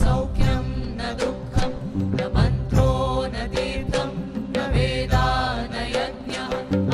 सौख्यं न दुःखं न मन्त्रो न तीर्थं न वेदा न यज्ञः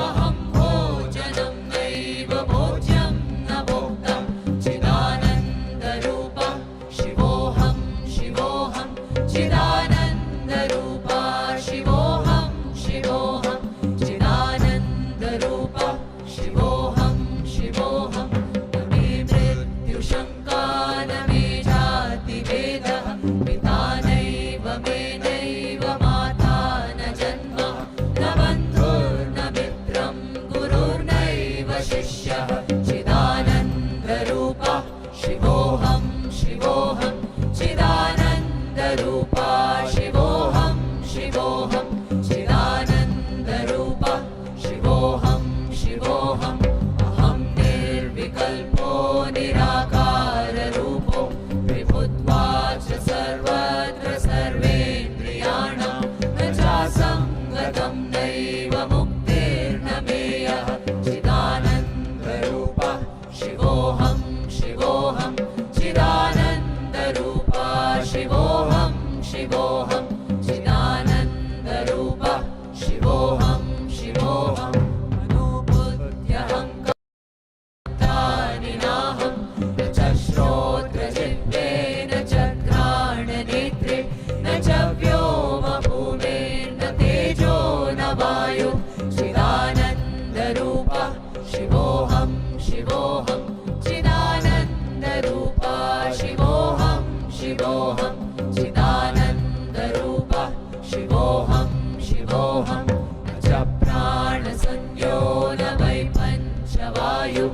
अहं भोजनं नैव भोज्यं न भोक्तं चिदानन्दरूपं शिवोऽहं शिवोऽहं चिदानन्दरूपा शिवोऽहं शिवोऽहं चिदानन्दरूपा शिवोऽहं शिवोऽहं न मे मृत्युशङ्का न मे जातिभेदः पिता नैव मे नैव माता न जन्म न बन्धुर्न मित्रं गुरुर्नैव शिष्यः चिदानन्दरूपा शिवोऽहं शिवोऽहं चिदानन्दरूपा शिवोऽहं शिवोऽहं चिदानन्दरूपा शिवोऽहं शिवोऽहं अहं निर्विकल्पो निराकाररूपो विभुत्वाच्च सर्वत्र सर्वेन्द्रियाणां न चासङ्गतं नैव मुक्तिर्न मेयः चिदानन्दरूपा शिवोऽहं शिवोऽहं चिदानन्दरूपा शिवोऽहं शिवोऽहं चिदानन्दरूपा शिवोऽहं शिवोऽहं मनोबुद्ध्यहङ्काराणि नाहं न च श्रोत्रजिह्वे न च घ्राणनेत्रे न च व्योमभूमेर्न तेजो न वायु चिदानन्दरूपा शिवोऽहं शिवोऽहं चिदानन्दरूपा शिवोऽहं शिवोऽहं चिदानन्दरूपा शिवोऽहं शिवोऽहं न च प्राणसंज्ञो न वै पञ्चवायु न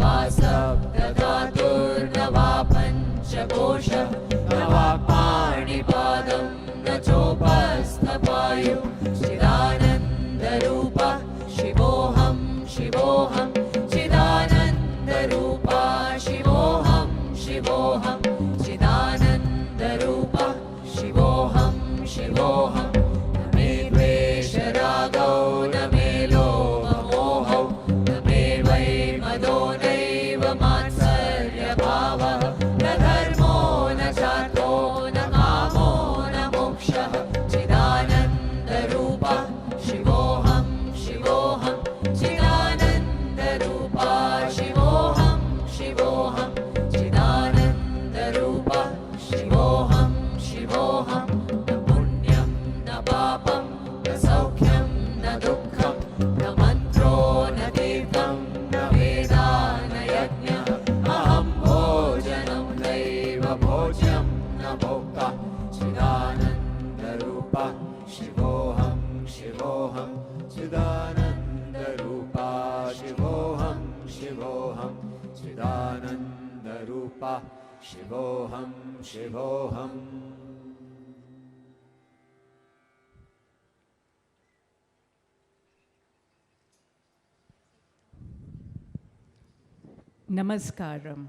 वा सप्तधातुर्न वा पञ्चकोशः न वा पाणिपादं न चोपस्थपायु चिदानन्दरूपा शिवोऽहं शिवोऽहं चिदानन्दरूपा शिवोऽहं शिवोऽहं चिदानन्दरूपा शिवोऽहं शिवोऽहं न मे द्वेषरागौ न मे लोभमोहौ न मे वै मदो नैव मात्सर्यभावः न धर्मो न चार्थो न कामो न मोक्षः चिदानन्दरूपा शिवोऽहं शिवोऽहं चिदानन्दरूपा शिवोऽहं शिवोऽहं चिदानन्दरूपा शिवोऽहं शिवोऽहं न पुण्यं न पापं न सौख्यं न दुःखं न मन्त्रो न तीर्थं न वेदा न यज्ञः अहं भोजनं नैव भोज्यं न भोक्ता चिदानन्दरूपा शिवोऽहं शिवोऽहं चिदानन्दरूपा शिवोऽहं शिवोऽहं चिदानन्दरूपा शिवोऽहं शिवोऽहम् Namaskaram.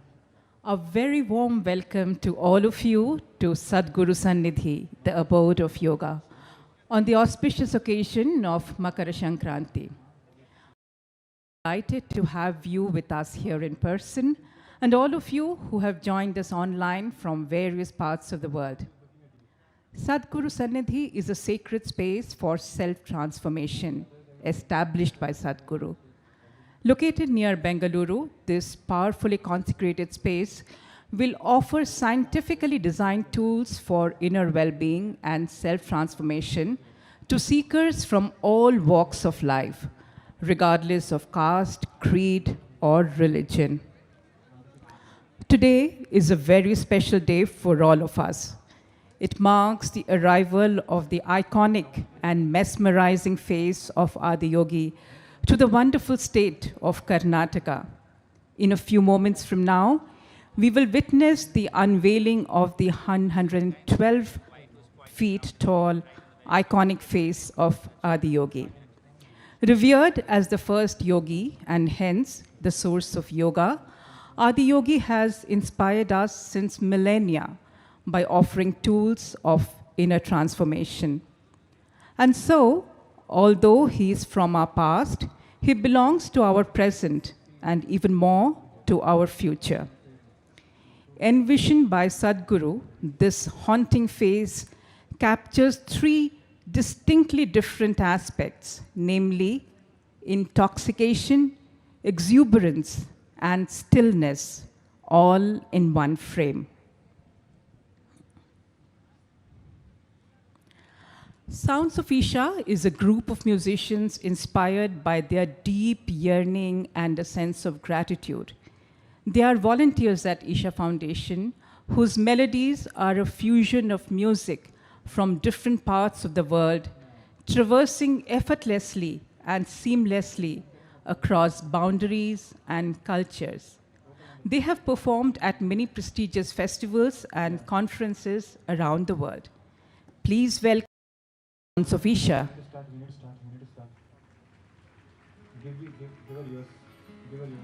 A very warm welcome to all of you to Sadguru Sannidhi, the abode of yoga, on the auspicious occasion of Makara Sankranti. Delighted to have you with us here in person, and all of you who have joined us online from various parts of the world. Sadguru Sannidhi is a sacred space for self-transformation established by Sadguru. Located near Bengaluru, this powerfully consecrated space will offer scientifically designed tools for inner well-being and self-transformation to seekers from all walks of life, regardless of caste, creed, or religion. Today is a very special day for all of us. It marks the arrival of the iconic and mesmerizing face of Adiyogi to the wonderful state of Karnataka. In a few moments from now, we will witness the unveiling of the 112 feet tall, iconic face of Adiyogi. Revered as the first yogi and hence the source of yoga, Adiyogi has inspired us since millennia by offering tools of inner transformation. And so, although he is from our past, he belongs to our present and even more to our future. Envisioned by Sadhguru, this haunting face captures three distinctly different aspects, namely intoxication, exuberance, and stillness, all in one frame. Sounds of Isha is a group of musicians inspired by their deep yearning and a sense of gratitude. They are volunteers at Isha Foundation, whose melodies are a fusion of music from different parts of the world, traversing effortlessly and seamlessly across boundaries and cultures. They have performed at many prestigious festivals and conferences around the world. Please welcome Sounds of Isha. We need to start. Give her yours. Give her yours.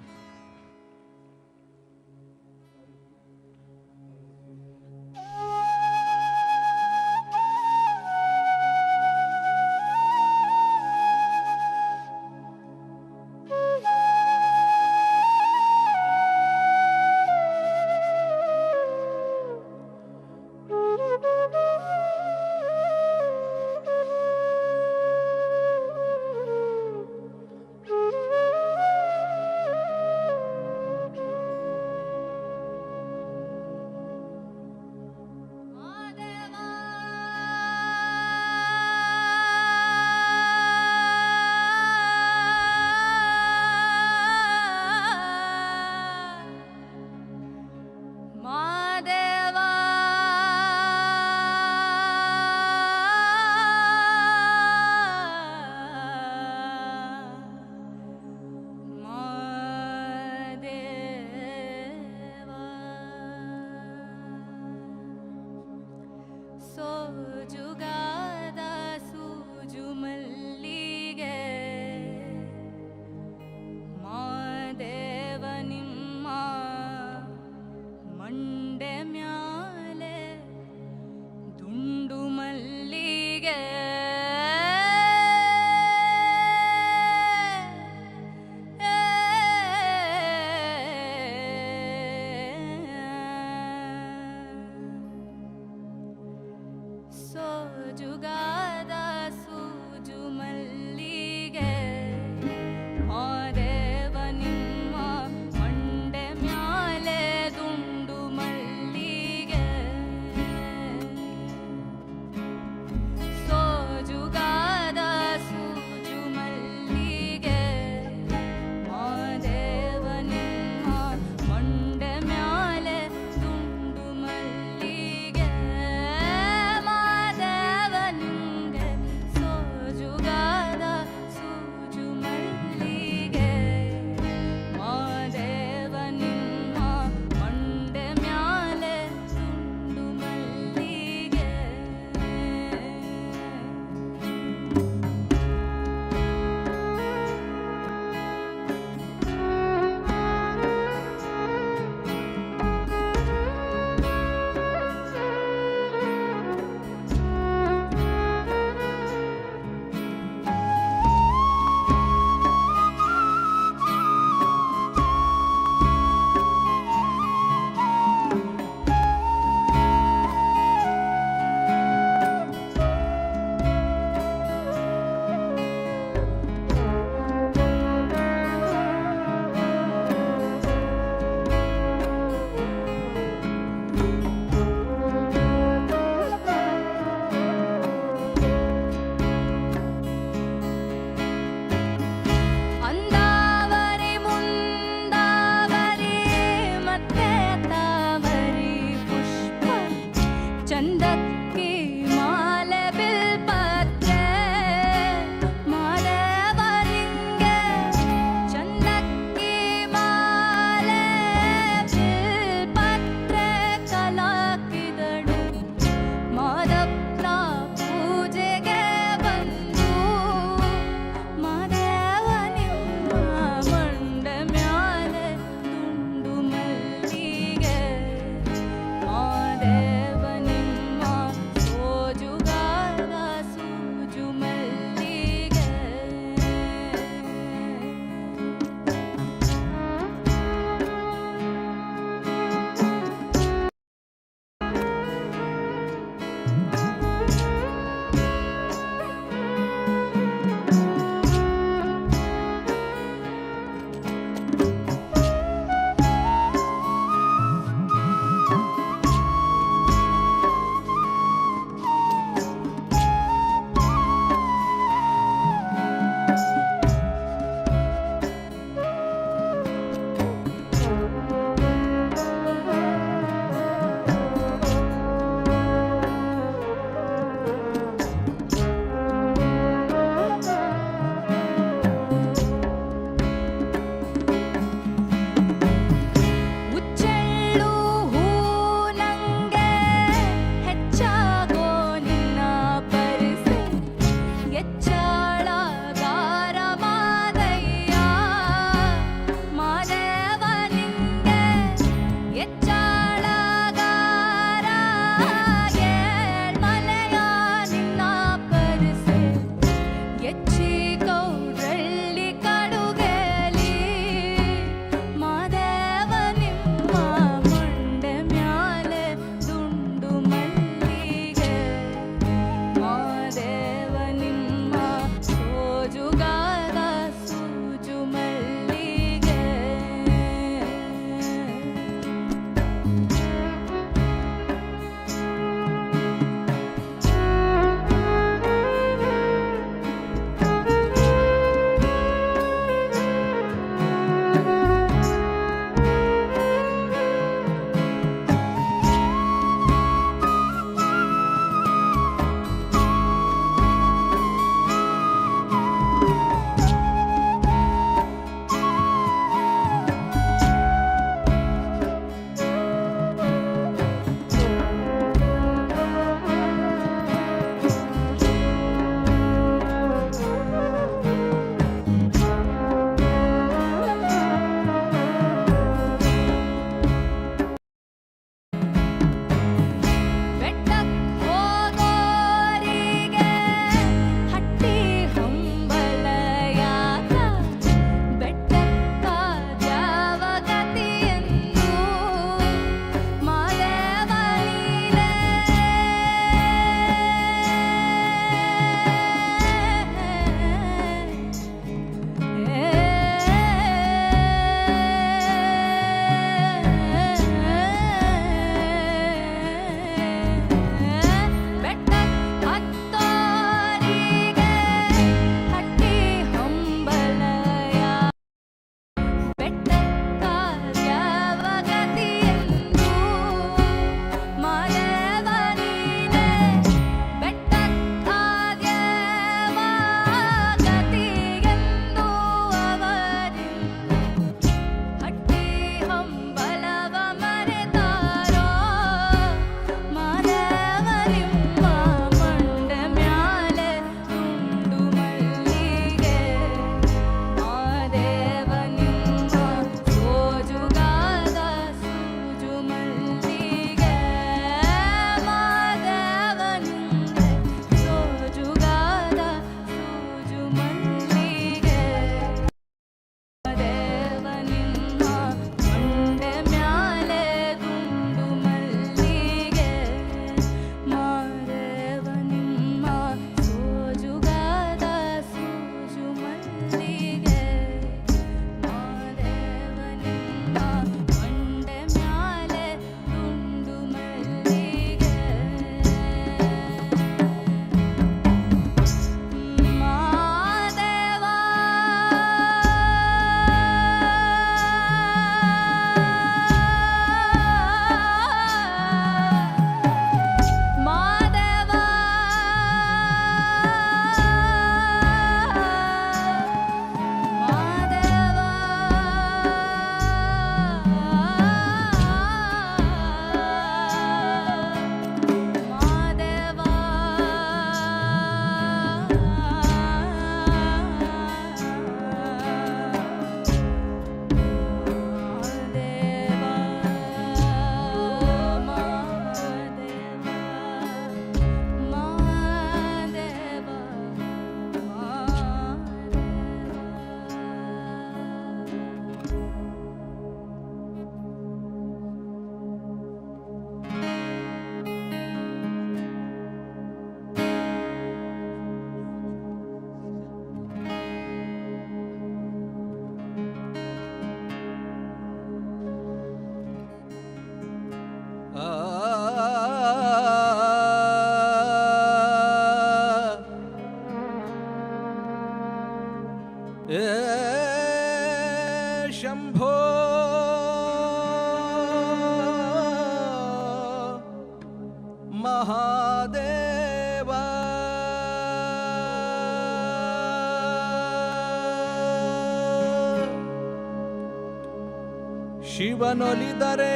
ಶಿವನೊಲಿದರೆ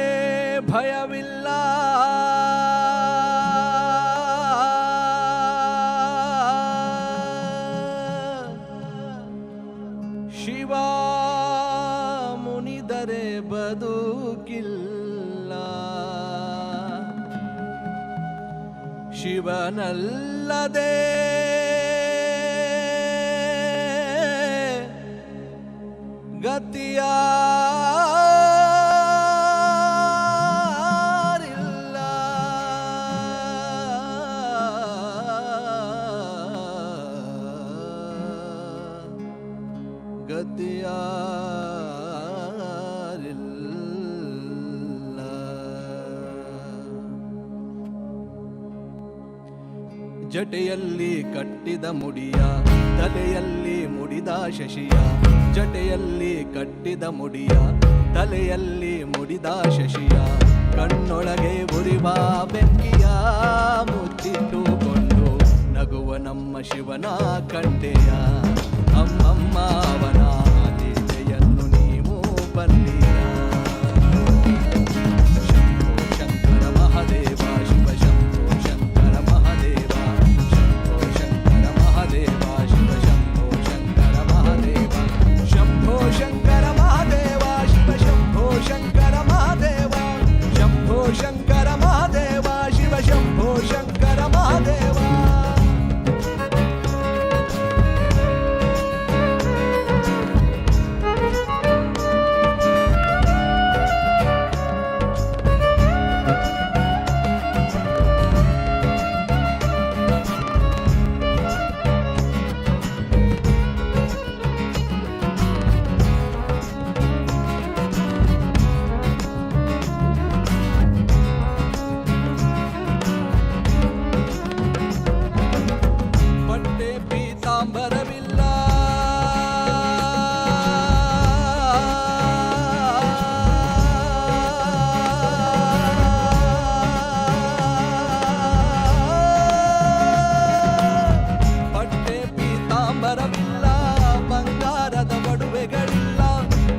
ಭಯವಿಲ್ಲ, ಶಿವ ಮುನಿದರೆ ಬದುಕಿಲ್ಲ, ಶಿವನಲ್ಲದೆ ಗತಿಯಾರಿಲ್ಲ. ಜಟೆಯಲ್ಲಿ ಕಟ್ಟಿದ ಮುಡಿಯ, ತಲೆಯಲ್ಲಿ ಮುಡಿದ ಶಶಿಯ, ಜಟೆಯಲ್ಲಿ ಕಟ್ಟಿದ ಮುಡಿಯ, ತಲೆಯಲ್ಲಿ ಮುಡಿದ ಶಶಿಯ, ಕಣ್ಣೊಳಗೆ ಉರಿವ ಬೆಂಕಿಯ ಮುಚ್ಚಿಟ್ಟುಕೊಂಡು ನಗುವ ನಮ್ಮ ಶಿವನ ಕಂಡೆಯ. ಅಮ್ಮಮ್ಮ ಅವನ ಲೀಲೆಯನ್ನು ನೀವು ಬಲ್ಲಿಯ. ಶಂಭೋ ಶಂಕರ ಮಹಾದೇವ ಶಿವ ಶಂಭೋ ಶಂಕರ ಮಹಾದೇವ, ಶಂಭೋ ಶಂಕರ ಮಹಾದೇವ ಶಿವ ಶಂಭೋ ಶಂಕರ ಮಹಾದೇವ, ಶಂಭೋ ಶಂಕರ ಮಹಾದೇವ ಶಿವ ಶಂಭೋ ಶಂಕರ ಮಹಾದೇವ, ಶಂಭೋ ಶಂಕರ ಮಹಾದೇವ ಶಿವ ಶಂಭೋ ಶಂಕರ ಮಹಾದೇವ.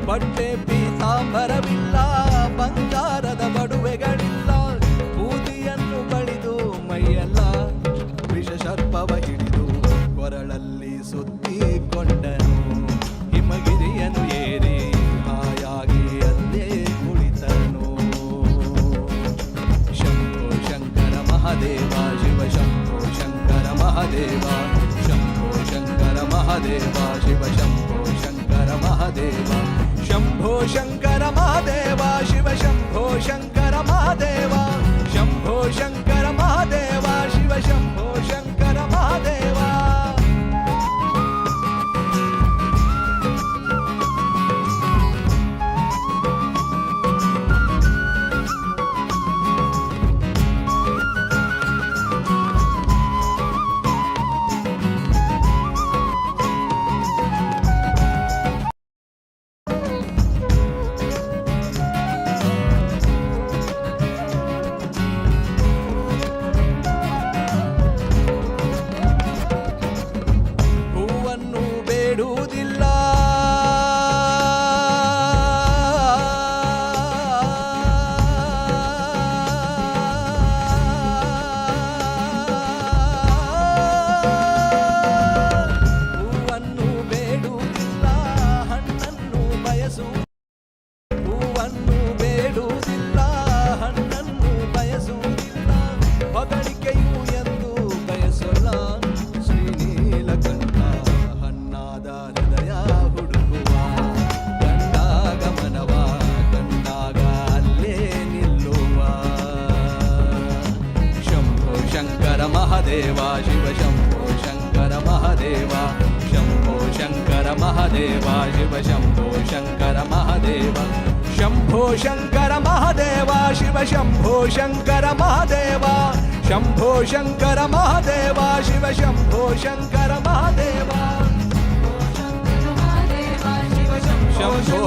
ಬಟ್ಟೆ ಪೀತಾಂಬರವಿಲ್ಲ, ಬಂಗಾರದ ಬಡುವೆಗಳಿಲ್ಲ, ಬೂದಿಯನ್ನು ಬಳಿದು ಮೈಯೆಲ್ಲ ವಿಷಸರ್ಪವ ಹಿಡಿದು ಕೊರಳಲ್ಲಿ ಸುತ್ತಿಕೊಂಡನು. ಹಿಮಗಿರಿಯನ್ನು ಏರಿ ಹಾಯಾಗಿ ಅಲ್ಲೇ ಕುಳಿತನು. ಶಂಭೋ ಶಂಕರ ಮಹಾದೇವ ಶಿವ ಶಂಭೋ ಶಂಕರ ಮಹಾದೇವ, ಶಂಭೋ ಶಂಕರ ಮಹಾದೇವ ಶಿವ ಶಂಭೋ ಶಂಕರ ಮಹಾದೇವ, ಶಂಭೋ ಶಂಕರ ಮಹಾದೇವ ಶಿವ ಶಂಭೋ ಶಂಕರ ಮಹಾದೇವ, ಶಂಭೋ ಶಂಕರ ಮಹಾದೇವ ಶಿವ ಶಂಭೋ ಶಂಕರ ಮಹಾದೇವ. ಮಹಾದೇವ ಶಿವ ಶಂಭೋ ಶಂಕರ ಮಹಾದೇವ, ಶಂಭೋ ಶಂಕರ ಮಹಾದೇವ ಶಿವ ಶಂಭೋ ಶಂಕರ ಮಹಾದೇವ, ಶಂಭೋ ಶಂಕರ ಮಹಾದೇವ ಶಿವ ಶಂಭೋ ಶಂಕರ ಮಹಾದೇವ, ಶಂಭೋ ಶಂಕರ ಮಹಾದೇವ ಶಿವ ಶಂಭೋ ಶಂಕರ ಮಹಾದೇವ, ಶಂಭೋ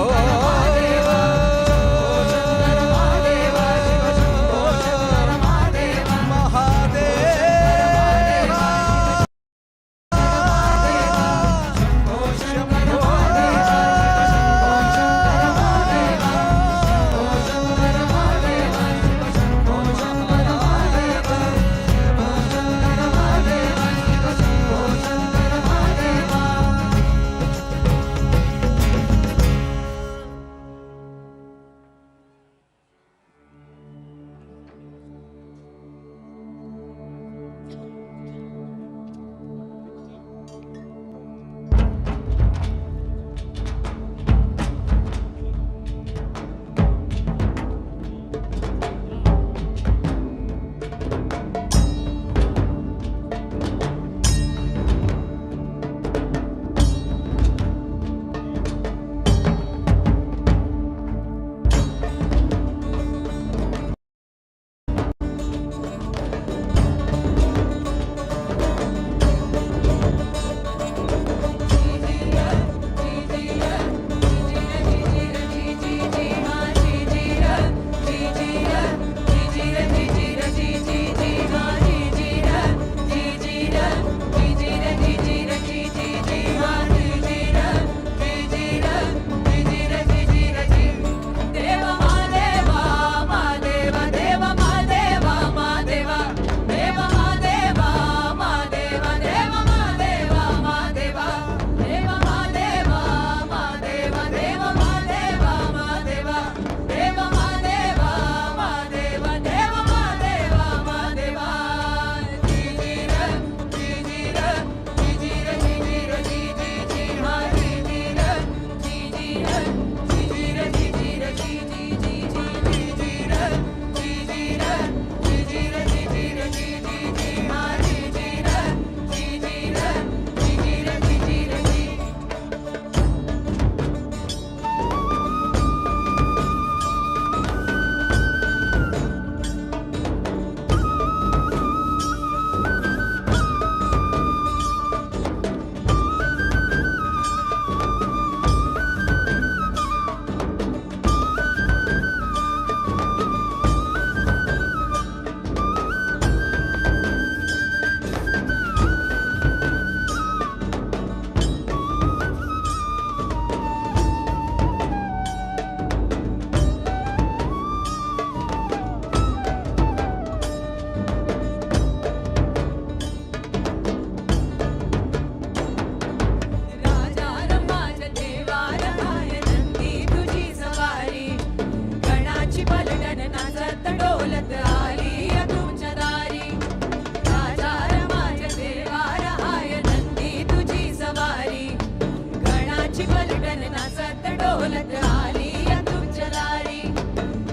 दौलत आली अतुम चलारी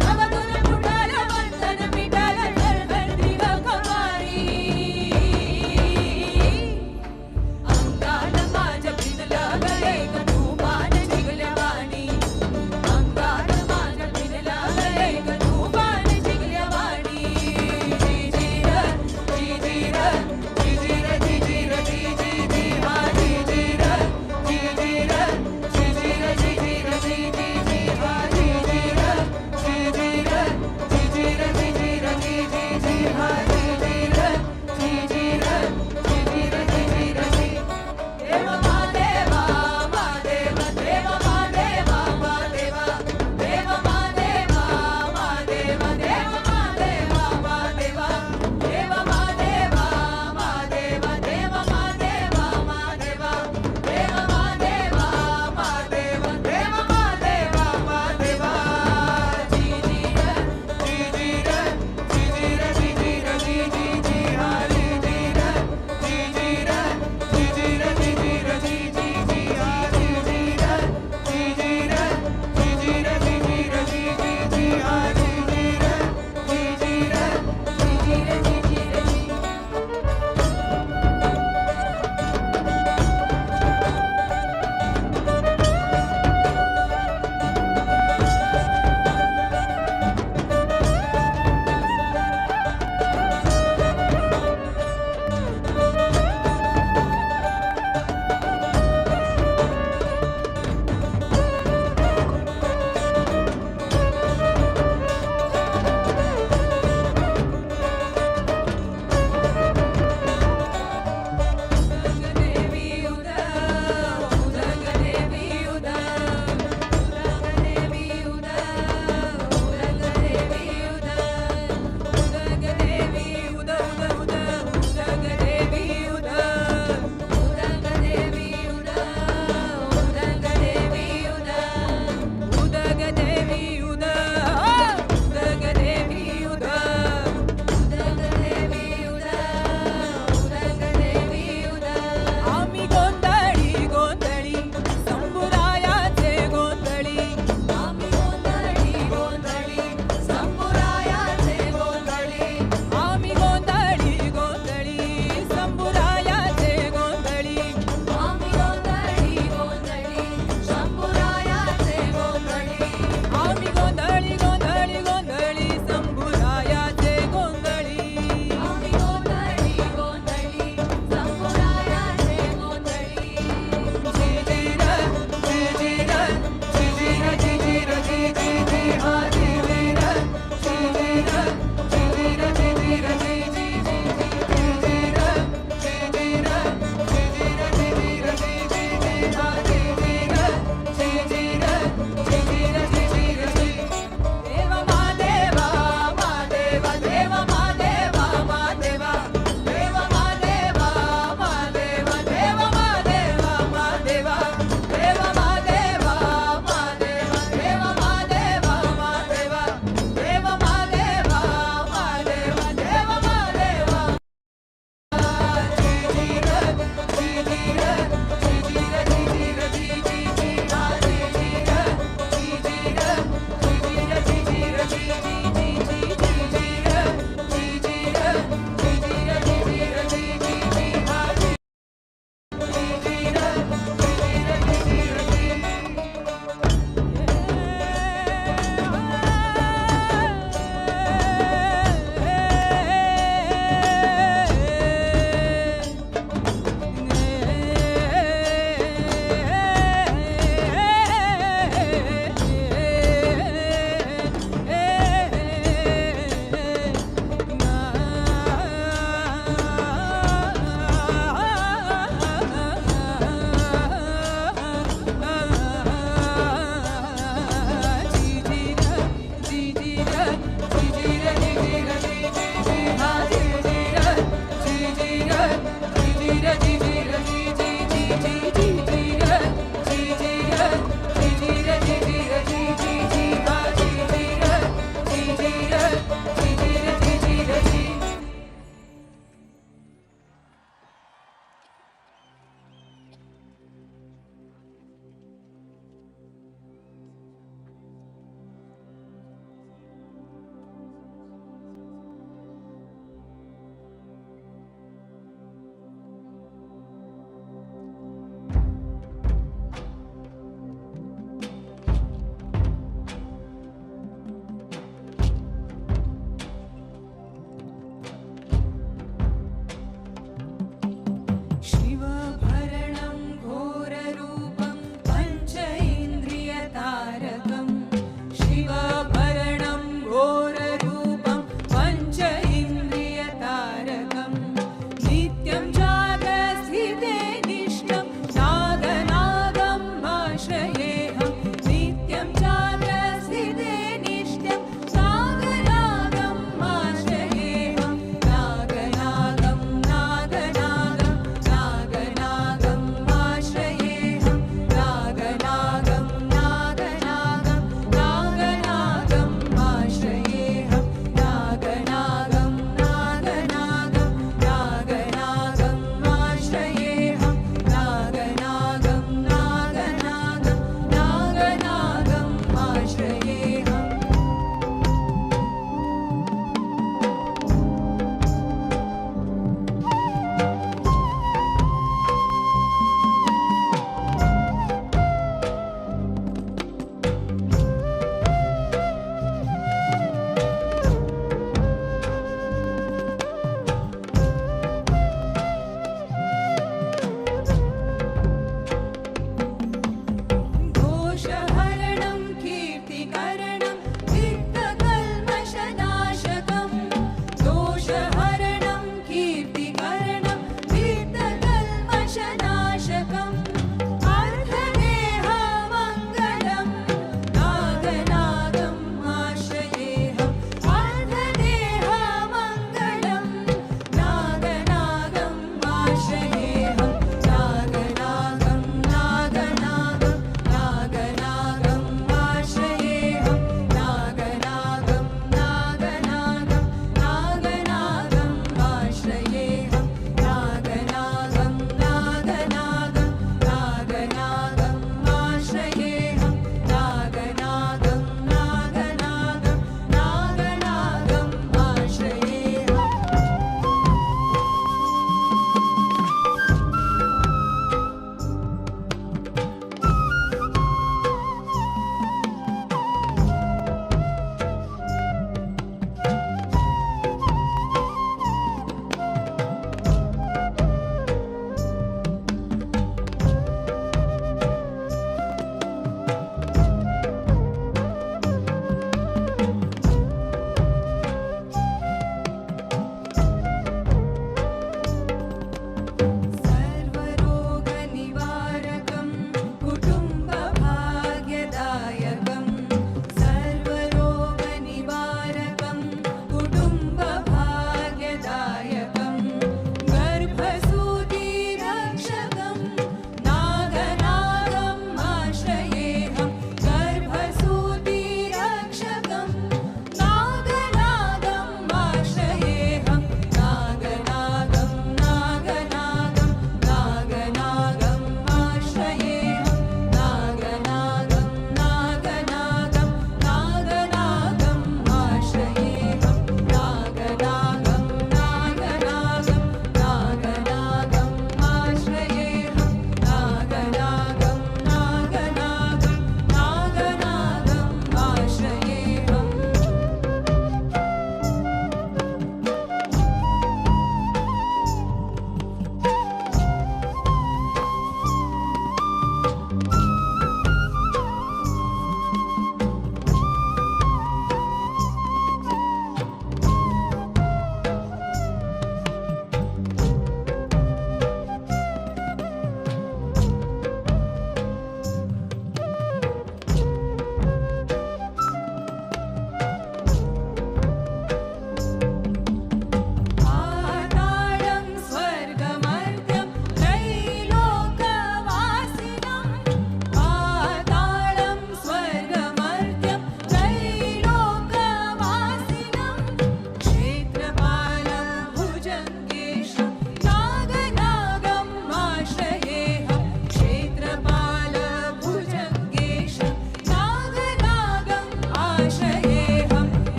नवगुण मुठाल वंदन मिटाल घर घर दिवा कमारी अंगान माझ भिनला गले गणुमान जिगल्यावाणी अंगान माझ भिनला गले गणुमान जिगल्यावाणी जिजीर जिजीर जिजीर जिजीर जिजीर हा जिजीर जिजीर जिजीर जिजीर जिजीर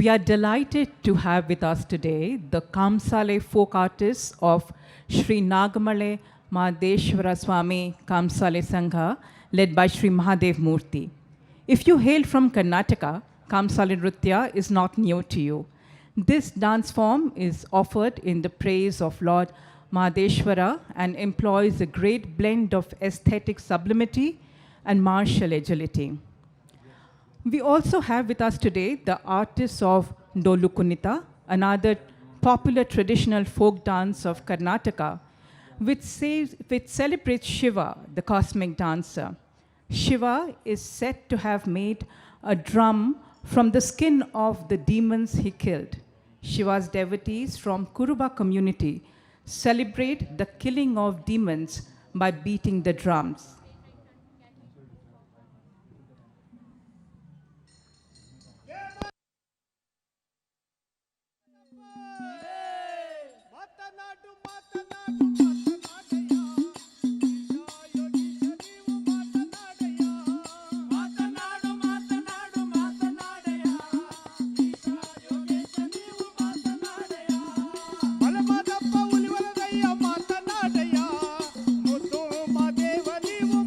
We are delighted to have with us today the Kamsale folk artists of Sri Nagamale Mahadeshwara Swami Kamsale Sangha, led by Sri Mahadev Murthy. If you hail from Karnataka, Kamsale Nritya is not new to you. This dance form is offered in the praise of Lord Mahadeshwara and employs a great blend of aesthetic sublimity and martial agility. We also have with us today the artists of Dolu Kunita, another popular traditional folk dance of Karnataka, which celebrates Shiva, the cosmic dancer. Shiva is said to have made a drum from the skin of the demons he killed. Shiva's devotees from Kuruba community celebrate the killing of demons by beating the drums. ಮಾತನಾಡಯ್ಯ ಮುದ್ದು ಮಾದೇವ ನೀವು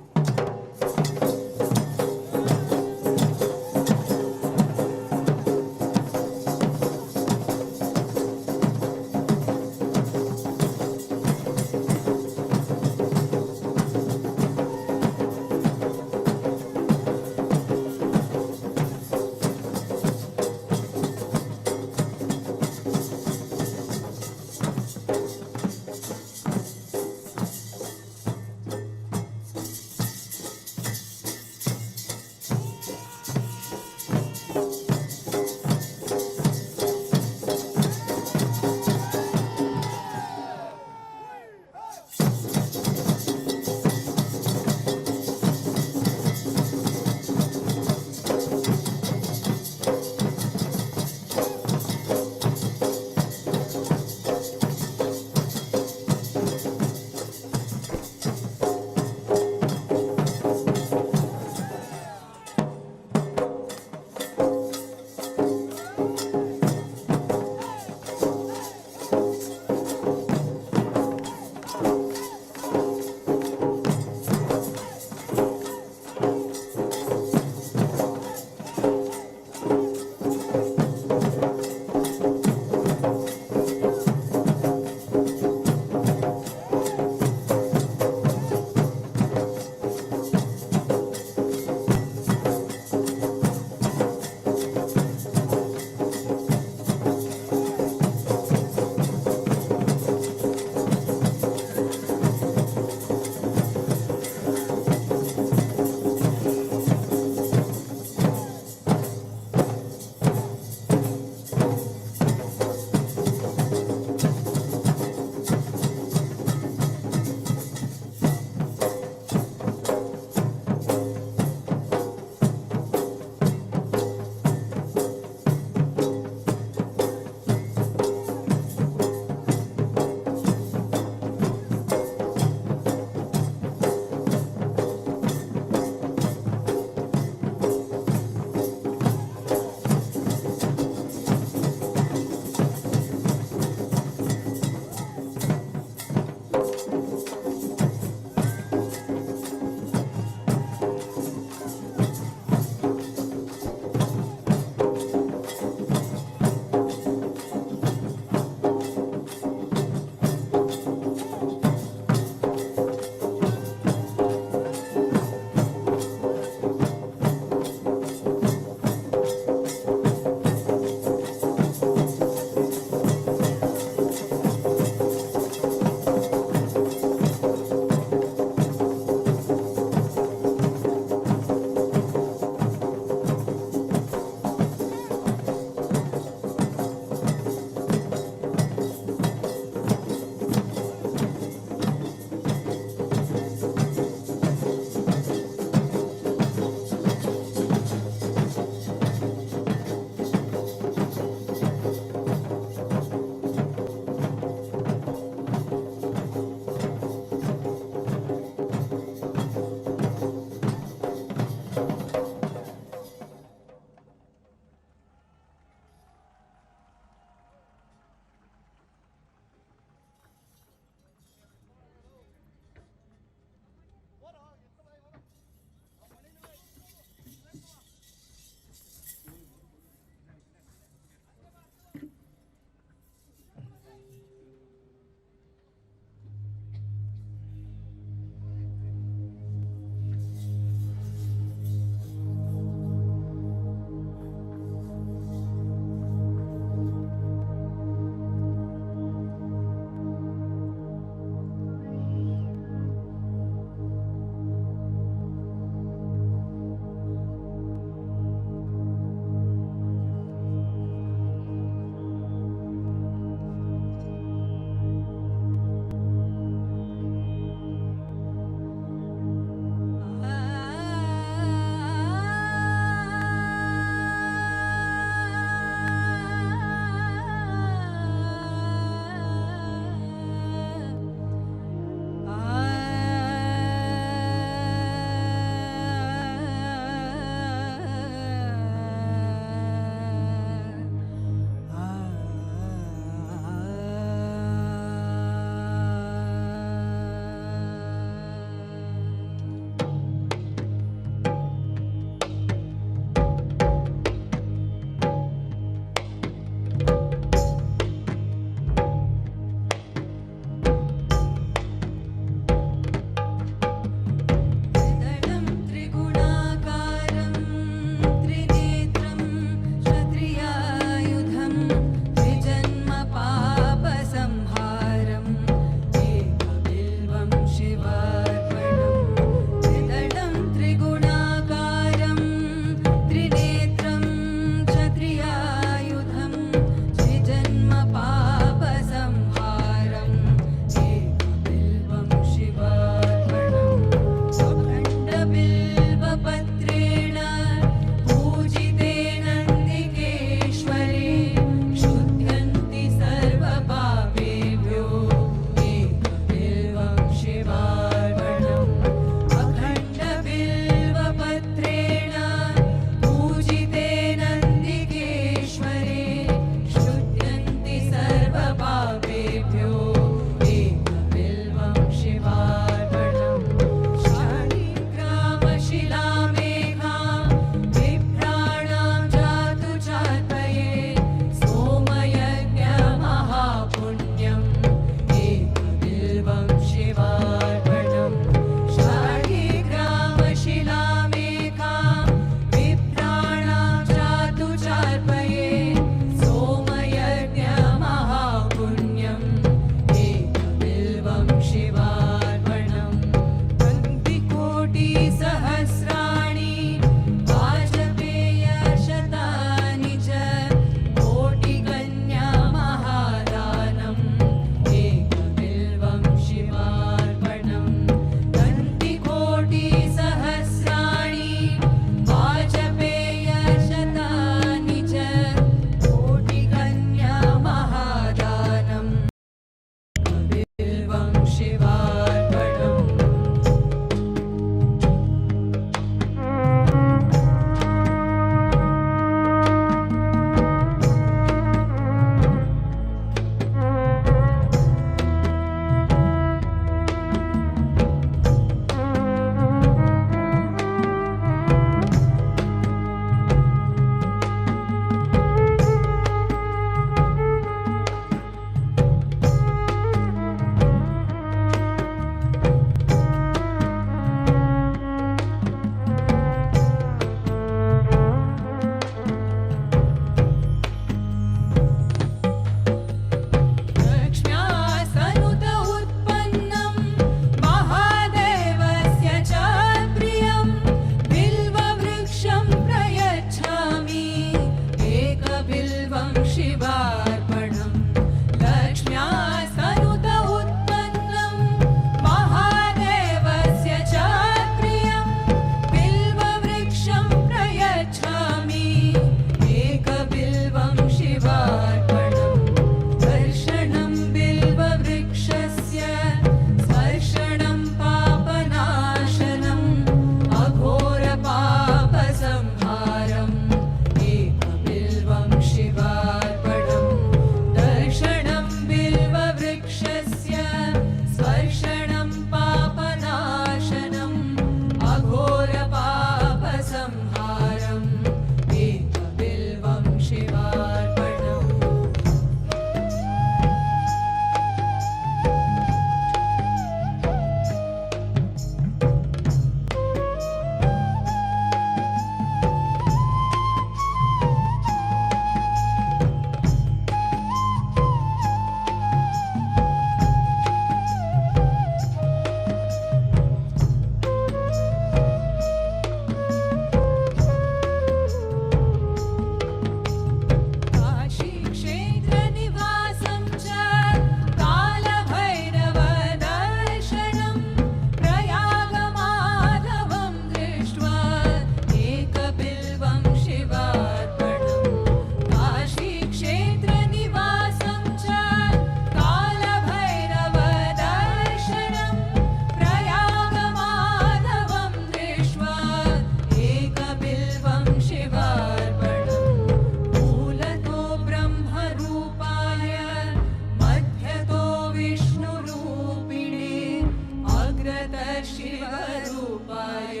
शिवरूपाय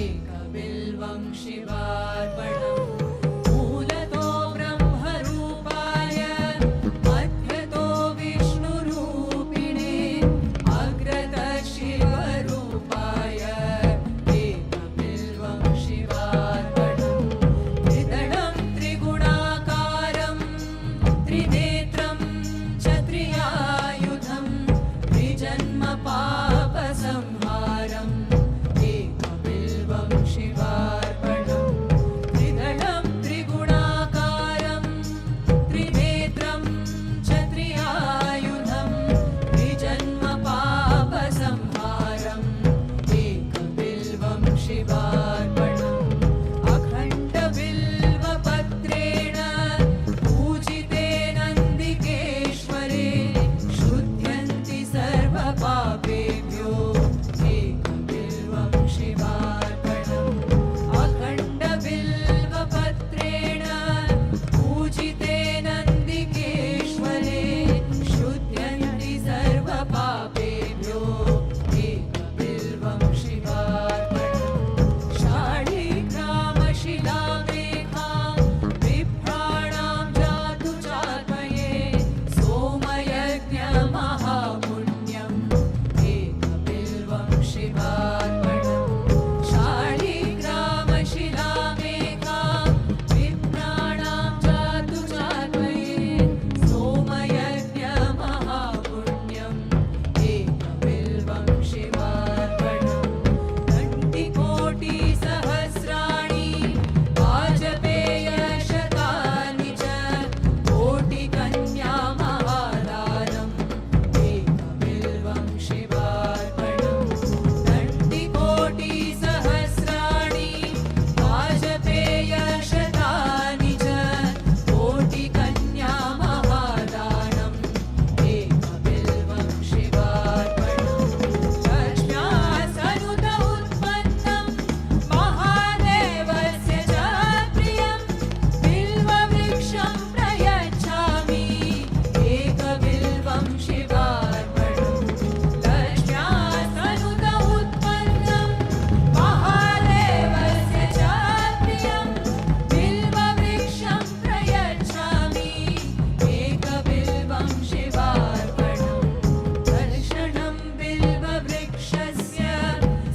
एकबिल्वं शिवार्पणम् मूलतो ब्रह्मरूपाय मध्यतो विष्णुरूपिणे अग्रतः शिवरूपाय एकबिल्वं शिवार्पणम् त्रिदलं त्रिगुणाकारं त्रिनेत्रं च त्रियायुधं त्रिजन्म पापसंहारम् एकबिल्वं शिवार्पणम् त्रिदलं त्रिगुणाकारं त्रिनेत्रं च त्रियायुधं त्रिजन्म पापसंहारम् एकबिल्वं शिवार्पणम् अखण्डबिल्वपत्रेण पूजिते नन्दिकेश्वरे शुध्यन्ति सर्वपापेभ्यो एकबिल्वं शिवार्पणम् अखण्डबिल्वपत्रेण पूजिते नन्दिकेश्वरे शुध्यन्ति सर्वपापेभ्यो एकबिल्वं शिवार्पणम् शालिग्रामशिलामेखां बिभ्राणां जातु चात्मये सोमयज्ञमहापुण्यम् एकबिल्वं शिवार्पणम् शालिग्रामशिलामेखां बिभ्राणां जातु चात्मये सोमयज्ञमहापुण्यम् एकबिल्वं शिवार्पणम् घण्टिकोटिसहस्राणि वाजपेयशतानि च कोटिकन्यामहादानम् एकबिल्वं शिवार्पणम् घण्टिकोटिसहस्राणि वाजपेयशतानि च कोटिकन्यामहादानम् एकबिल्वं शिवार्पणम् लक्ष्म्यासनुत उत्पन्नं महादेवस्य च प्रियं बिल्ववृक्षं प्रयच्छामि एकबिल्वं शिवार्पणम् लक्ष्म्यासनुत उत्पन्नं महादेवस्य च प्रियं बिल्ववृक्षं प्रयच्छामि एकबिल्वं शिवार्पणम् दर्शनं बिल्ववृक्षस्य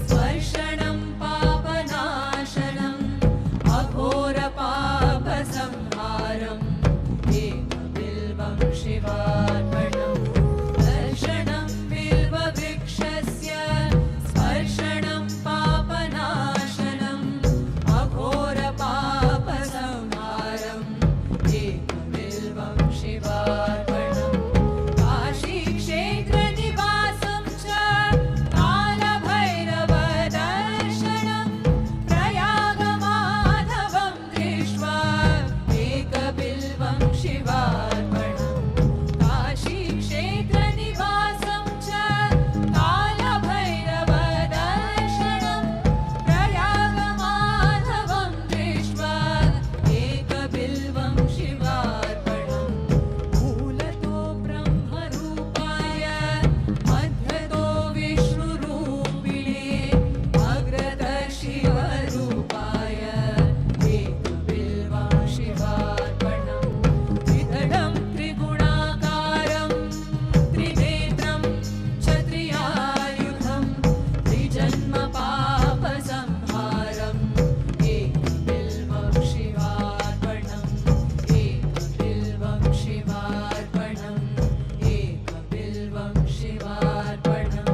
स्पर्शनं पापनाशनम् अघोरपापसंहारम् एकबिल्वं शिवार्पणम् दर्शनं बिल्ववृक्षस्य स्पर्शनं पापनाशनम् अघोरपापसंहारम् एकबिल्वं शिवार्पणम् काशीक्षेत्रनिवासं च कालभैरवदर्शनं प्रयागमाधवं दृष्ट्वा एकबिल्वं शिवार्पणम् काशीक्षेत्रनिवासं च कालभैरवदर्शनं प्रयागमाधवं दृष्ट्वा एकबिल्वं शिवार्पणम् मूलतो ब्रह्मरूपाय मध्यतो विष्णुरूपिणे अग्रतः शिवरूपाय एकबिल्वं शिवार्पणम् त्रिदलं त्रिगुणाकारं त्रिनेत्रं च त्रियायुधं त्रिजन्म पापसंहारम् एकबिल्वं शिवार्पणम् एकबिल्वं शिवार्पणम् एकबिल्वं शिवार्पणम्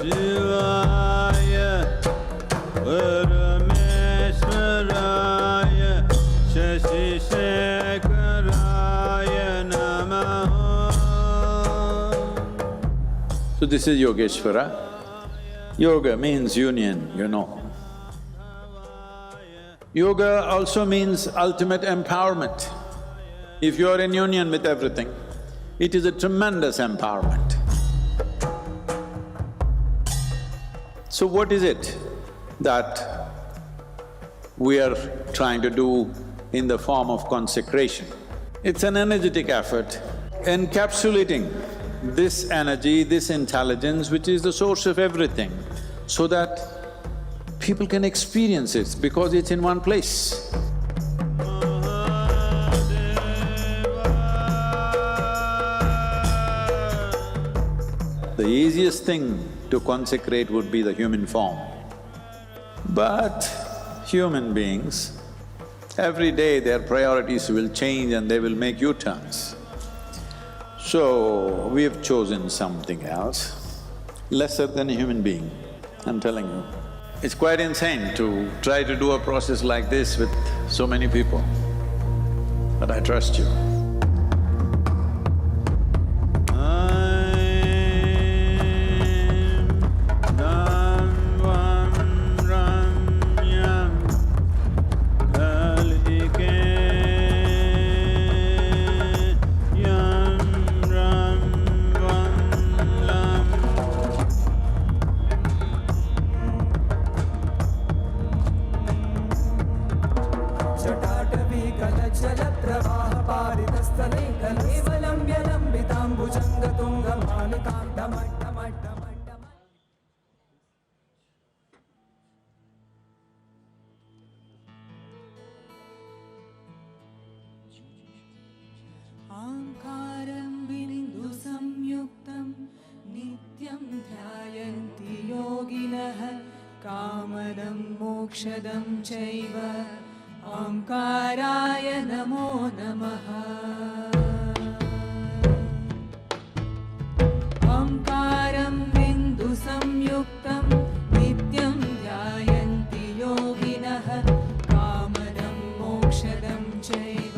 शिवाय परमेश्वराय शशिशेखराय नमः। So this is Yogeshwara. Yoga means union, you know. Yoga also means ultimate empowerment. If you are in union with everything, it is a tremendous empowerment. So what is it that we are trying to do in the form of consecration? It's an energetic effort encapsulating this energy, this intelligence which is the source of everything, so that people can experience it because it's in one place. The easiest thing to consecrate would be the human form. But human beings, every day their priorities will change and they will make U-turns. So, we have chosen something else, lesser than a human being, I'm telling you. It's quite insane to try to do a process like this with so many people, but I trust you. आंकारं बिन्दु संयुक्तं नित्यं ध्यायन्ति योगिनः कामदं मोक्षदं चैव ओंकाराय नमो नमः ओंकारं बिन्दु संयुक्तं नित्यं ध्यायन्ति योगिनः कामदं मोक्षदं चैव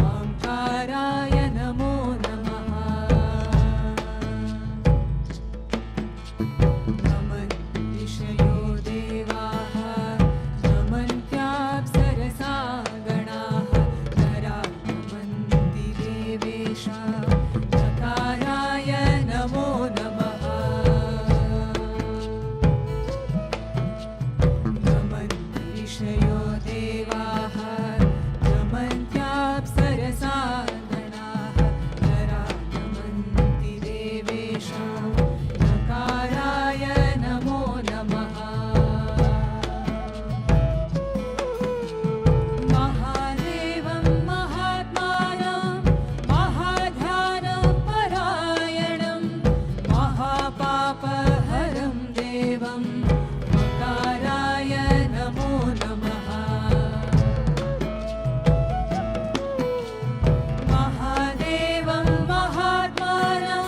ओंकाराय नमो नमः नमन्ति ऋषयो देवाः नमन्त्याप्सरसा गणाः नरा नमन्ति देवेश नकाराय नमो नमः नमन्ति ऋषयो देवाः नमन्त्याप्सरसा गणाः नरा नमन्ति देवेश नकाराय नमो नमः महादेवं महात्मानं महाध्यानं परायणं महापापहरं देवं मकाराय नमो नमः महादेवं महात्मानं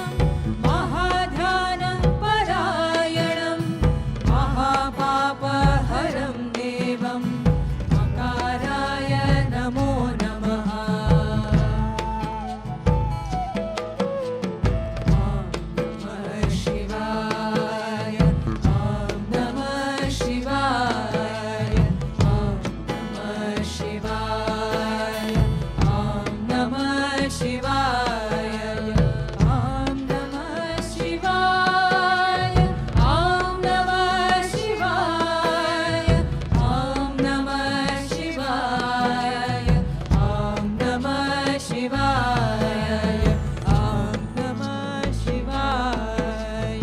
महाध्यानं परायणं महापापहरं देवं मकाराय नमो नमः ॐ नमः शिवाय ॐ नमः शिवाय ॐ नमः शिवाय ॐ नमः शिवाय ॐ नमः शिवाय ॐ नमः शिवाय ॐ नमः शिवाय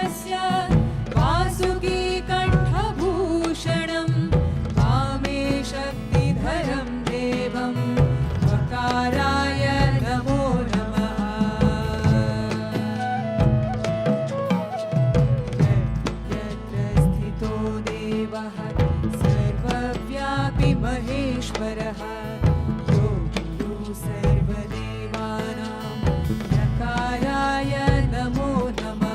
तस्य वासुकी कण्ठभूषणं वामे शक्तिधरं देवं वकाराय नमो नमः यत्र स्थितो देवः सर्वव्यापि महेश्वरः यो गुरु सर्वदेवानां यकाराय नमो नमः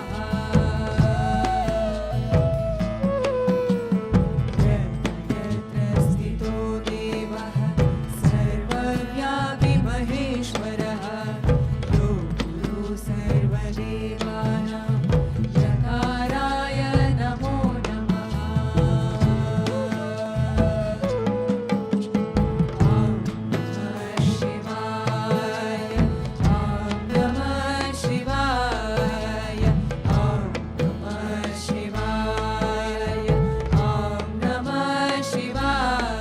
यत्र स्थितो देवः सर्वव्यापि महेश्वरः यो गुरु सर्वदेवानां यकाराय नमो नमः ॐ नमः शिवाय ॐ नमः शिवाय ॐ नमः शिवाय ॐ नमः शिवाय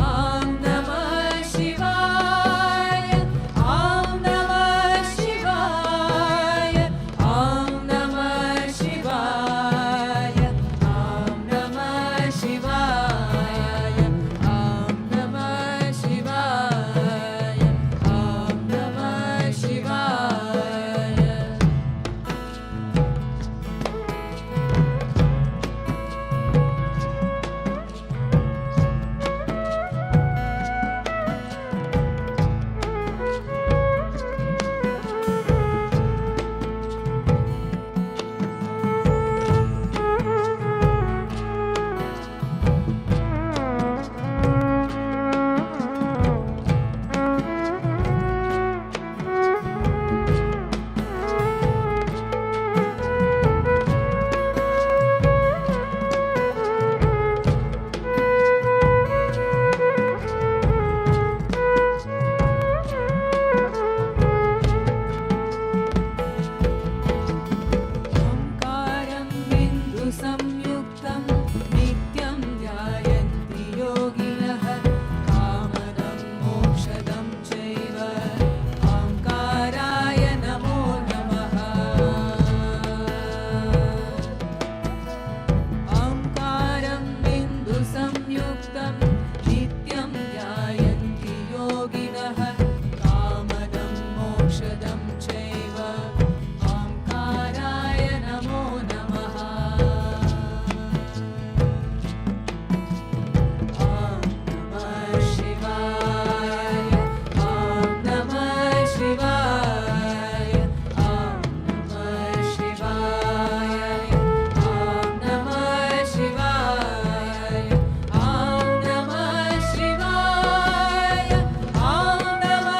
ॐ नमः शिवाय ॐ नमः शिवाय ॐ नमः शिवाय ॐ नमः शिवाय ॐ नमः शिवाय ॐ नमः शिवाय ओंकारं बिन्दुसंयुक्तं नित्यं ध्यायन्ति योगिनः कामदं मोक्षदं चैव ओंकाराय नमो नमः ओंकारं बिन्दुसंयुक्तं नित्यं ध्यायन्ति योगिनः कामदं मोक्षदं चैव ओंकाराय नमो नमः ॐ नमः शिवाय ॐ नमः शिवाय ॐ नमः शिवाय ॐ नमः शिवाय ॐ नमः शिवाय ॐ नमः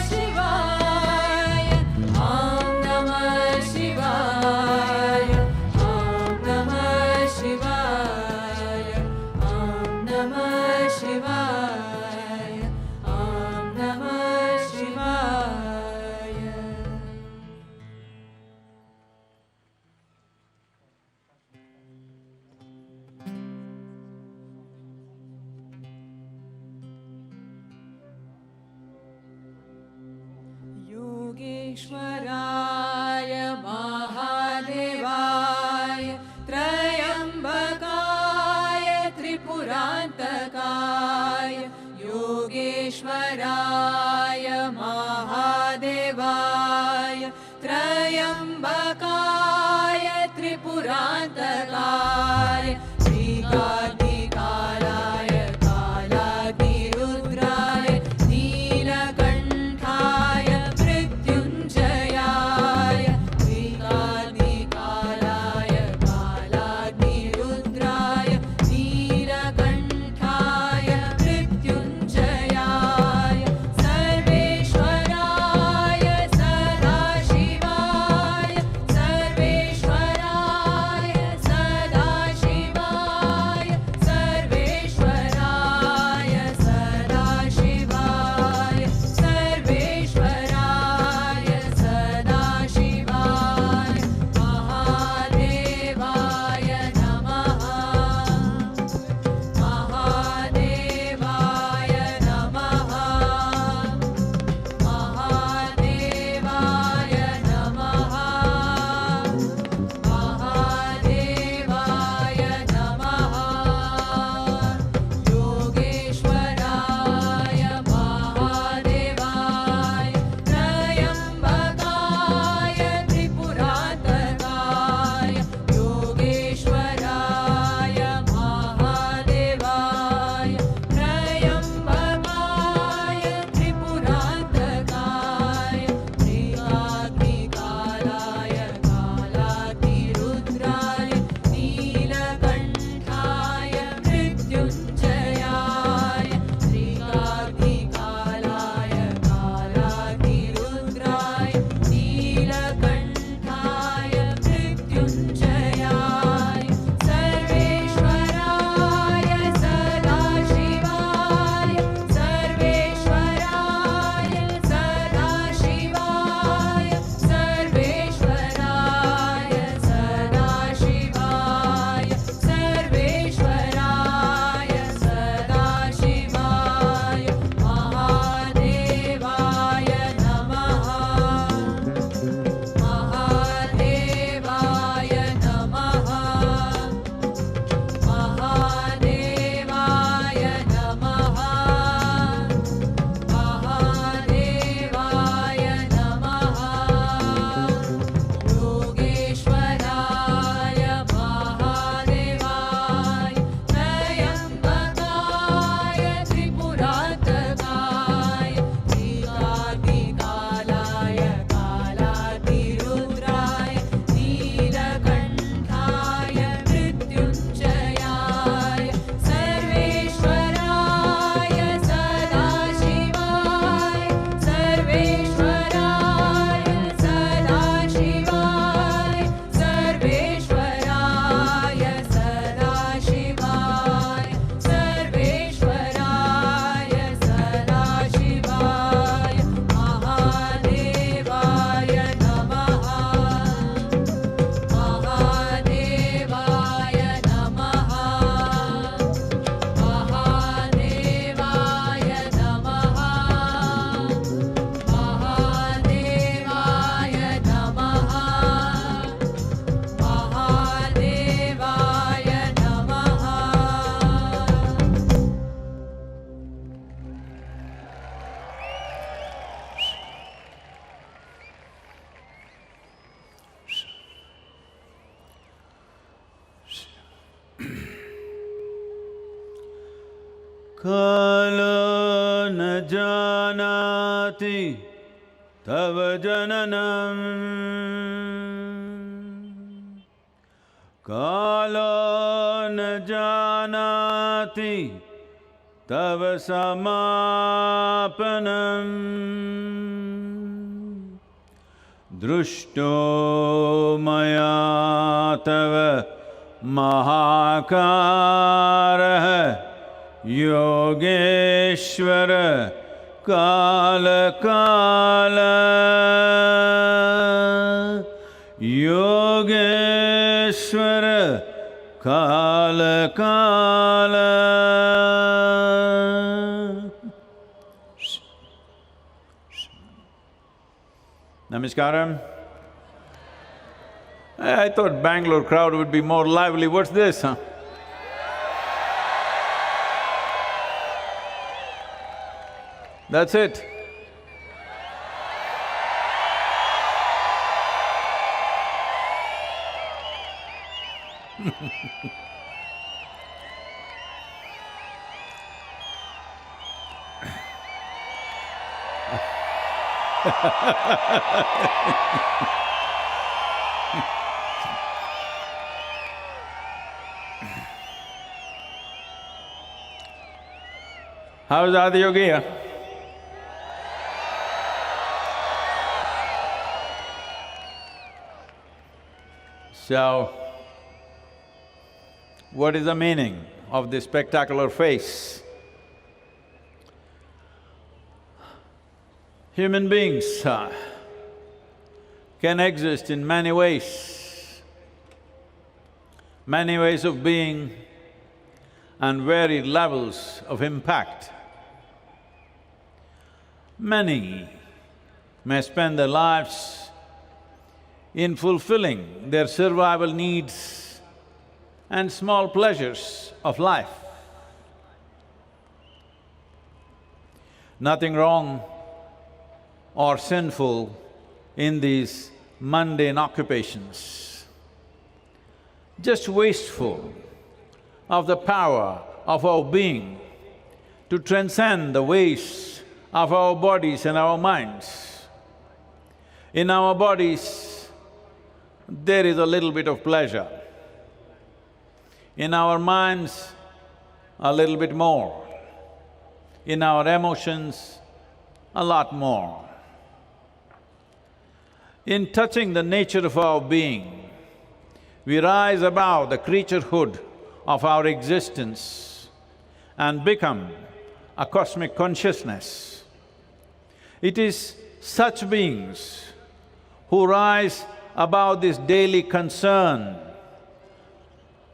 शिवाय ॐ नमः शिवाय ॐ नमः शिवाय ॐ नमः शिवाय ॐ नमः शिवाय योगेश्वराय महादेवाय त्रयम्बकाय त्रिपुरान्तकाय योगेश्वराय महादेवाय त्रयम्बकाय त्रिपुरान्तकाय श्रीकार्तिकालाय कालाग्निरुद्राय नीलकण्ठाय मृत्युञ्जयाय Kalo na janati tava jananam. Kalo na janati tava samapanam. Drushto maya tava mahakara Yogeshwara Kala Kala Yogeshwara Kala Kala. Namaskaram. I thought Bangalore crowd would be more lively. What's this, huh? That's it. How's Adiyogi? So, what is the meaning of this spectacular face? Human beings can exist in many ways of being and varied levels of impact. Many may spend their lives in fulfilling their survival needs and small pleasures of life. Nothing wrong or sinful in these mundane occupations, just wasteful of the power of our being to transcend the waste of our bodies and our minds. In our bodies, there is a little bit of pleasure. In our minds, a little bit more. In our emotions, a lot more. In touching the nature of our being, we rise above the creaturehood of our existence and become a cosmic consciousness. It is such beings who rise above this daily concern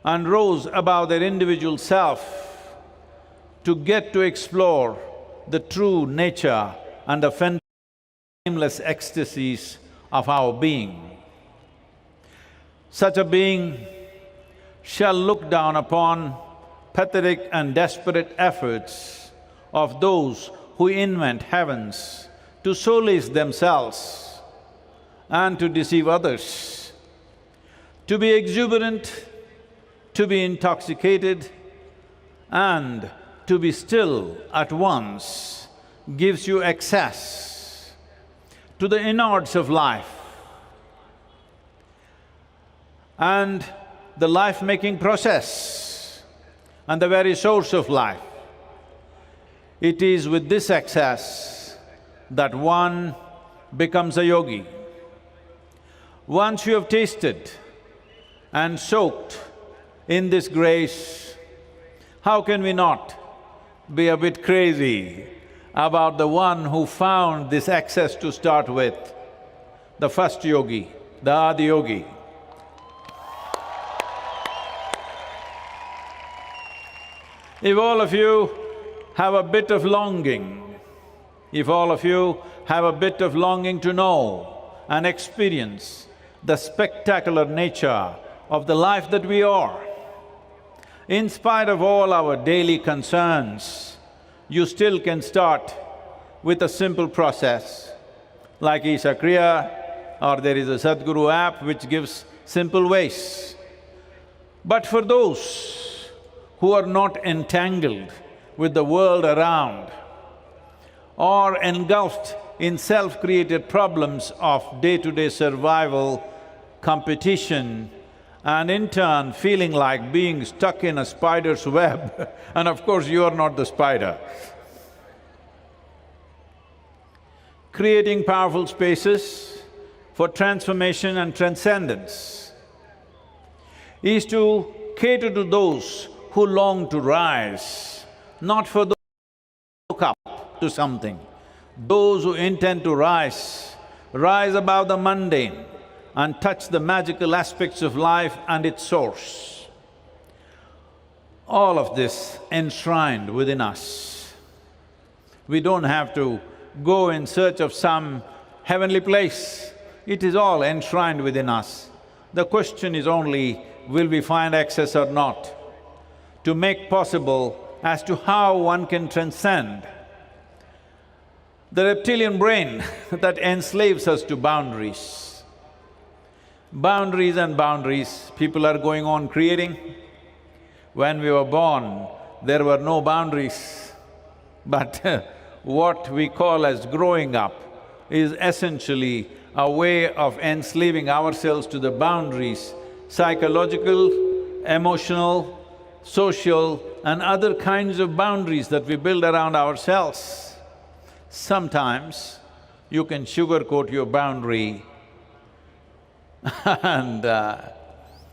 and rose above their individual self to get to explore the true nature and the timeless ecstasies of our being. Such a being shall look down upon pathetic and desperate efforts of those who invent heavens to solace themselves and to deceive others. To be exuberant, to be intoxicated, and to be still at once gives you access to the innards of life and the life-making process and the very source of life. It is with this access that one becomes a yogi. Once you have tasted and soaked in this grace, how can we not be a bit crazy about the one who found this access to start with, the first yogi, the Adiyogi? If all of you have a bit of longing, if all of you have a bit of longing to know and experience the spectacular nature of the life that we are, in spite of all our daily concerns, you still can start with a simple process like Isa Kriya, or there is a Sadhguru app which gives simple ways. But for those who are not entangled with the world around, or engulfed in self-created problems of day-to-day survival, competition, and in turn feeling like being stuck in a spider's web and of course you are not the spider. Creating powerful spaces for transformation and transcendence is to cater to those who long to rise, not for those who look up to something. Those who intend to rise above the mundane and touch the magical aspects of life and its source. All of this enshrined within us. We don't have to go in search of some heavenly place. It is all enshrined within us. The question is only, will we find access or not? To make possible as to how one can transcend the reptilian brain that enslaves us to boundaries. Boundaries and boundaries, people are going on creating. When we were born, there were no boundaries. But what we call as growing up is essentially a way of enslaving ourselves to the boundaries, psychological, emotional, social, and other kinds of boundaries that we build around ourselves. Sometimes you can sugarcoat your boundary and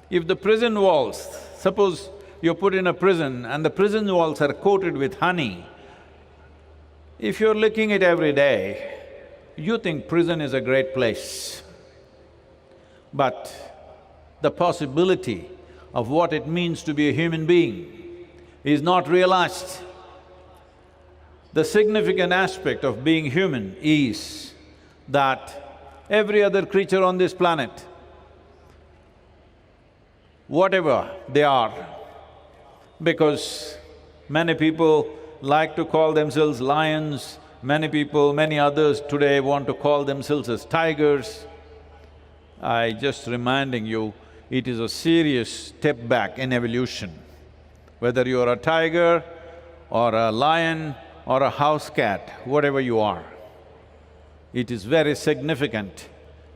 if the prison walls, suppose you're put in a prison and the prison walls are coated with honey, if you're licking it every day, you think prison is a great place. But the possibility of what it means to be a human being is not realized. The significant aspect of being human is that every other creature on this planet, whatever they are, because many people like to call themselves lions, many others today want to call themselves as tigers. I just reminding you, it is a serious step back in evolution. Whether you are a tiger or a lion or a house cat, whatever you are, it is very significant.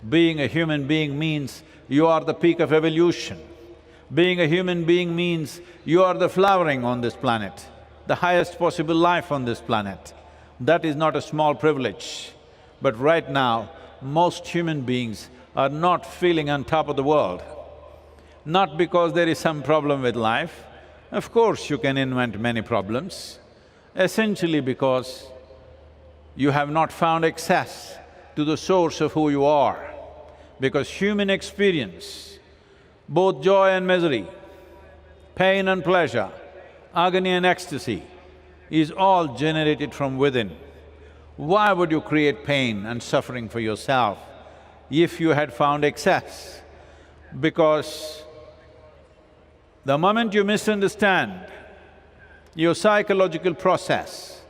Being a human being means you are the peak of evolution. Being a human being means you are the flowering on this planet, the highest possible life on this planet. That is not a small privilege. But right now, most human beings are not feeling on top of the world. Not because there is some problem with life, of course you can invent many problems, essentially because you have not found access to the source of who you are. Because human experience, both joy and misery, pain and pleasure, agony and ecstasy, is all generated from within. Why would you create pain and suffering for yourself if you had found access? Because the moment you misunderstand your psychological process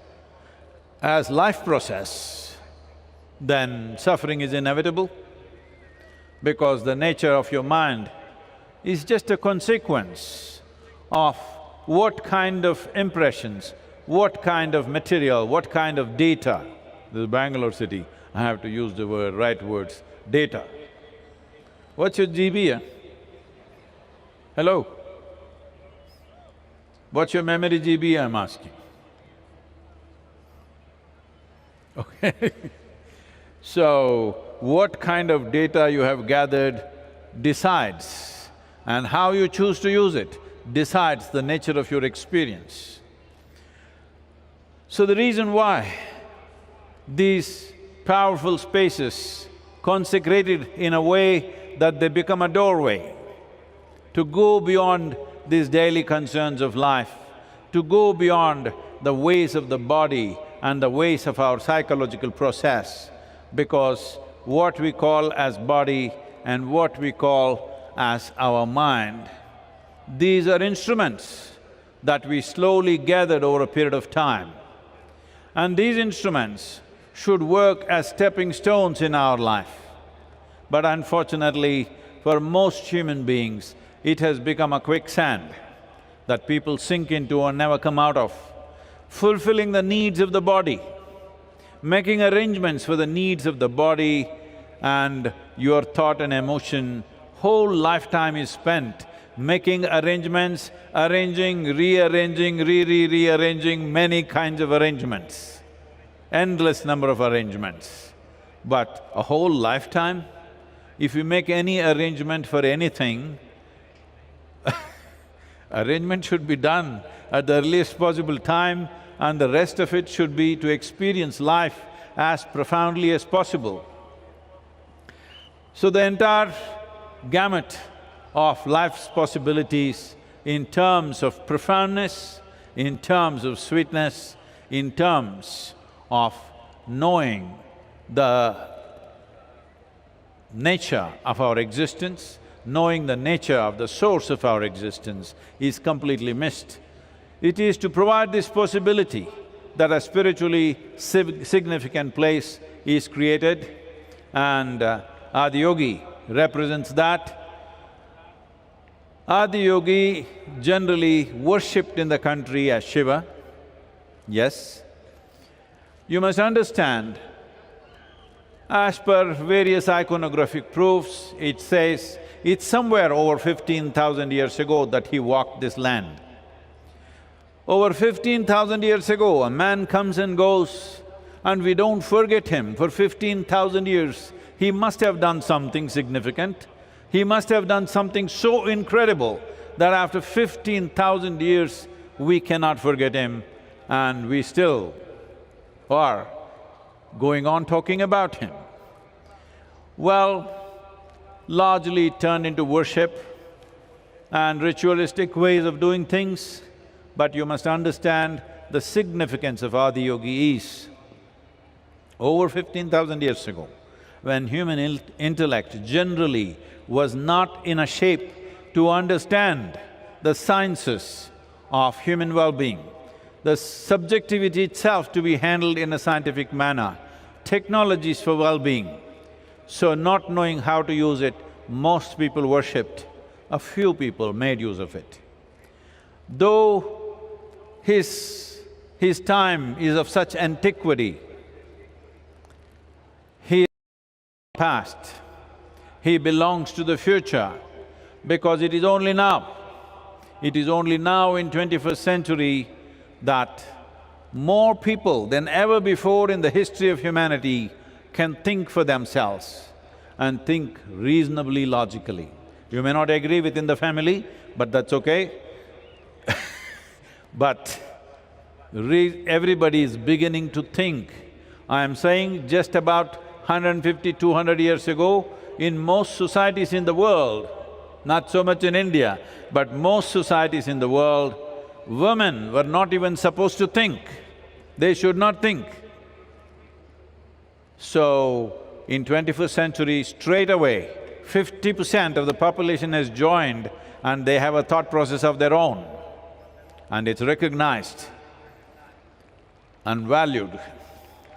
as life process, then suffering is inevitable, because the nature of your mind is just a consequence of what kind of impressions, what kind of material, what kind of data. This is Bangalore city, I have to use the right words, data. What's your GB, huh? Hello? What's your memory GB, I'm asking? Okay So, what kind of data you have gathered decides, and how you choose to use it decides the nature of your experience. So the reason why these powerful spaces consecrated in a way that they become a doorway to go beyond these daily concerns of life, to go beyond the ways of the body and the ways of our psychological process, because what we call as body and what we call as our mind, these are instruments that we slowly gathered over a period of time. And these instruments should work as stepping stones in our life. But unfortunately, for most human beings, it has become a quicksand that people sink into and never come out of. fulfilling the needs of the body, making arrangements for the needs of the body and your thought and emotion. Whole lifetime is spent making arrangements, arranging, rearranging, rearranging many kinds of arrangements, endless number of arrangements. But a whole lifetime, if you make any arrangement for anything, arrangement should be done at the earliest possible time, and the rest of it should be to experience life as profoundly as possible. So the entire gamut of life's possibilities in terms of profoundness, in terms of sweetness, in terms of knowing the nature of our existence, knowing the nature of the source of our existence is completely missed. It is to provide this possibility that a spiritually significant place is created, and Adiyogi represents that. Adiyogi generally worshipped in the country as Shiva, yes. You must understand, as per various iconographic proofs, it says it's somewhere over 15,000 years ago that he walked this land. Over 15,000 years ago, a man comes and goes and we don't forget him. For 15,000 years, he must have done something significant. He must have done something so incredible that after 15,000 years, we cannot forget him, and we still are going on talking about him. Well, largely turned into worship and ritualistic ways of doing things, but you must understand the significance of Adiyogi is over 15,000 years ago, when human intellect generally was not in a shape to understand the sciences of human well-being, the subjectivity itself to be handled in a scientific manner, technologies for well-being. So not knowing how to use it, most people worshipped, a few people made use of it. Though his time is of such antiquity, he is past, he belongs to the future, because it is only now in 21st century that more people than ever before in the history of humanity can think for themselves and think reasonably logically. You may not agree within the family, but that's okay. But everybody is beginning to think. I am saying just about 150, 200 years ago, in most societies in the world, not so much in India, but most societies in the world, women were not even supposed to think. They should not think. So, in 21st century, straight away, 50% of the population has joined and they have a thought process of their own, and it's recognized and valued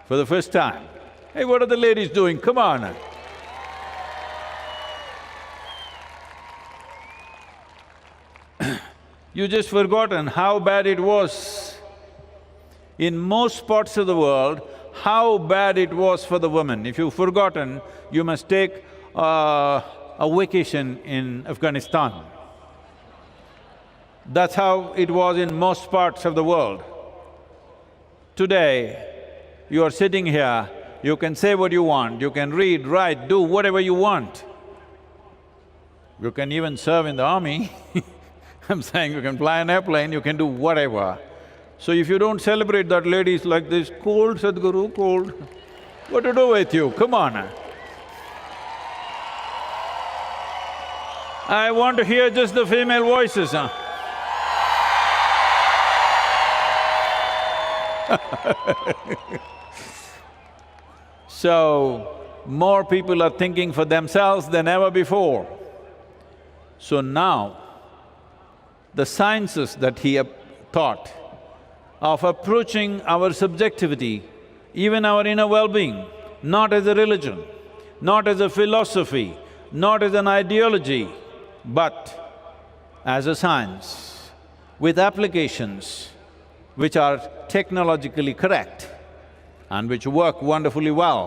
for the first time. Hey, what are the ladies doing? Come on! You just forgotten how bad it was in most parts of the world, how bad it was for the women. If you've forgotten, you must take a vacation in Afghanistan. That's how it was in most parts of the world. Today, you are sitting here, you can say what you want, you can read, write, do whatever you want. You can even serve in the army. I'm saying you can fly an airplane, you can do whatever. So if you don't celebrate that ladies like this, cold Sadhguru, cold, what to do with you? Come on. I want to hear just the female voices, huh? So, more people are thinking for themselves than ever before. So now, the sciences that he taught of approaching our subjectivity, even our inner well-being, not as a religion, not as a philosophy, not as an ideology, but as a science, with applications, which are technologically correct and which work wonderfully well.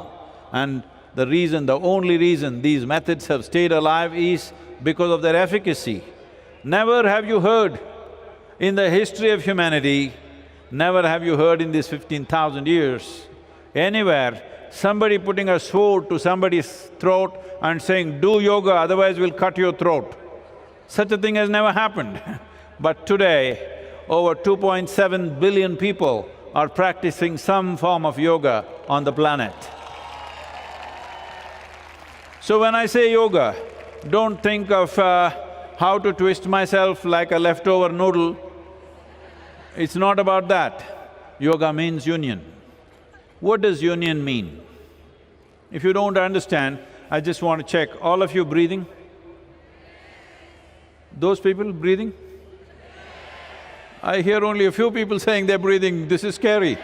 And the only reason these methods have stayed alive is because of their efficacy. Never have you heard in the history of humanity, never have you heard in these 15,000 years, anywhere, somebody putting a sword to somebody's throat and saying, "Do yoga, otherwise we'll cut your throat." Such a thing has never happened. But today, over 2.7 billion people are practicing some form of yoga on the planet. So when I say yoga, don't think of how to twist myself like a leftover noodle. It's not about that. Yoga means union. What does union mean? If you don't understand, I just want to check, all of you breathing? Those people breathing? I hear only a few people saying they're breathing, this is scary.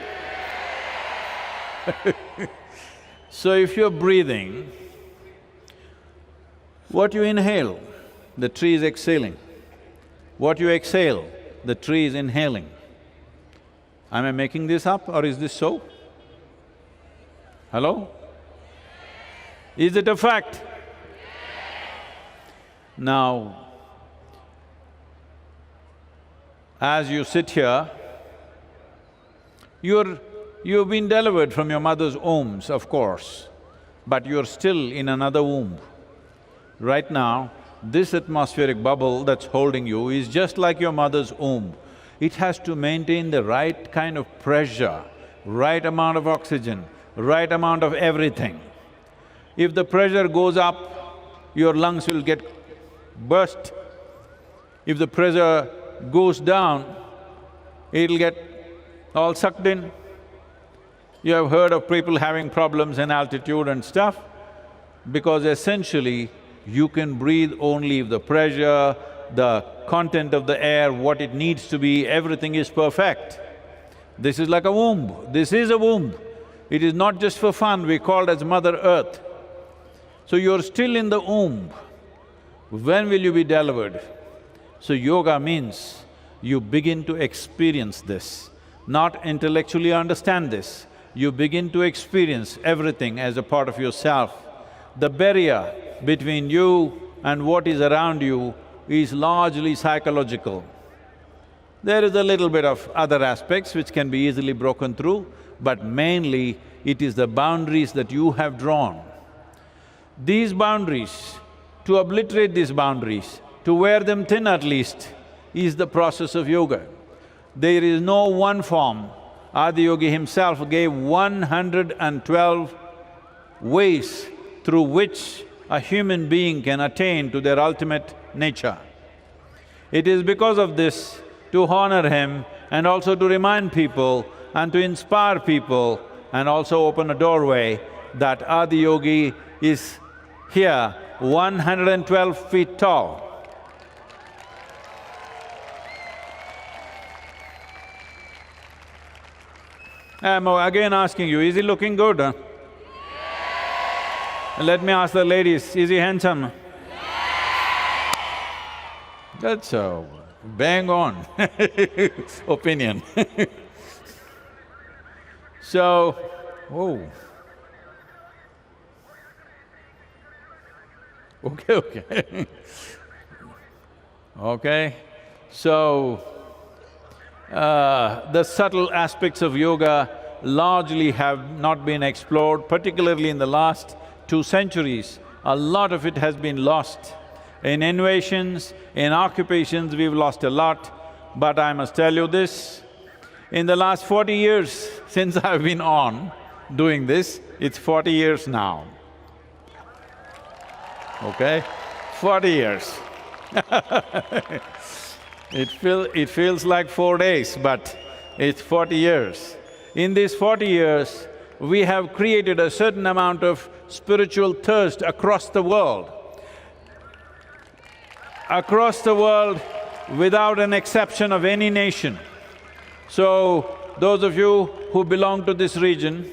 So if you're breathing, what you inhale, the tree is exhaling. What you exhale, the tree is inhaling. Am I making this up or is this so? Hello? Is it a fact? Now, as you sit here, you've been delivered from your mother's wombs, of course, but you're still in another womb. Right now, this atmospheric bubble that's holding you is just like your mother's womb. It has to maintain the right kind of pressure, right amount of oxygen, right amount of everything. If the pressure goes up, your lungs will get burst. If the pressure goes down, it'll get all sucked in. You have heard of people having problems in altitude and stuff, because essentially you can breathe only if the pressure, the content of the air, what it needs to be, everything is perfect. This is like a womb, this is a womb. It is not just for fun, we call it as Mother Earth. So you're still in the womb. When will you be delivered? So yoga means you begin to experience this, not intellectually understand this. You begin to experience everything as a part of yourself. The barrier between you and what is around you is largely psychological. There is a little bit of other aspects which can be easily broken through, but mainly it is the boundaries that you have drawn. These boundaries, to obliterate these boundaries, to wear them thin at least, is the process of yoga. There is no one form. Adiyogi himself gave 112 ways through which a human being can attain to their ultimate nature. It is because of this, to honor him and also to remind people and to inspire people and also open a doorway, that Adiyogi is here, 112 feet tall. I'm again asking you, is he looking good? Huh? Let me ask the ladies, is he handsome? That's a bang on opinion. So, oh. Okay. Okay, so, the subtle aspects of yoga largely have not been explored, particularly in the last 2 centuries. A lot of it has been lost. In innovations, in occupations, we've lost a lot. But I must tell you this, in the last 40 years since I've been on doing this, it's 40 years now. Okay? 40 years. It feels like 4 days, but it's 40 years. In these 40 years, we have created a certain amount of spiritual thirst across the world. Across the world, without an exception of any nation. So, those of you who belong to this region,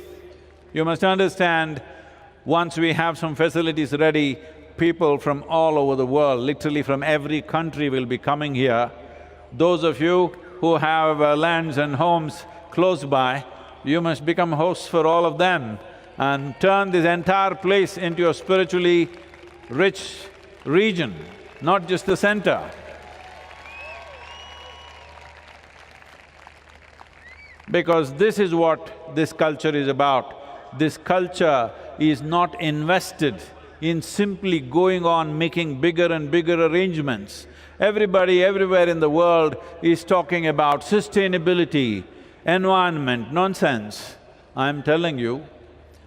you must understand, once we have some facilities ready, people from all over the world, literally from every country will be coming here. Those of you who have lands and homes close by, you must become hosts for all of them and turn this entire place into a spiritually rich region, not just the center. Because this is what this culture is about. This culture is not invested in simply going on making bigger and bigger arrangements. Everybody everywhere in the world is talking about sustainability, environment, nonsense. I'm telling you,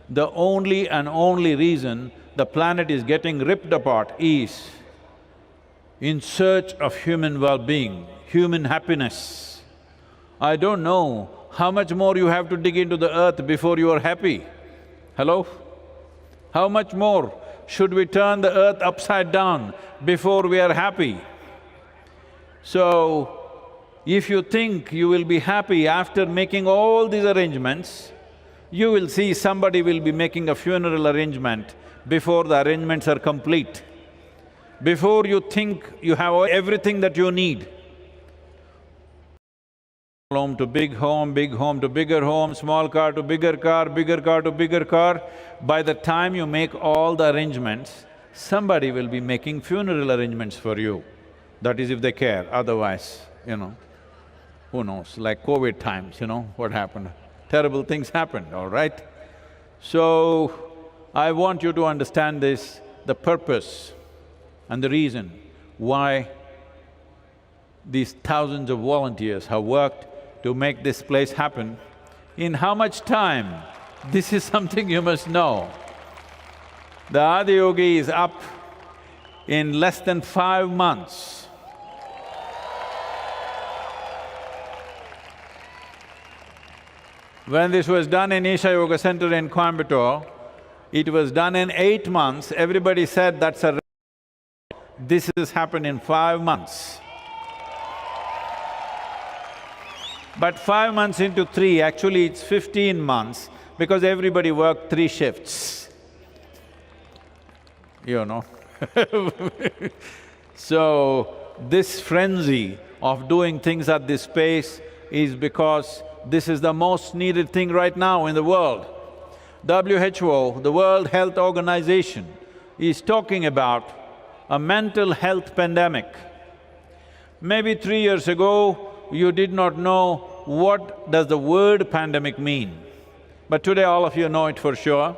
the only and only reason the planet is getting ripped apart is in search of human well-being, human happiness. I don't know how much more you have to dig into the earth before you are happy. Hello? How much more should we turn the earth upside down before we are happy? So, if you think you will be happy after making all these arrangements, you will see somebody will be making a funeral arrangement before the arrangements are complete. Before you think you have everything that you need, home to big home to bigger home, small car to bigger car, bigger car to bigger car. By the time you make all the arrangements, somebody will be making funeral arrangements for you. That is if they care, otherwise, who knows, like COVID times, what happened? Terrible things happened, all right? So, I want you to understand this, the purpose and the reason why these thousands of volunteers have worked to make this place happen. In how much time? This is something you must know. The Adiyogi is up in less than 5 months. When this was done in Isha Yoga Center in Coimbatore, it was done in 8 months. Everybody said that's a… This has happened in 5 months. But 5 months into 3, actually it's 15 months because everybody worked 3 shifts, So, this frenzy of doing things at this pace is because this is the most needed thing right now in the world. WHO, the World Health Organization, is talking about a mental health pandemic. Maybe 3 years ago, you did not know what does the word pandemic mean. But today all of you know it for sure.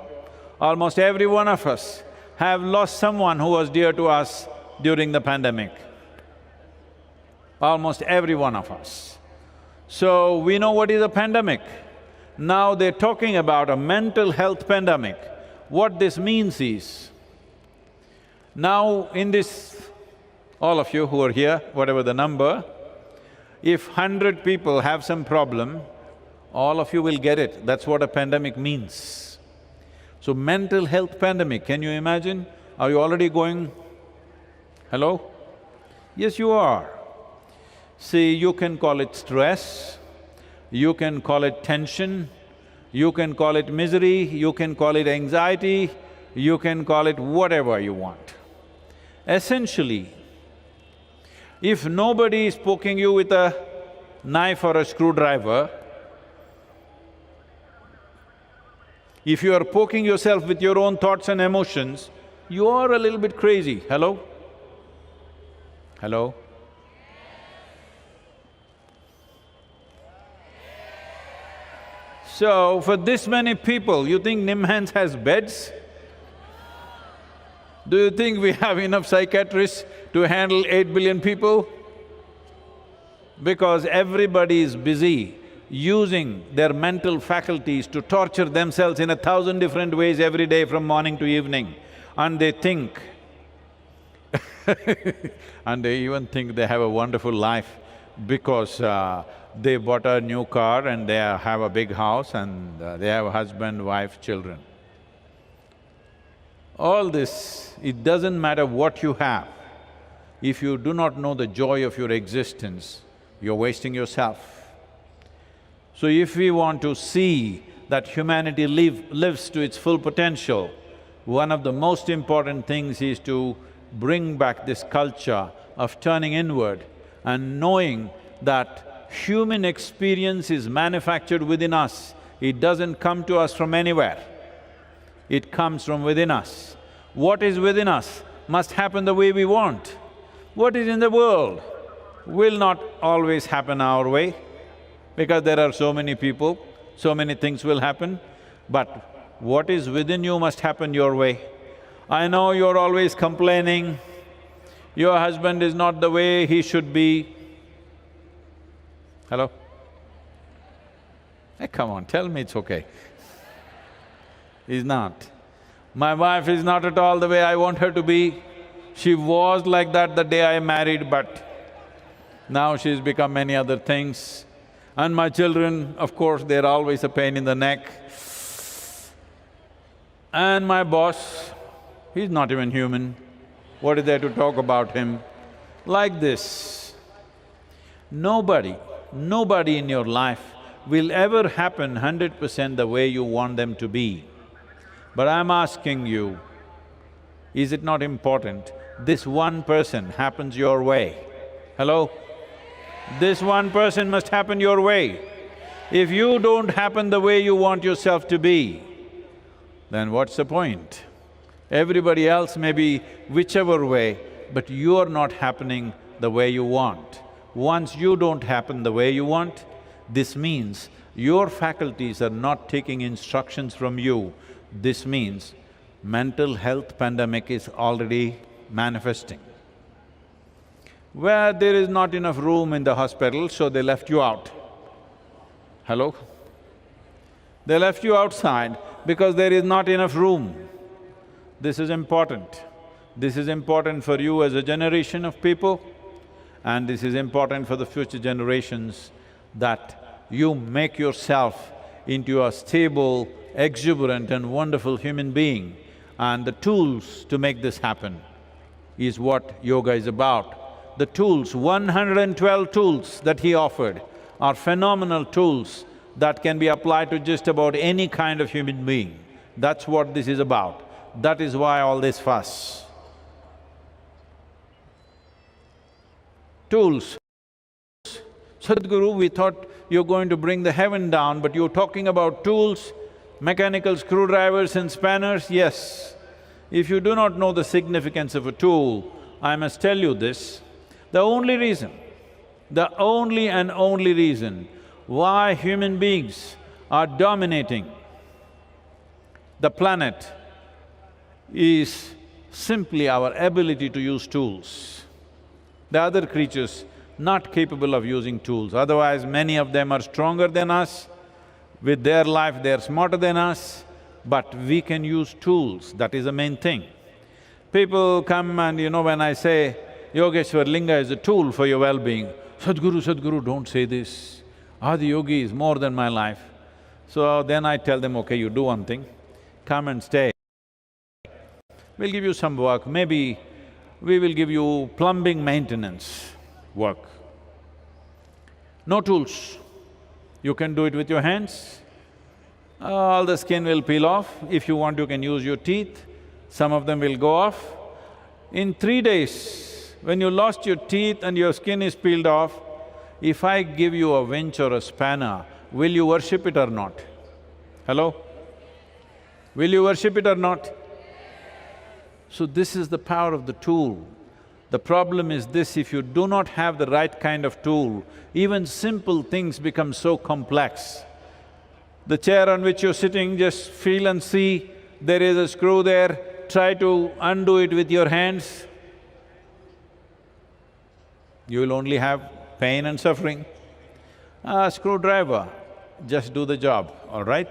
Almost every one of us have lost someone who was dear to us during the pandemic. Almost every one of us. So, we know what is a pandemic. Now they're talking about a mental health pandemic. What this means is, now in this, all of you who are here, whatever the number, if 100 people have some problem, all of you will get it. That's what a pandemic means. So, mental health pandemic, can you imagine? Are you already going… Hello? Yes, you are. See, you can call it stress, you can call it tension, you can call it misery, you can call it anxiety, you can call it whatever you want. Essentially, if nobody is poking you with a knife or a screwdriver, if you are poking yourself with your own thoughts and emotions, you are a little bit crazy. Hello? Hello? So, for this many people, you think Nimhans has beds? Do you think we have enough psychiatrists to handle 8 billion people? Because everybody is busy using their mental faculties to torture themselves in 1,000 different ways every day from morning to evening. And they think and they even think they have a wonderful life because they bought a new car and they have a big house and they have a husband, wife, children. All this, it doesn't matter what you have. If you do not know the joy of your existence, you're wasting yourself. So if we want to see that humanity lives to its full potential, one of the most important things is to bring back this culture of turning inward and knowing that human experience is manufactured within us. It doesn't come to us from anywhere. It comes from within us. What is within us must happen the way we want. What is in the world will not always happen our way, because there are so many people, so many things will happen, but what is within you must happen your way. I know you're always complaining, your husband is not the way he should be. Hello? Hey, come on, tell me it's okay. He's not. My wife is not at all the way I want her to be. She was like that the day I married, but now she's become many other things. And my children, of course, they're always a pain in the neck. And my boss, he's not even human. What is there to talk about him? Like this. Nobody in your life will ever happen 100% the way you want them to be. But I'm asking you, is it not important this one person happens your way? Hello? This one person must happen your way. If you don't happen the way you want yourself to be, then what's the point? Everybody else may be whichever way, but you're not happening the way you want. Once you don't happen the way you want, this means your faculties are not taking instructions from you. This means mental health pandemic is already manifesting. Where there is not enough room in the hospital, so they left you out. Hello? They left you outside because there is not enough room. This is important. This is important for you as a generation of people, and this is important for the future generations, that you make yourself into a stable, exuberant and wonderful human being. And the tools to make this happen is what yoga is about. The tools, 112 tools that he offered are phenomenal tools that can be applied to just about any kind of human being. That's what this is about. That is why all this fuss. Tools. Sadhguru, we thought you're going to bring the heaven down, but you're talking about tools, mechanical screwdrivers and spanners. Yes, if you do not know the significance of a tool, I must tell you this. The only reason why human beings are dominating the planet is simply our ability to use tools. The other creatures not capable of using tools, otherwise many of them are stronger than us, with their life they're smarter than us, but we can use tools, that is the main thing. People come and when I say, Yogeshwar Linga is a tool for your well-being, Sadhguru, don't say this. Adiyogi is more than my life. So then I tell them, okay, you do one thing, come and stay. We'll give you some work, maybe we will give you plumbing maintenance work. No tools. You can do it with your hands. All the skin will peel off. If you want, you can use your teeth. Some of them will go off. In 3 days, when you lost your teeth and your skin is peeled off, if I give you a winch or a spanner, will you worship it or not? Hello? Will you worship it or not? So this is the power of the tool. The problem is this, if you do not have the right kind of tool, even simple things become so complex. The chair on which you're sitting, just feel and see, there is a screw there, try to undo it with your hands. You will only have pain and suffering. A screwdriver, just do the job, all right?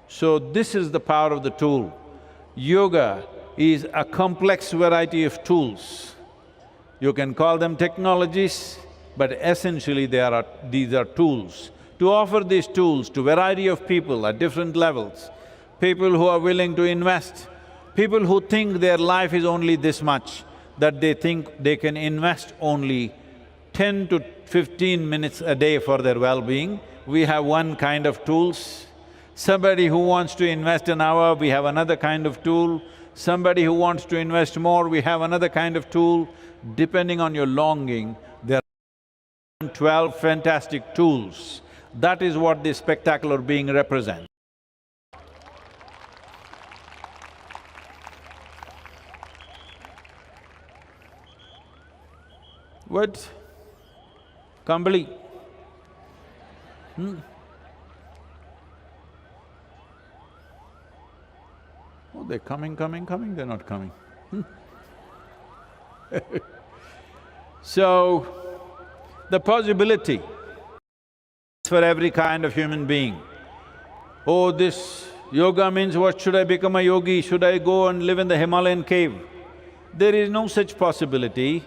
So this is the power of the tool. Yoga is a complex variety of tools. You can call them technologies, but essentially these are tools. To offer these tools to variety of people at different levels, people who are willing to invest, people who think their life is only this much, that they think they can invest only 10 to 15 minutes a day for their well-being, we have one kind of tools. Somebody who wants to invest an hour, we have another kind of tool. Somebody who wants to invest more, we have another kind of tool. Depending on your longing, there 12 fantastic tools. That is what this spectacular being represents. What? Kambali? Oh, they're coming, they're not coming. So, the possibility for every kind of human being. Oh, this yoga means what, should I become a yogi? Should I go and live in the Himalayan cave? There is no such possibility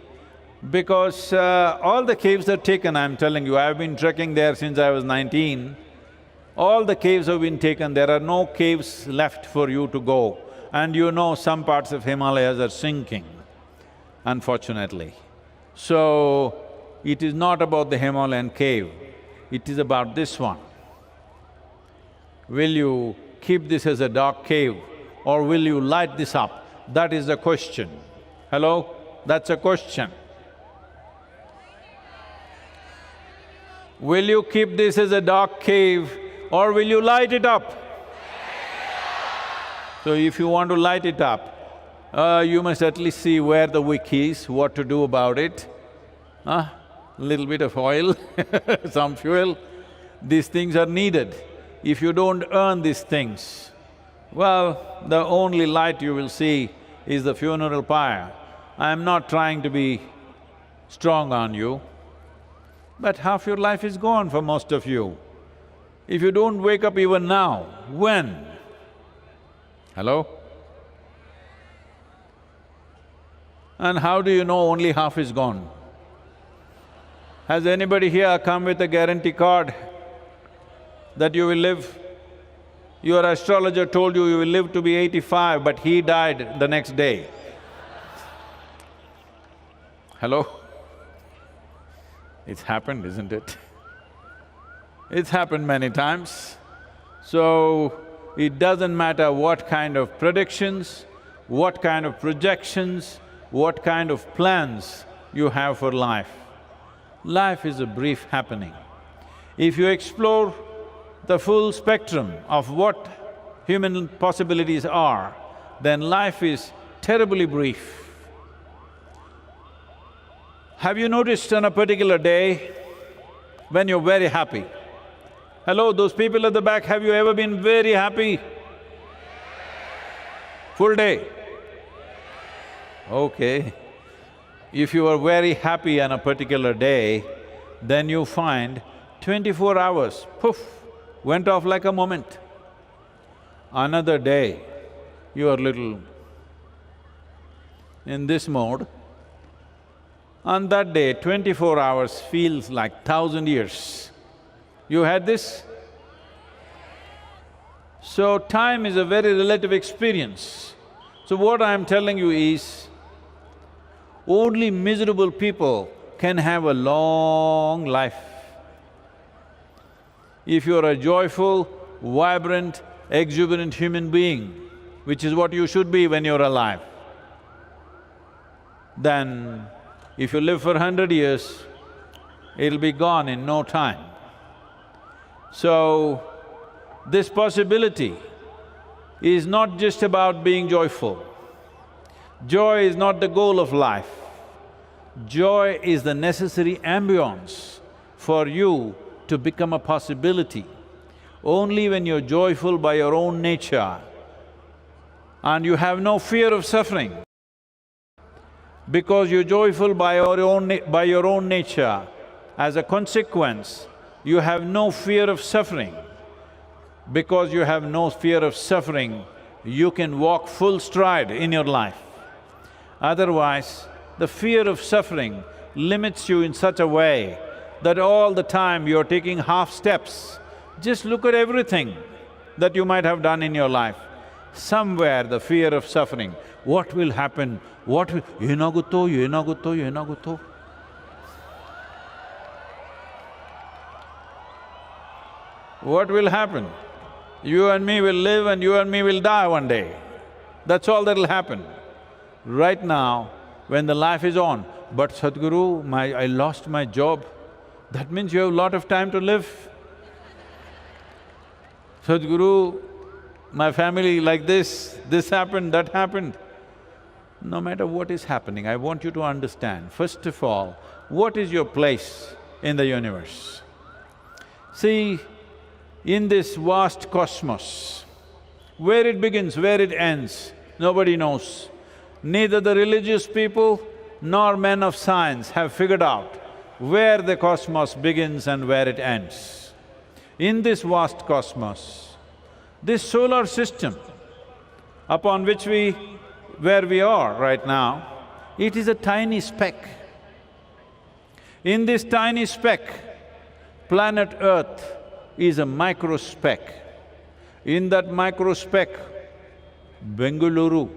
because all the caves are taken, I'm telling you. I've been trekking there since I was 19. All the caves have been taken, there are no caves left for you to go. And you know some parts of Himalayas are sinking, unfortunately. So, it is not about the Himalayan cave, it is about this one. Will you keep this as a dark cave or will you light this up? That is the question. Hello? That's a question. Will you keep this as a dark cave or will you light it up? So if you want to light it up, you must at least see where the wick is, what to do about it. Little bit of oil, some fuel, these things are needed. If you don't earn these things, well, the only light you will see is the funeral pyre. I'm not trying to be strong on you, but half your life is gone for most of you. If you don't wake up even now, when? Hello? And how do you know only half is gone? Has anybody here come with a guarantee card that you will live? Your astrologer told you you will live to be 85, but he died the next day. Hello? It's happened, isn't it? It's happened many times. So, it doesn't matter what kind of predictions, what kind of projections, what kind of plans you have for life. Life is a brief happening. If you explore the full spectrum of what human possibilities are, then life is terribly brief. Have you noticed on a particular day when you're very happy? Hello, those people at the back, have you ever been very happy? Full day? Okay. If you are very happy on a particular day, then you find 24 hours, poof, went off like a moment. Another day, you are little in this mode. On that day, 24 hours feels like 1,000 years. You had this? So, time is a very relative experience. So what I'm telling you is, only miserable people can have a long life. If you're a joyful, vibrant, exuberant human being, which is what you should be when you're alive, then if you live for 100 years, it'll be gone in no time. So, this possibility is not just about being joyful. Joy is not the goal of life. Joy is the necessary ambience for you to become a possibility. Only when you're joyful by your own nature and you have no fear of suffering, because you're joyful by your own nature, as a consequence, you have no fear of suffering. Because you have no fear of suffering, you can walk full stride in your life. Otherwise, the fear of suffering limits you in such a way that all the time you're taking half steps. Just look at everything that you might have done in your life. Somewhere the fear of suffering, what will happen, what will… ಏನಾಗುತ್ತೋ. What will happen? You and me will live and you and me will die one day. That's all that'll happen. Right now, when the life is on, but Sadhguru, I lost my job, That means you have a lot of time to live. Sadhguru, my family like this happened, that happened. No matter what is happening, I want you to understand, first of all, what is your place in the universe? See, in this vast cosmos, where it begins, where it ends, nobody knows. Neither the religious people nor men of science have figured out where the cosmos begins and where it ends. In this vast cosmos, this solar system upon which where we are right now, it is a tiny speck. In this tiny speck, planet Earth is a micro speck. In that micro speck, Bengaluru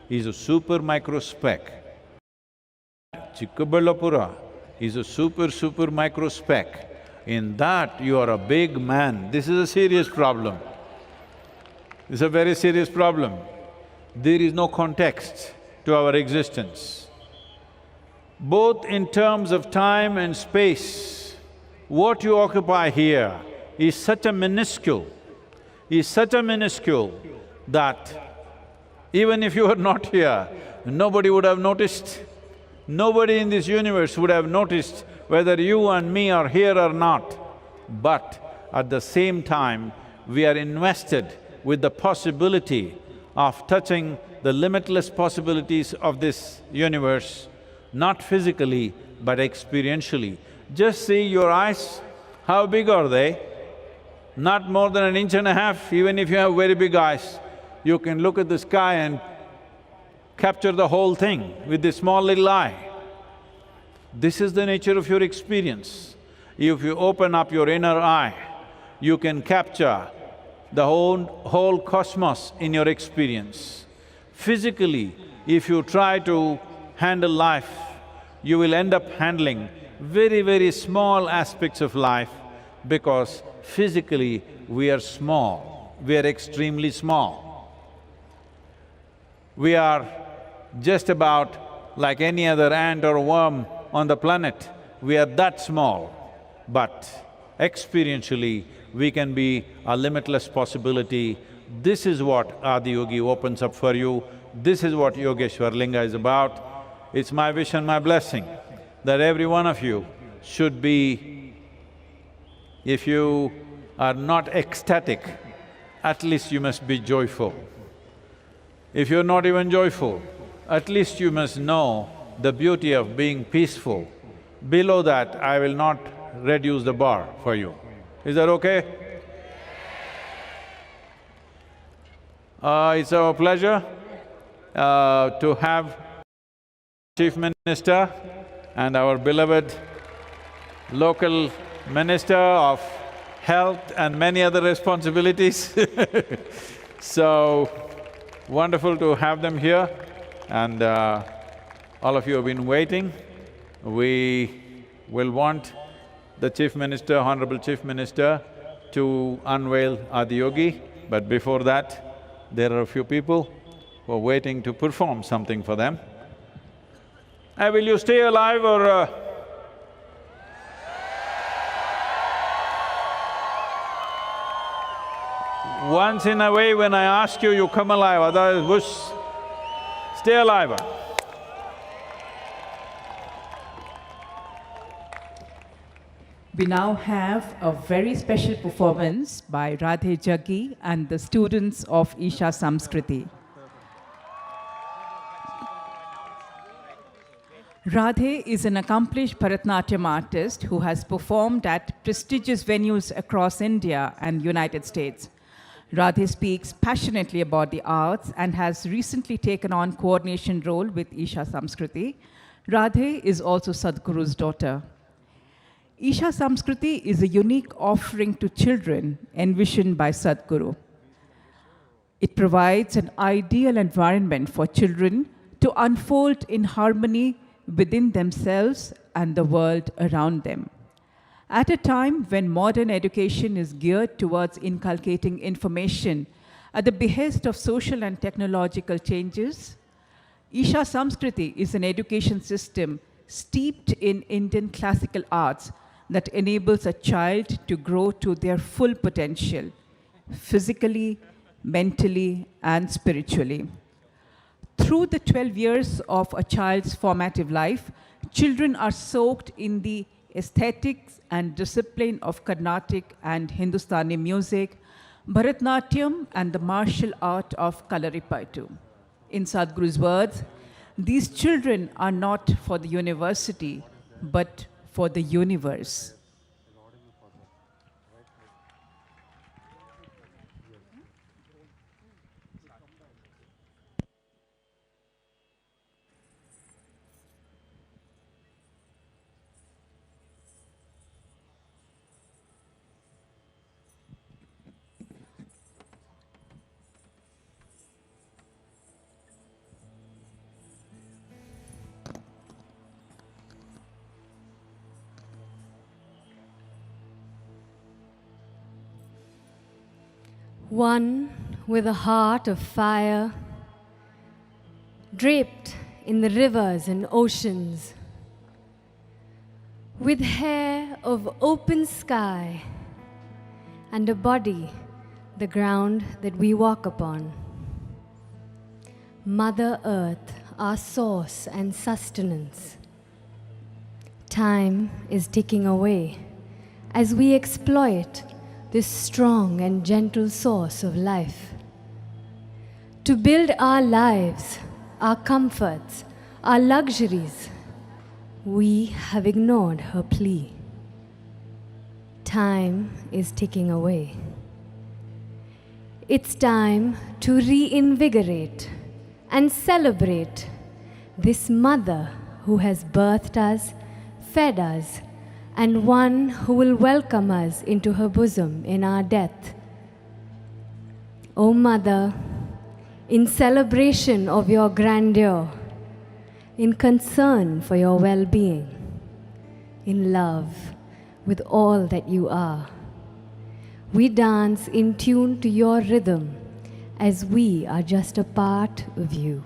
is a super micro speck. Chikkaballapura is a super micro speck. In that, you are a big man. This is a serious problem. It's a very serious problem. There is no context to our existence. Both in terms of time and space, what you occupy here is such a minuscule that even if you were not here, nobody would have noticed. Nobody in this universe would have noticed whether you and me are here or not. But at the same time, we are invested with the possibility of touching the limitless possibilities of this universe, not physically, but experientially. Just see your eyes, how big are they? Not more than 1.5 inches, even if you have very big eyes, you can look at the sky and capture the whole thing with this small little eye. This is the nature of your experience. If you open up your inner eye, you can capture the whole cosmos in your experience. Physically, if you try to handle life, you will end up handling very small aspects of life because physically we are small, we are extremely small. We are just about like any other ant or worm on the planet, we are that small. But experientially, we can be a limitless possibility. This is what Adiyogi opens up for you. This is what Yogeshwar Linga is about. It's my wish and my blessing that every one of you should be, if you are not ecstatic, at least you must be joyful. If you're not even joyful, at least you must know the beauty of being peaceful. Below that, I will not reduce the bar for you. Is that okay? It's our pleasure to have Chief Minister and our beloved local Minister of Health and many other responsibilities So, wonderful to have them here and all of you have been waiting. We will want the Chief Minister, Honorable Chief Minister, to unveil Adiyogi, but before that, there are a few people who are waiting to perform something for them. Will you stay alive or… Once in a way when I ask you, you come alive, otherwise whoosh, stay alive. We now have a very special performance by Adiyogi and the students of Isha Samskriti. Radhe is an accomplished Bharatanatyam artist who has performed at prestigious venues across India and United States. Radhe speaks passionately about the arts and has recently taken on coordination role with Isha Samskriti. Radhe is also Sadhguru's daughter. Isha Samskriti is a unique offering to children envisioned by Sadhguru. It provides an ideal environment for children to unfold in harmony within themselves and the world around them. At a time when modern education is geared towards inculcating information at the behest of social and technological changes, Isha Samskriti is an education system steeped in Indian classical arts that enables a child to grow to their full potential, physically, mentally, and spiritually. Through the 12 years of a child's formative life, children are soaked in the aesthetics and discipline of Carnatic and Hindustani music, Bharatnatyam, and the martial art of Kalaripayattu. In Sadhguru's words, these children are not for the university, but for the universe. One with a heart of fire, draped in the rivers and oceans, with hair of open sky and a body the ground that we walk upon. Mother Earth, our source and sustenance. Time is ticking away as we exploit this strong and gentle source of life. To build our lives, our comforts, our luxuries, we have ignored her plea. Time is ticking away. It's time to reinvigorate and celebrate this mother who has birthed us, fed us, and one who will welcome us into her bosom in our death. O Mother, in celebration of your grandeur, in concern for your well-being, in love with all that you are, we dance in tune to your rhythm as we are just a part of you.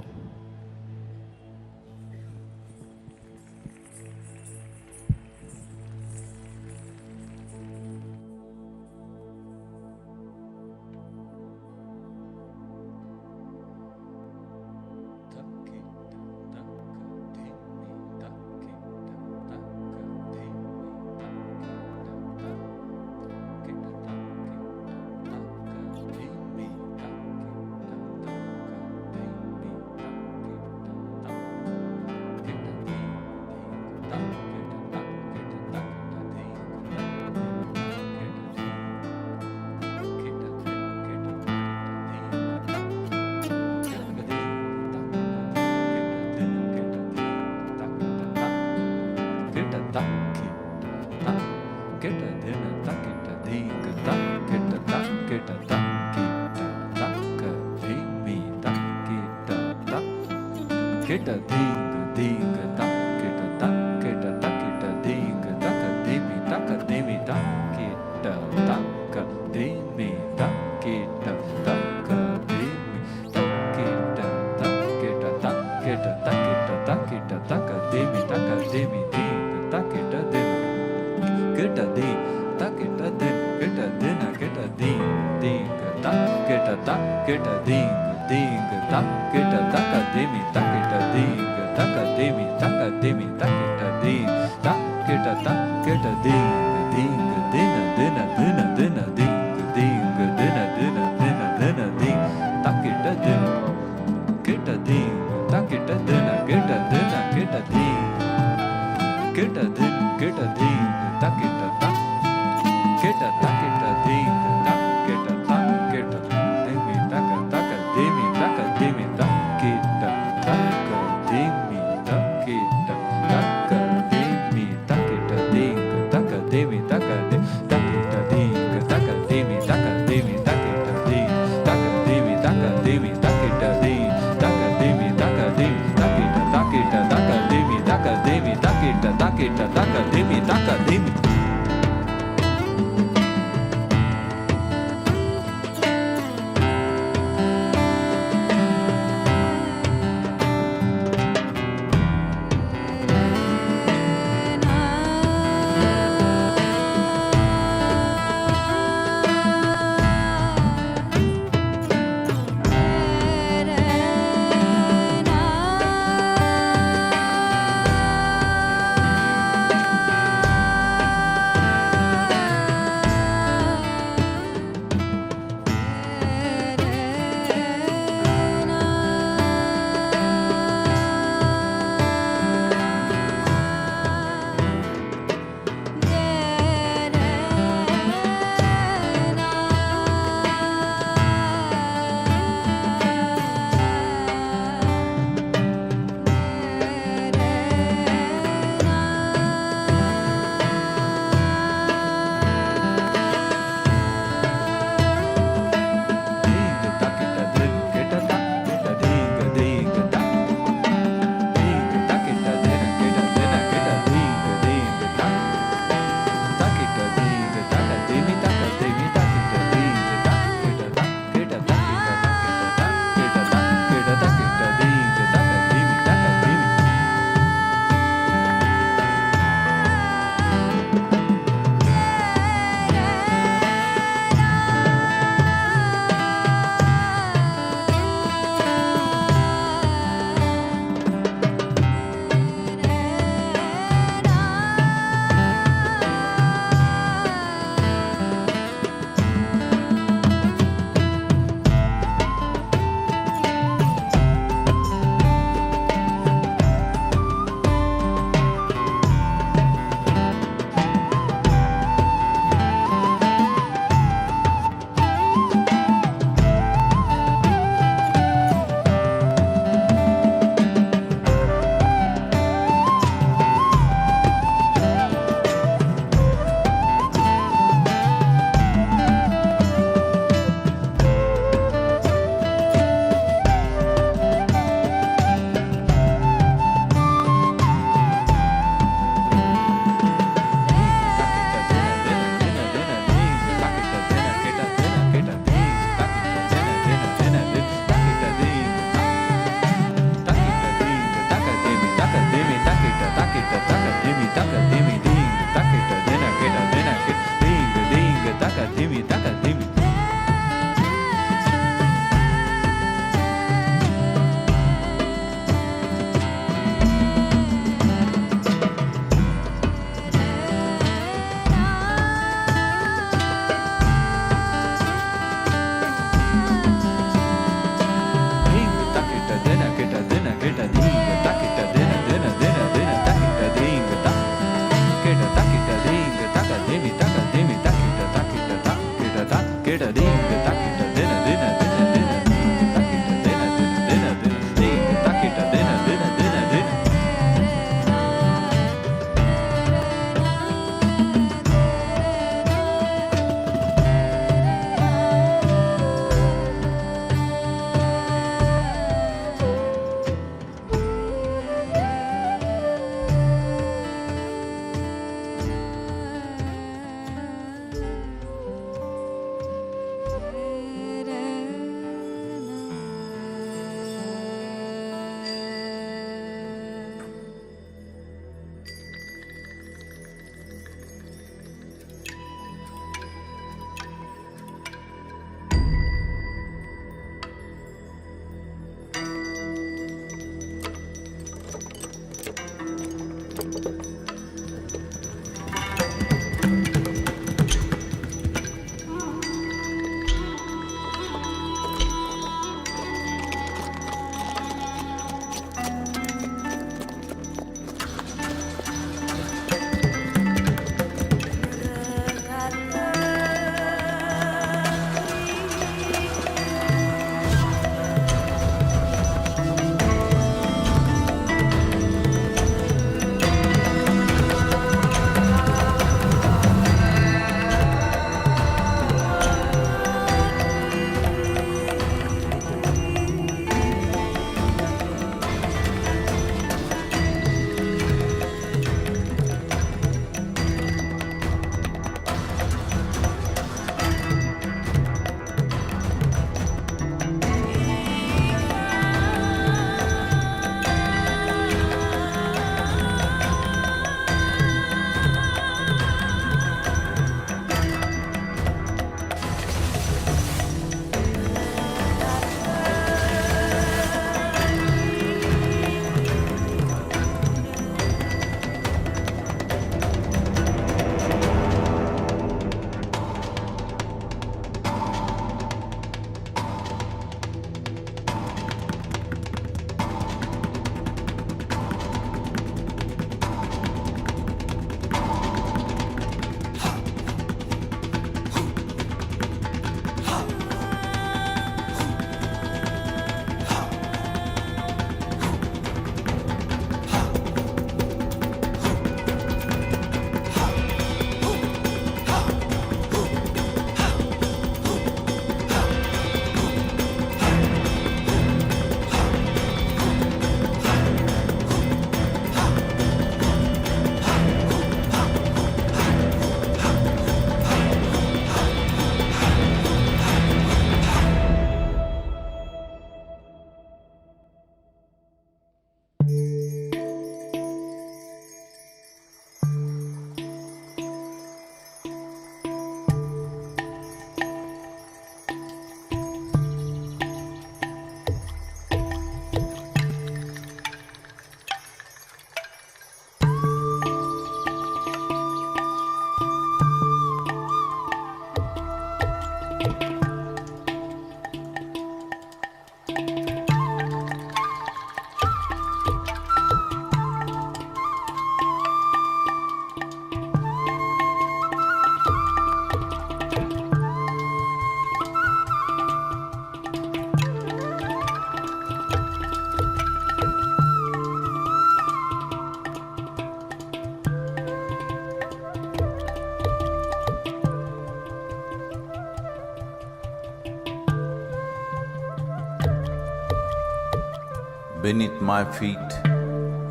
Beneath my feet,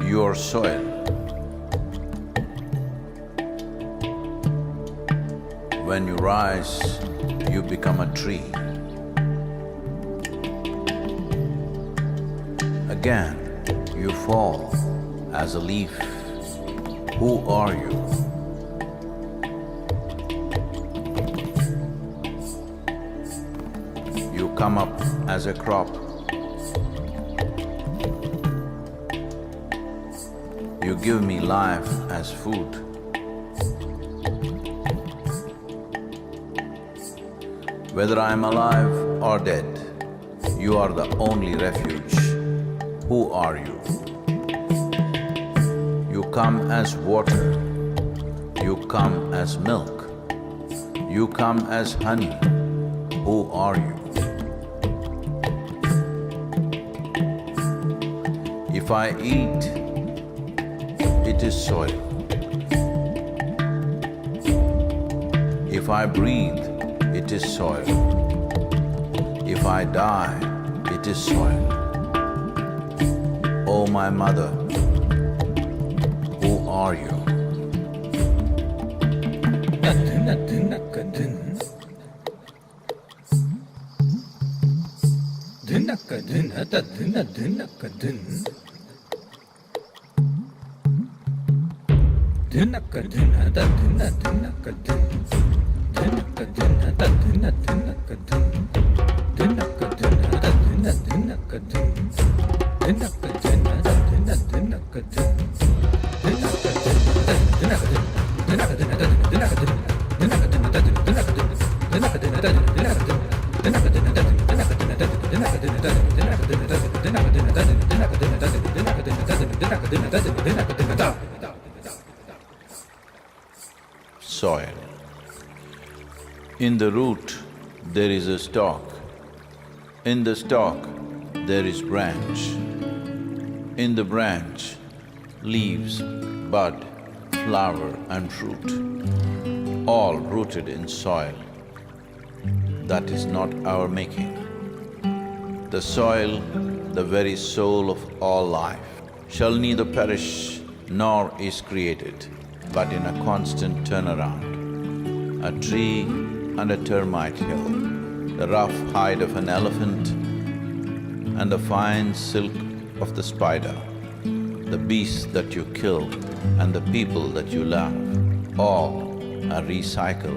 your soil. When you rise, you become a tree. Again, you fall as a leaf. Who are you? You come up as a crop. You give me life as food. Whether I am alive or dead, you are the only refuge. Who are you? You come as water. You come as milk. You come as honey. Who are you? If I eat, it is soil. If I breathe, it is soil. If I die, it is soil. O my mother, who are you? Soil. In the root, there is a stalk. In the stalk, there is branch. In the branch, leaves, bud, flower and fruit, all rooted in soil. That is not our making. The soil, the very soul of all life, shall neither perish nor is created, but in a constant turnaround. A tree and a termite hill, the rough hide of an elephant and the fine silk of the spider, the beasts that you kill and the people that you love, all a recycle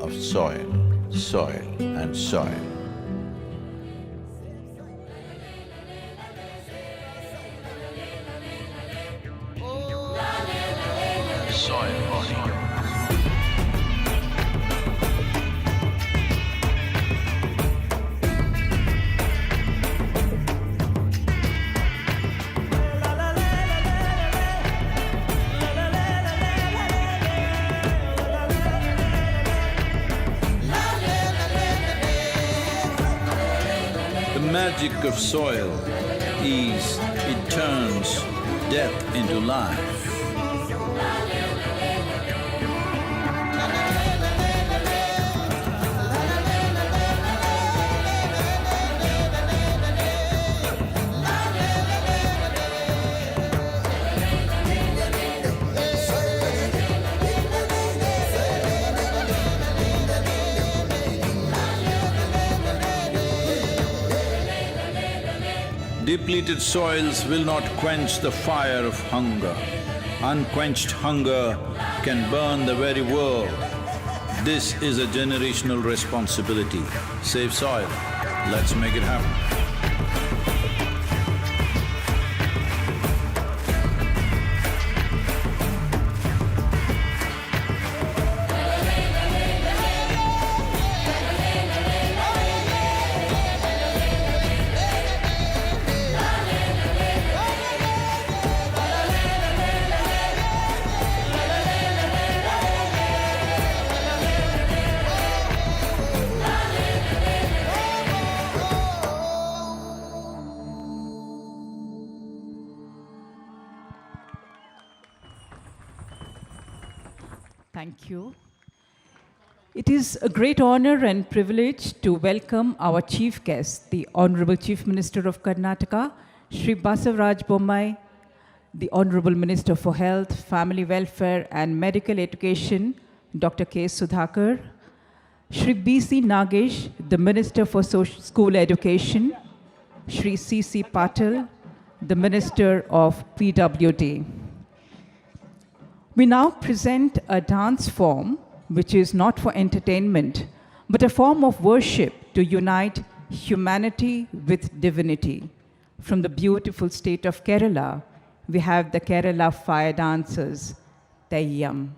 of soil, soil and soil. Soil body. The magic of soil is it turns death into life. Depleted soils will not quench the fire of hunger. Unquenched hunger can burn the very world. This is a generational responsibility. Save soil. Let's make it happen. Thank you. It is a great honor and privilege to welcome our chief guest, the Honorable Chief Minister of Karnataka, Shri Basavaraj Bommai, the Honorable Minister for Health, Family Welfare and Medical Education, Dr. K. Sudhakar, Shri B.C. Nagesh, the Minister for School Education, Shri C.C. Patil, the Minister of PWD. We now present a dance form which is not for entertainment, but a form of worship to unite humanity with divinity. From the beautiful state of Kerala, we have the Kerala fire dancers, Teyyam.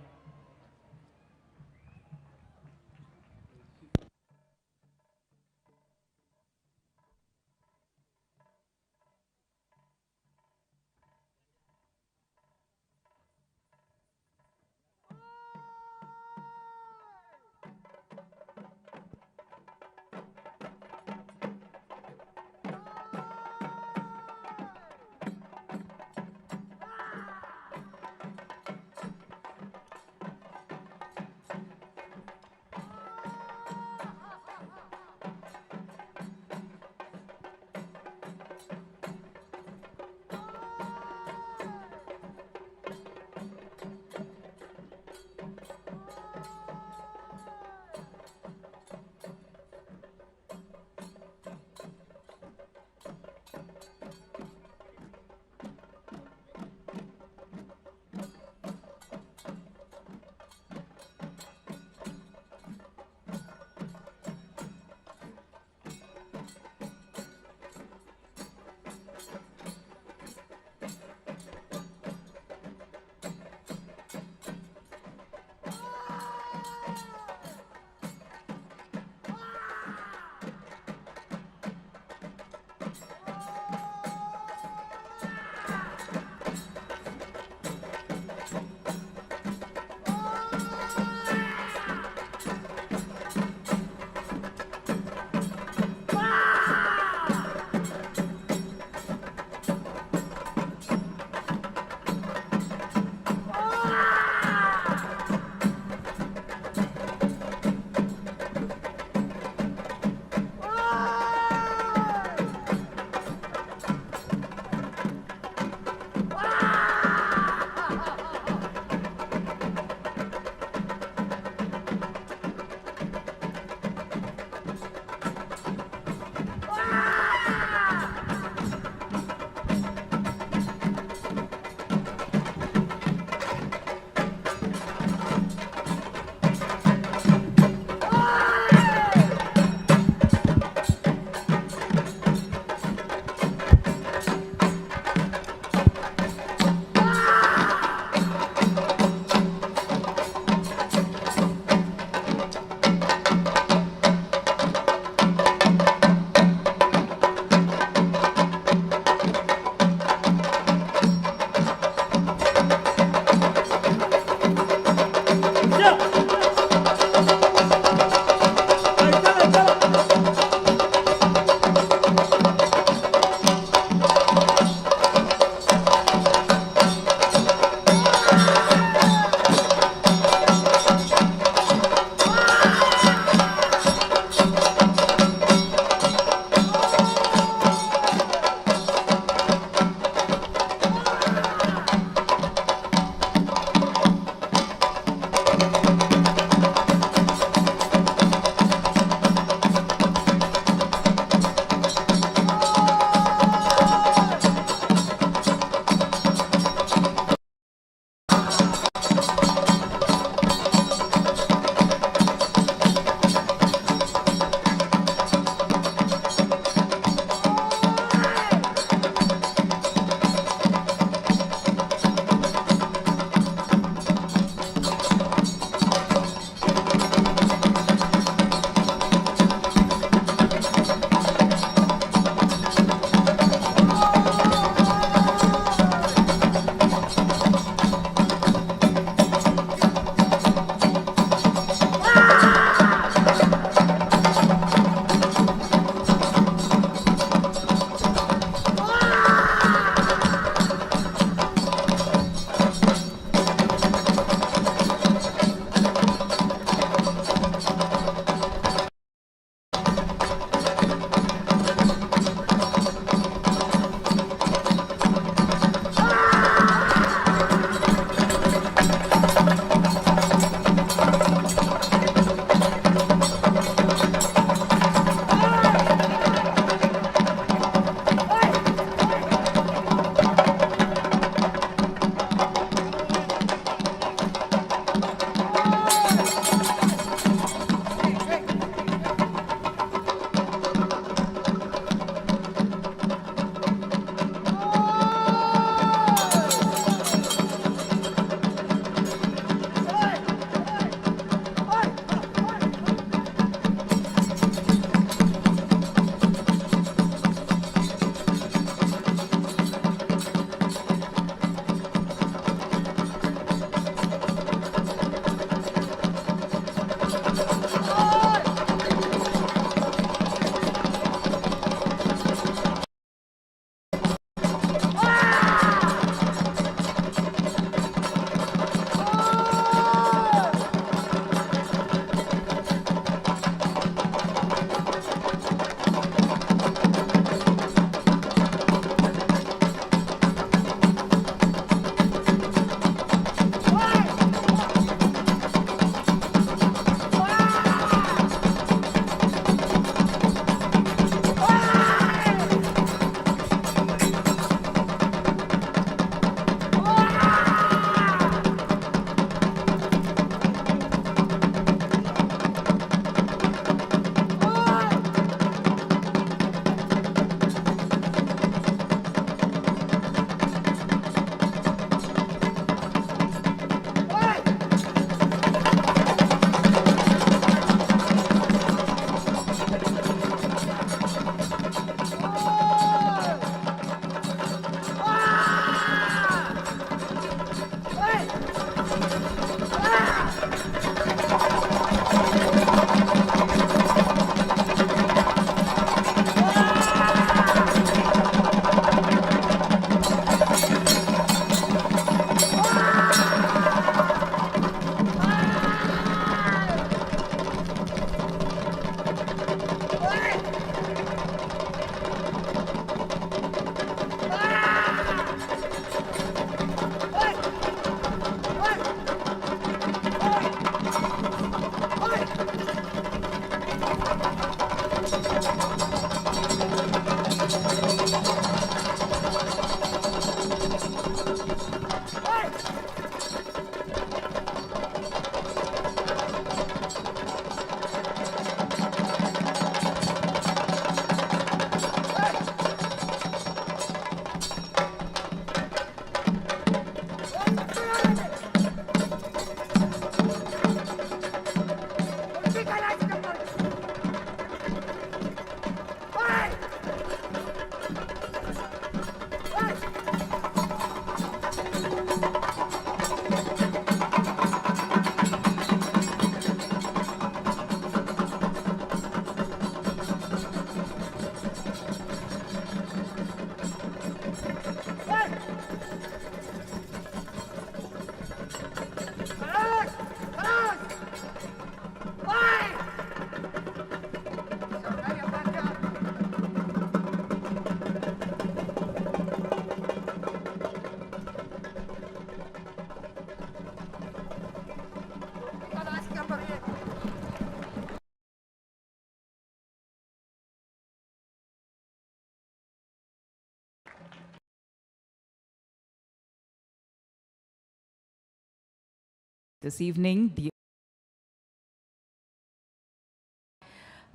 this evening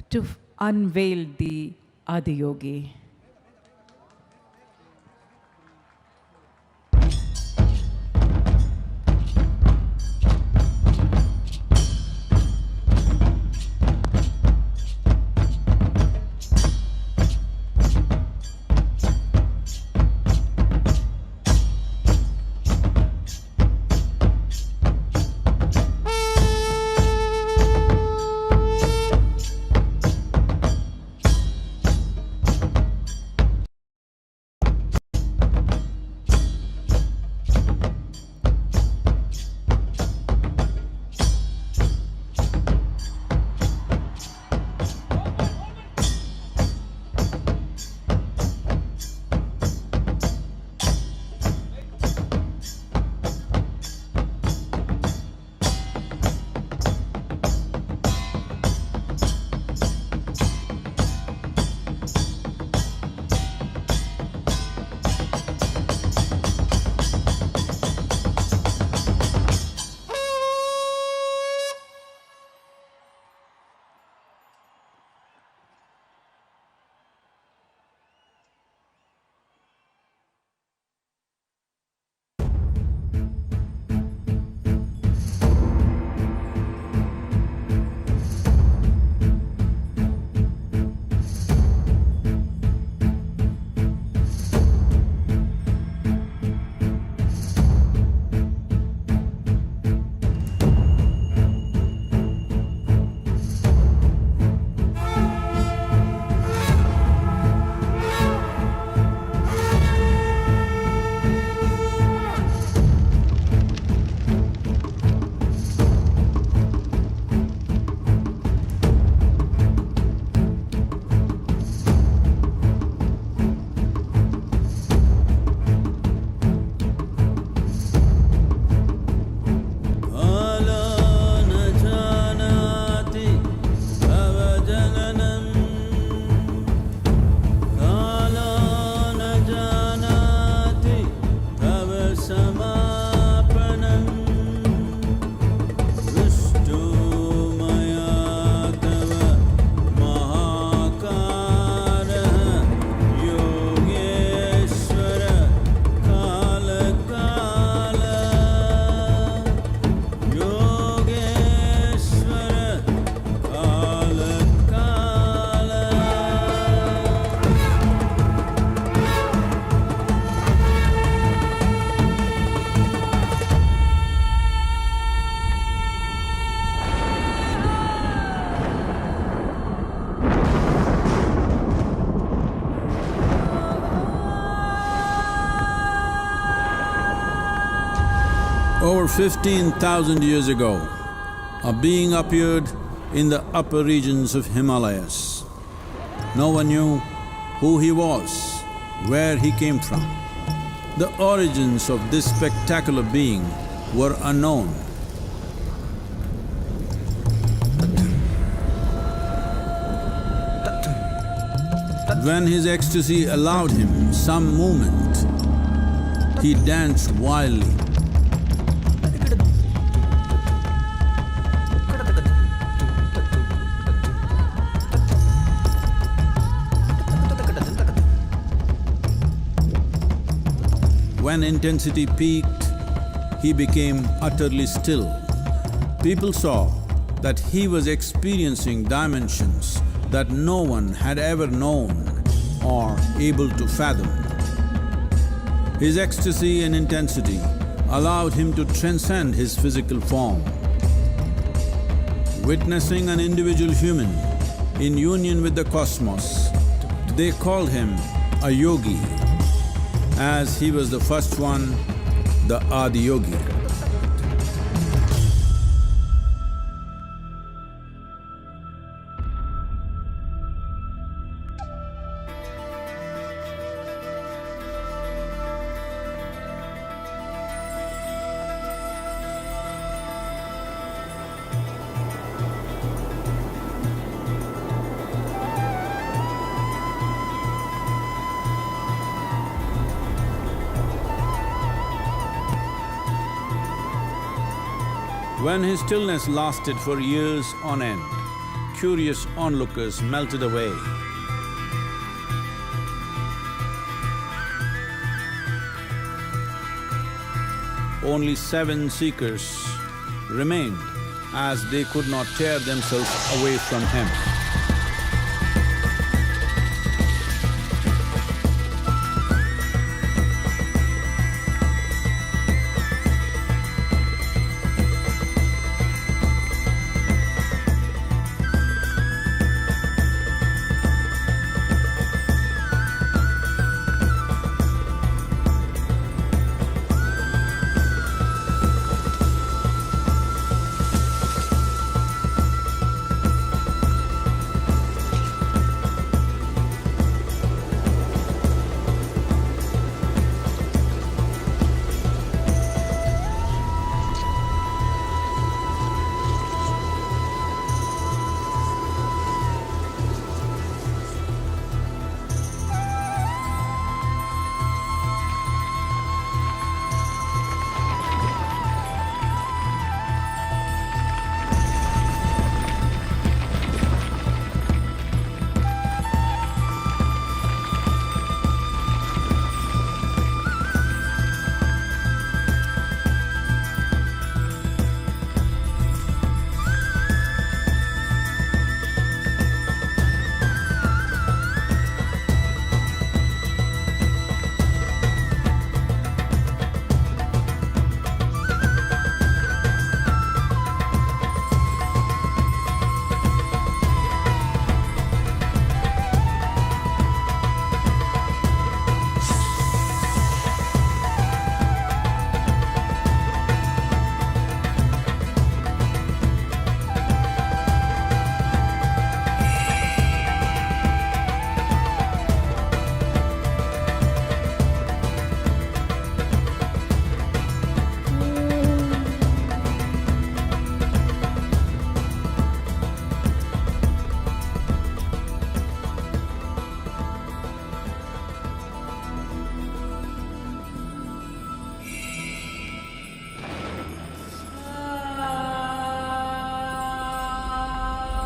to unveil the Adiyogi. Over 15,000 years ago, a being appeared in the upper regions of Himalayas. No one knew who he was, where he came from. The origins of this spectacular being were unknown. When his ecstasy allowed him some movement, he danced wildly. When intensity peaked, he became utterly still. People saw that he was experiencing dimensions that no one had ever known or able to fathom. His ecstasy and intensity allowed him to transcend his physical form. Witnessing an individual human in union with the cosmos, they called him a yogi, as he was the first one, the Adiyogi. When his stillness lasted for years on end, curious onlookers melted away. Only 7 seekers remained, as they could not tear themselves away from him.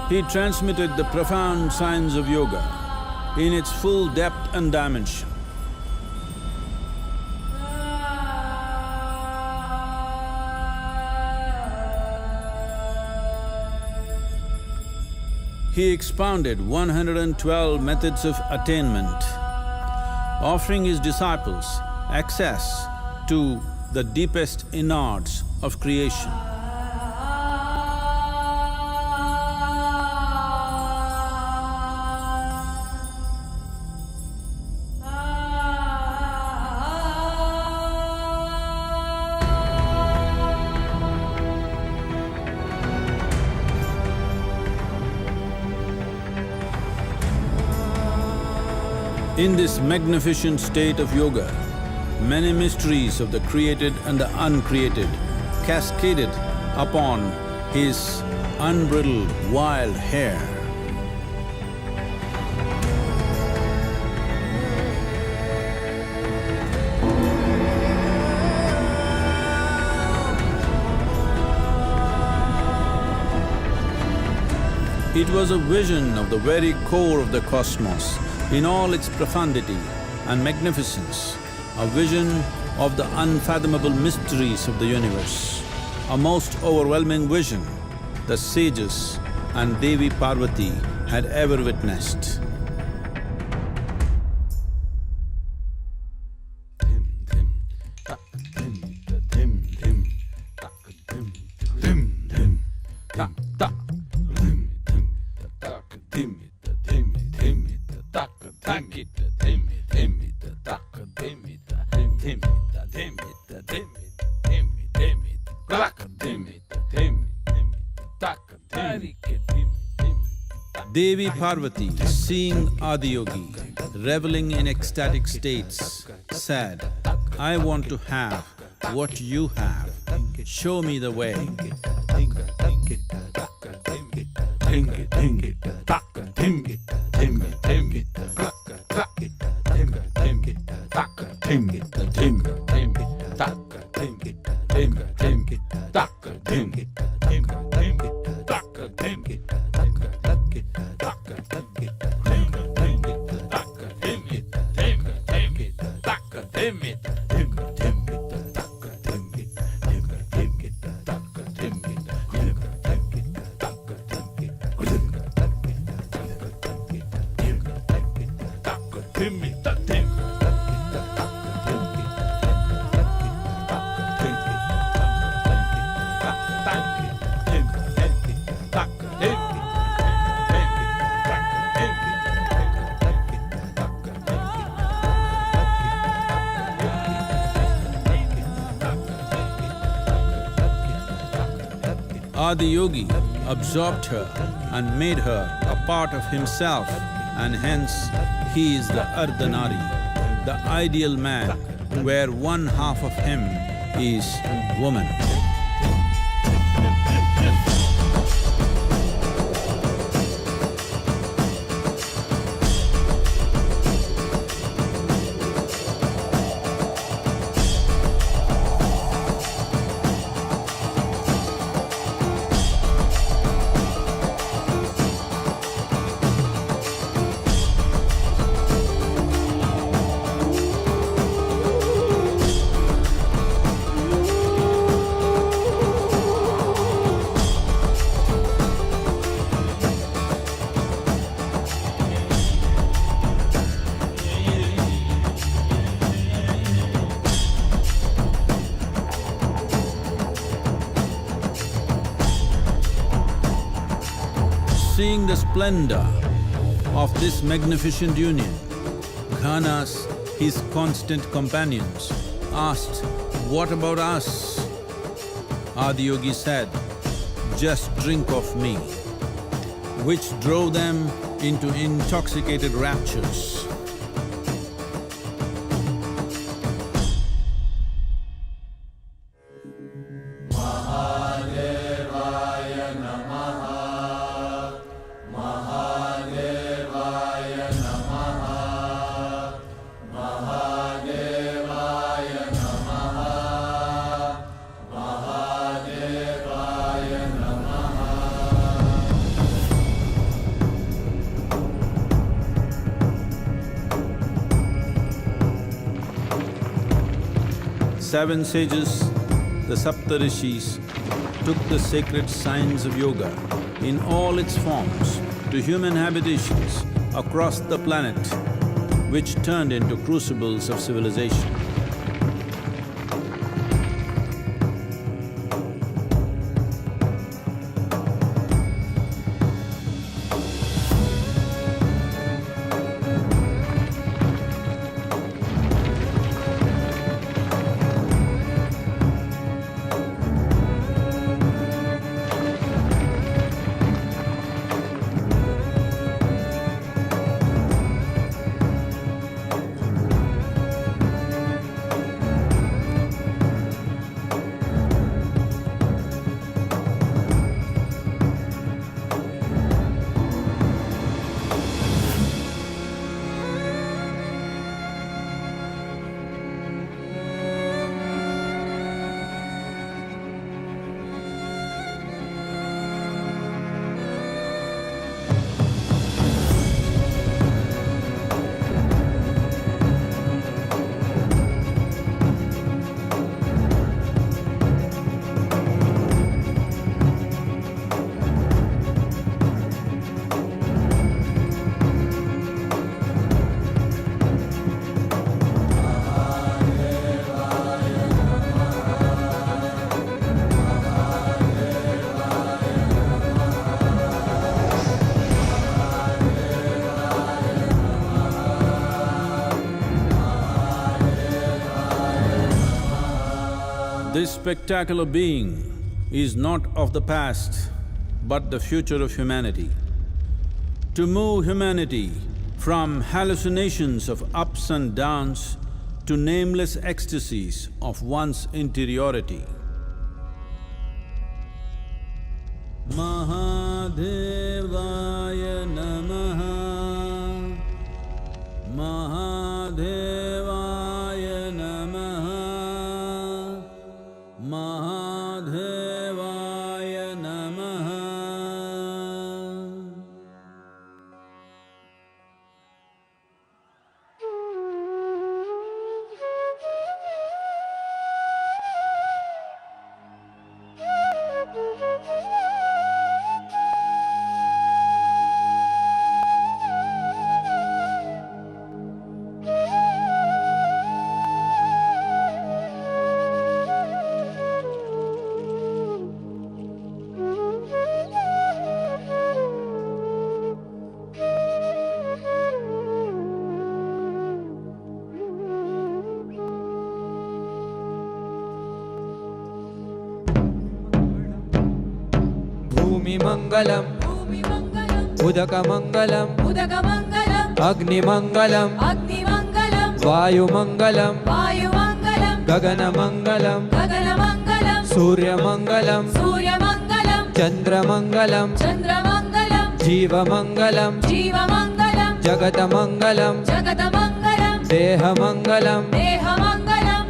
He transmitted the profound science of yoga in its full depth and dimension. He expounded 112 methods of attainment, offering his disciples access to the deepest innards of creation. In this magnificent state of yoga, many mysteries of the created and the uncreated cascaded upon his unbridled wild hair. It was a vision of the very core of the cosmos in all its profundity and magnificence, a vision of the unfathomable mysteries of the universe, a most overwhelming vision the sages and Devi Parvati had ever witnessed. Devi Parvati, seeing Adiyogi reveling in ecstatic states, said, "I want to have what you have, show me the way." Adiyogi absorbed her and made her a part of himself, and hence he is the Ardhanari, the ideal man, where one half of him is woman. Seeing the splendor of this magnificent union, Ghanas, his constant companions, asked, "What about us?" Adiyogi said, "Just drink of me," which drove them into intoxicated raptures. Seven sages, the Saptarishis, took the sacred science of yoga in all its forms to human habitations across the planet, which turned into crucibles of civilization. This spectacular being is not of the past, but the future of humanity. To move humanity from hallucinations of ups and downs to nameless ecstasies of one's interiority. Mahadevaya Namaha, Mahadevaya Namaha, Mahadevaya Namaha. भूमिमङ्गलम् उदकमङ्गलम् अग्निमङ्गलम् वायुमङ्गलम् गगनमङ्गलम् सूर्यमङ्गलम् चन्द्रमङ्गलम् जीवमङ्गलम् जगतमङ्गलम् देहमङ्गलम्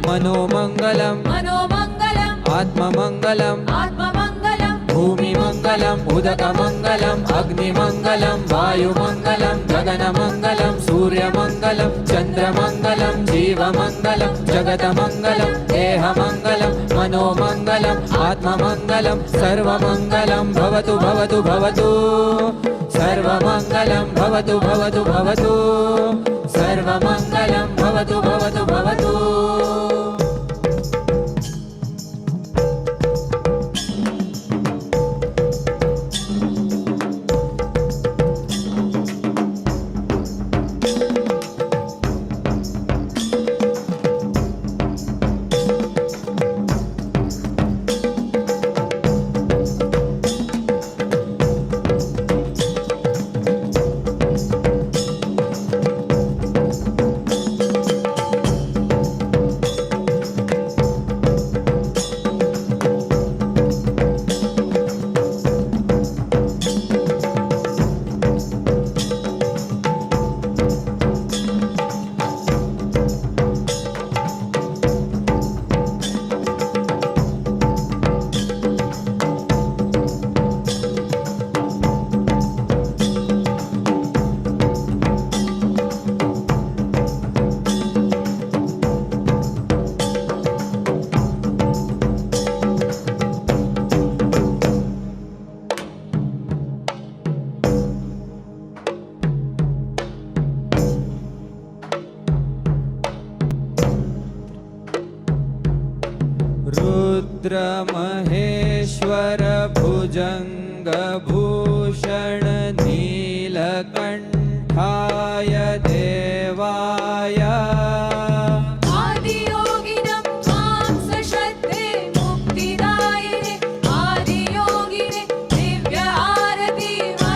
मनोमङ्गलम् आत्ममङ्गलम् भूमिमङ्गलम् उदकमङ्गलम् अग्निमङ्गलम् वायुमङ्गलम् गगनमङ्गलम् सूर्यमङ्गलम् चन्द्रमङ्गलम् जीवमङ्गलम् जगतमङ्गलम् देहमङ्गलम् मनोमङ्गलम् आत्ममङ्गलम् सर्वमङ्गलं भवतु भवतु भवतु सर्वमङ्गलं भवतु भवतु भवतु सर्वमङ्गलं भवतु भवतु भवतु। रुद्रमहेश्वर भुजङ्गभूषण नीलकण्ठाय देवाय आदियोगिनं त्वां सशस्ते मुक्तिदायिने आदियोगिने Divya आरतिमर्पयामि।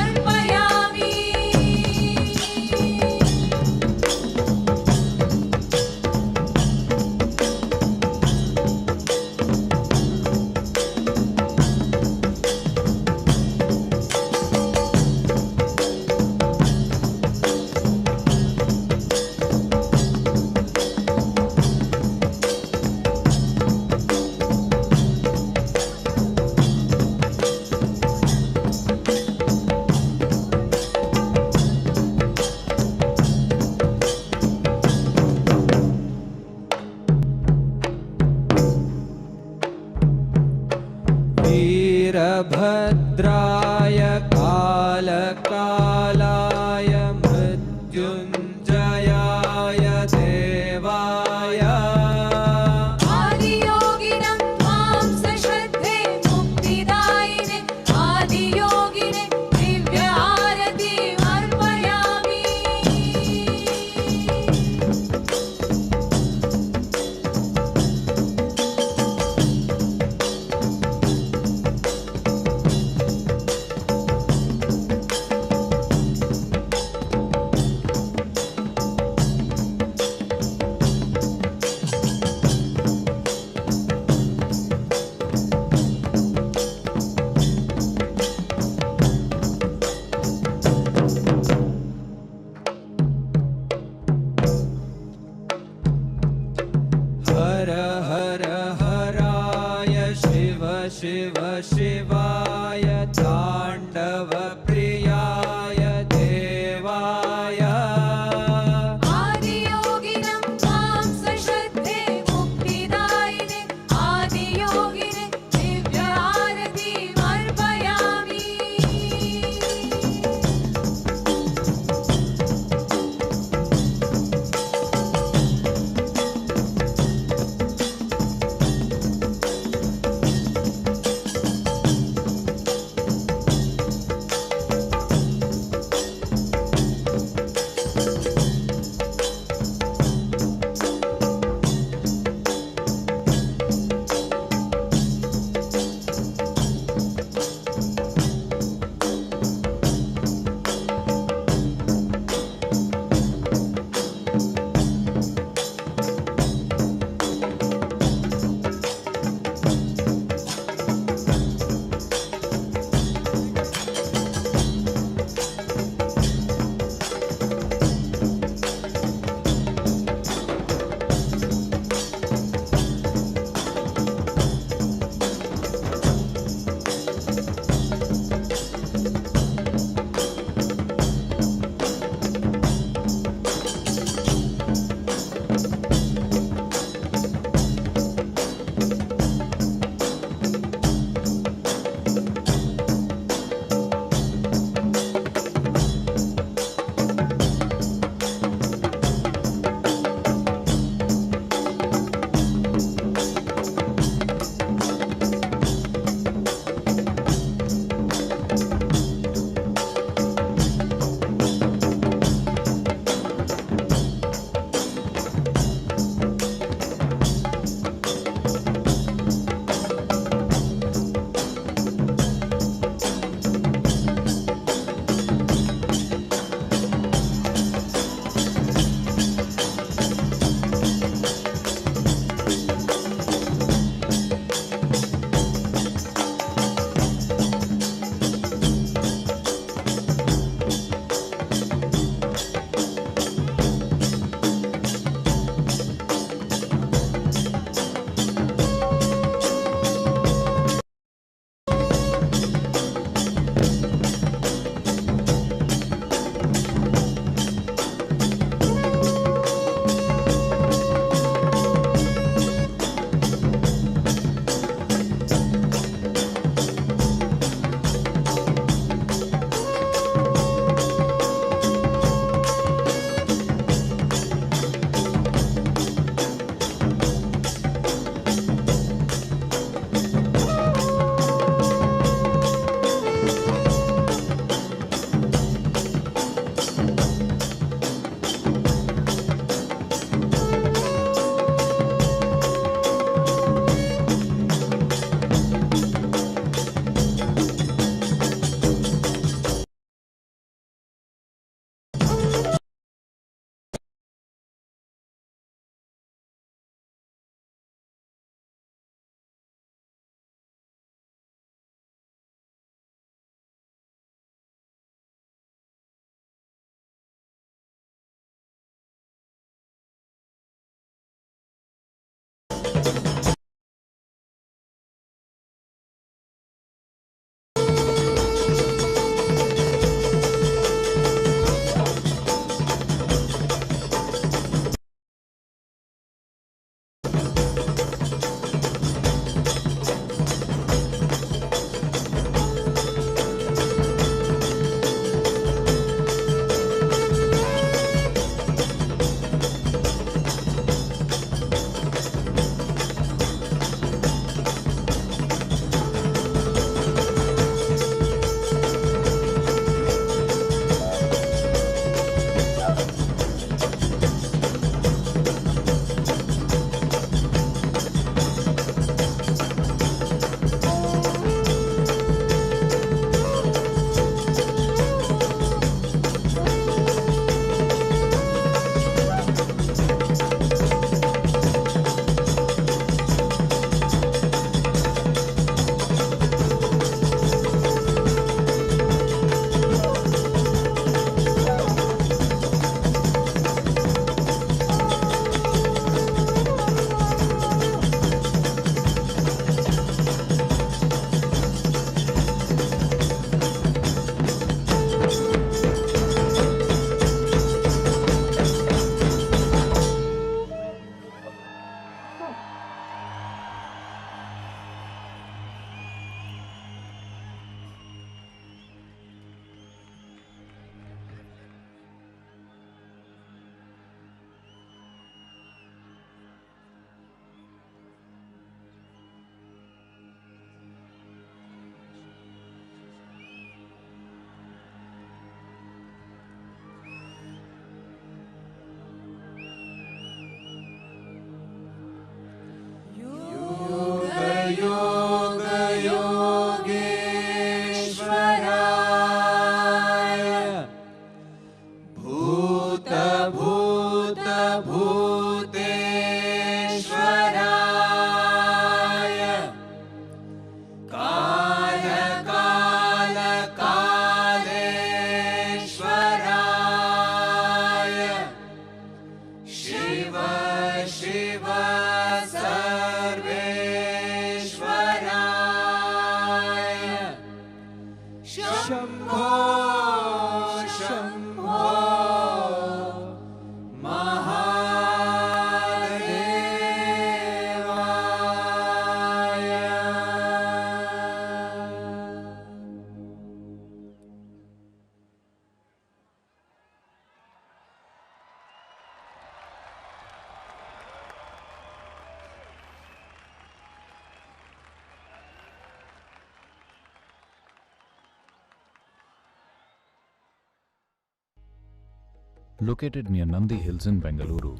Located near Nandi Hills in Bengaluru,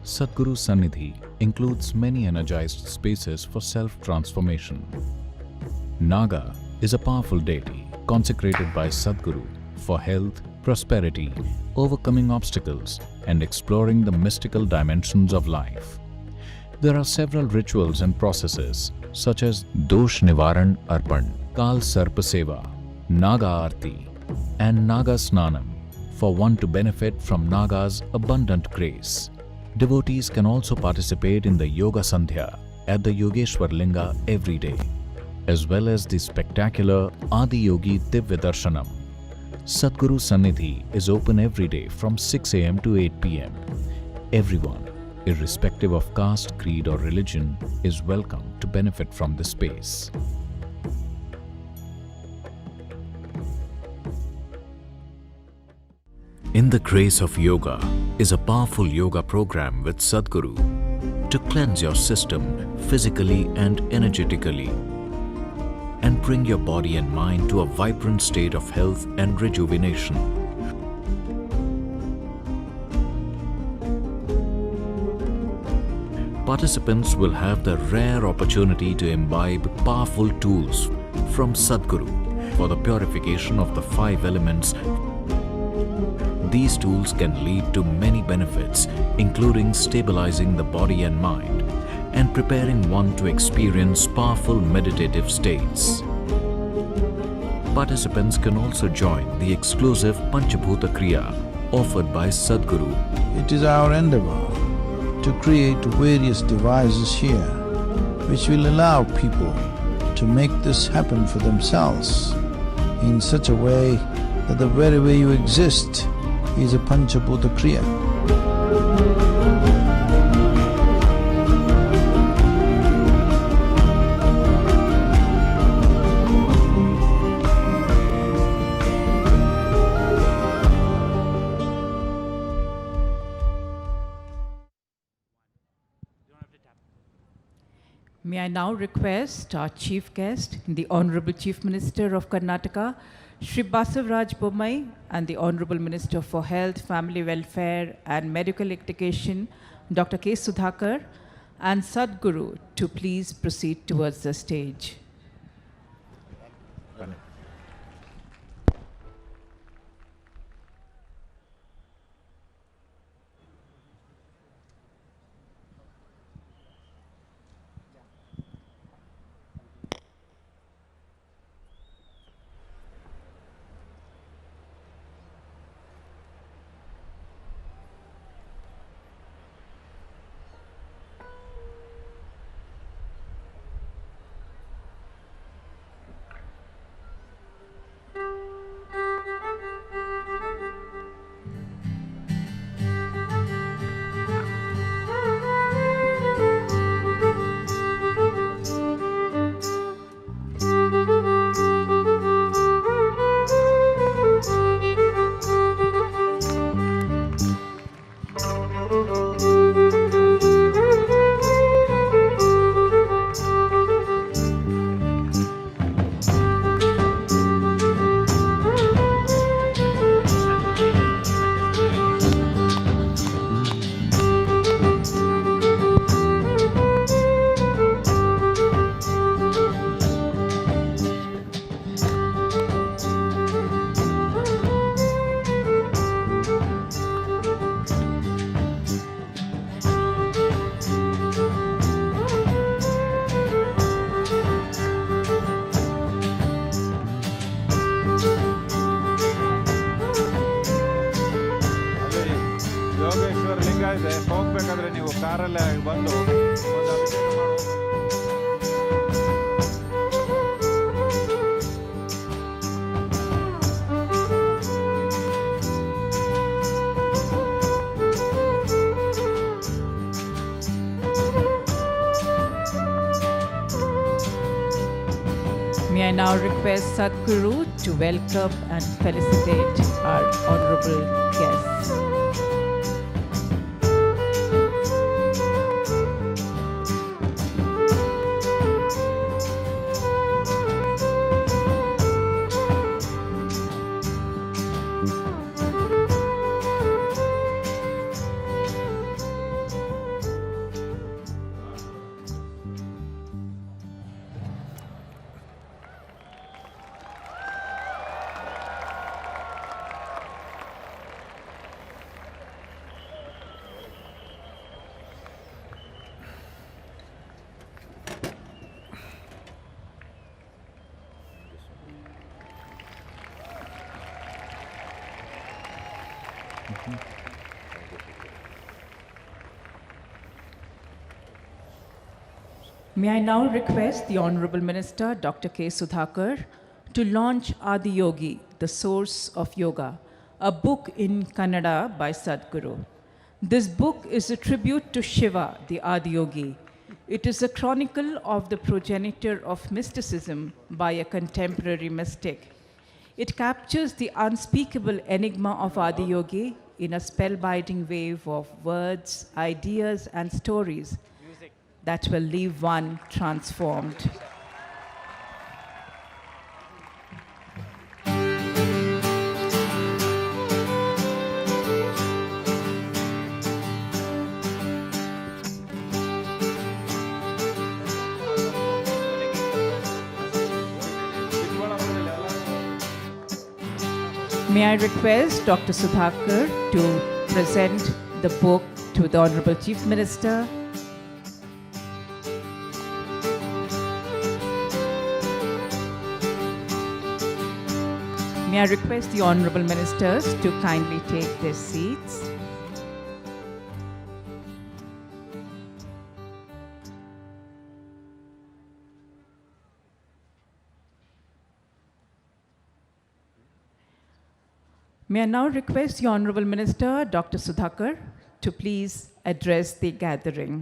Sadhguru Sannidhi includes many energized spaces for self-transformation. Naga is a powerful deity consecrated by Sadhguru for health, prosperity, overcoming obstacles, and exploring the mystical dimensions of life. There are several rituals and processes such as Dosh Nivaran Arpan, Kal Sarpa Seva, Naga Aarti, and Naga Snanam for one to benefit from Naga's abundant grace. Devotees can also participate in the Yoga Sandhya at the Yogeshwar Linga every day, as well as the spectacular Adiyogi Divya Darshanam. Sadhguru Sannidhi is open every day from 6 a.m. to 8 p.m. Everyone, irrespective of caste, creed or religion, is welcome to benefit from the space. In the Grace of Yoga is a powerful yoga program with Sadhguru to cleanse your system physically and energetically and bring your body and mind to a vibrant state of health and rejuvenation. Participants will have the rare opportunity to imbibe powerful tools from Sadhguru for the purification of the 5 elements. These tools can lead to many benefits, including stabilizing the body and mind and preparing one to experience powerful meditative states. Participants can also join the exclusive Panchabhuta Kriya offered by Sadhguru. It is our endeavor to create various devices here which will allow people to make this happen for themselves in such a way that the very way you exist is a Panchabhuta Kriya. May I now request our chief guest, the Honorable Chief Minister of Karnataka, Shri Basavaraj Bommai, and the Honorable Minister for Health, Family Welfare and Medical Education, Dr. K. Sudhakar, and Sadhguru to please proceed towards the stage. Yogeshwara ಲಿಂಗ ಇದೆ, ಹೋಗ್ಬೇಕಾದ್ರೆ ನೀವು ಕಾರಲ್ಲೇ ಬಂದು ಒಂದು ಅಭಿಷೇಕ ಮಾಡುವ. May I now request Sadhguru to welcome and felicitate our honorable guests. May I now request the Honorable Minister, Dr. K. Sudhakar, to launch Adiyogi, the Source of Yoga, a book in Kannada by Sadhguru. This book is a tribute to Shiva, the Adiyogi. It is a chronicle of the progenitor of mysticism by a contemporary mystic. It captures the unspeakable enigma of Adiyogi in a spellbinding wave of words, ideas, and stories that will leave one transformed. May I request Dr. Sudhakar to present the book to the Honorable Chief Minister. May I request the Honorable Ministers to kindly take their seats. May I now request the Honorable Minister, Dr. Sudhakar, to please address the gathering.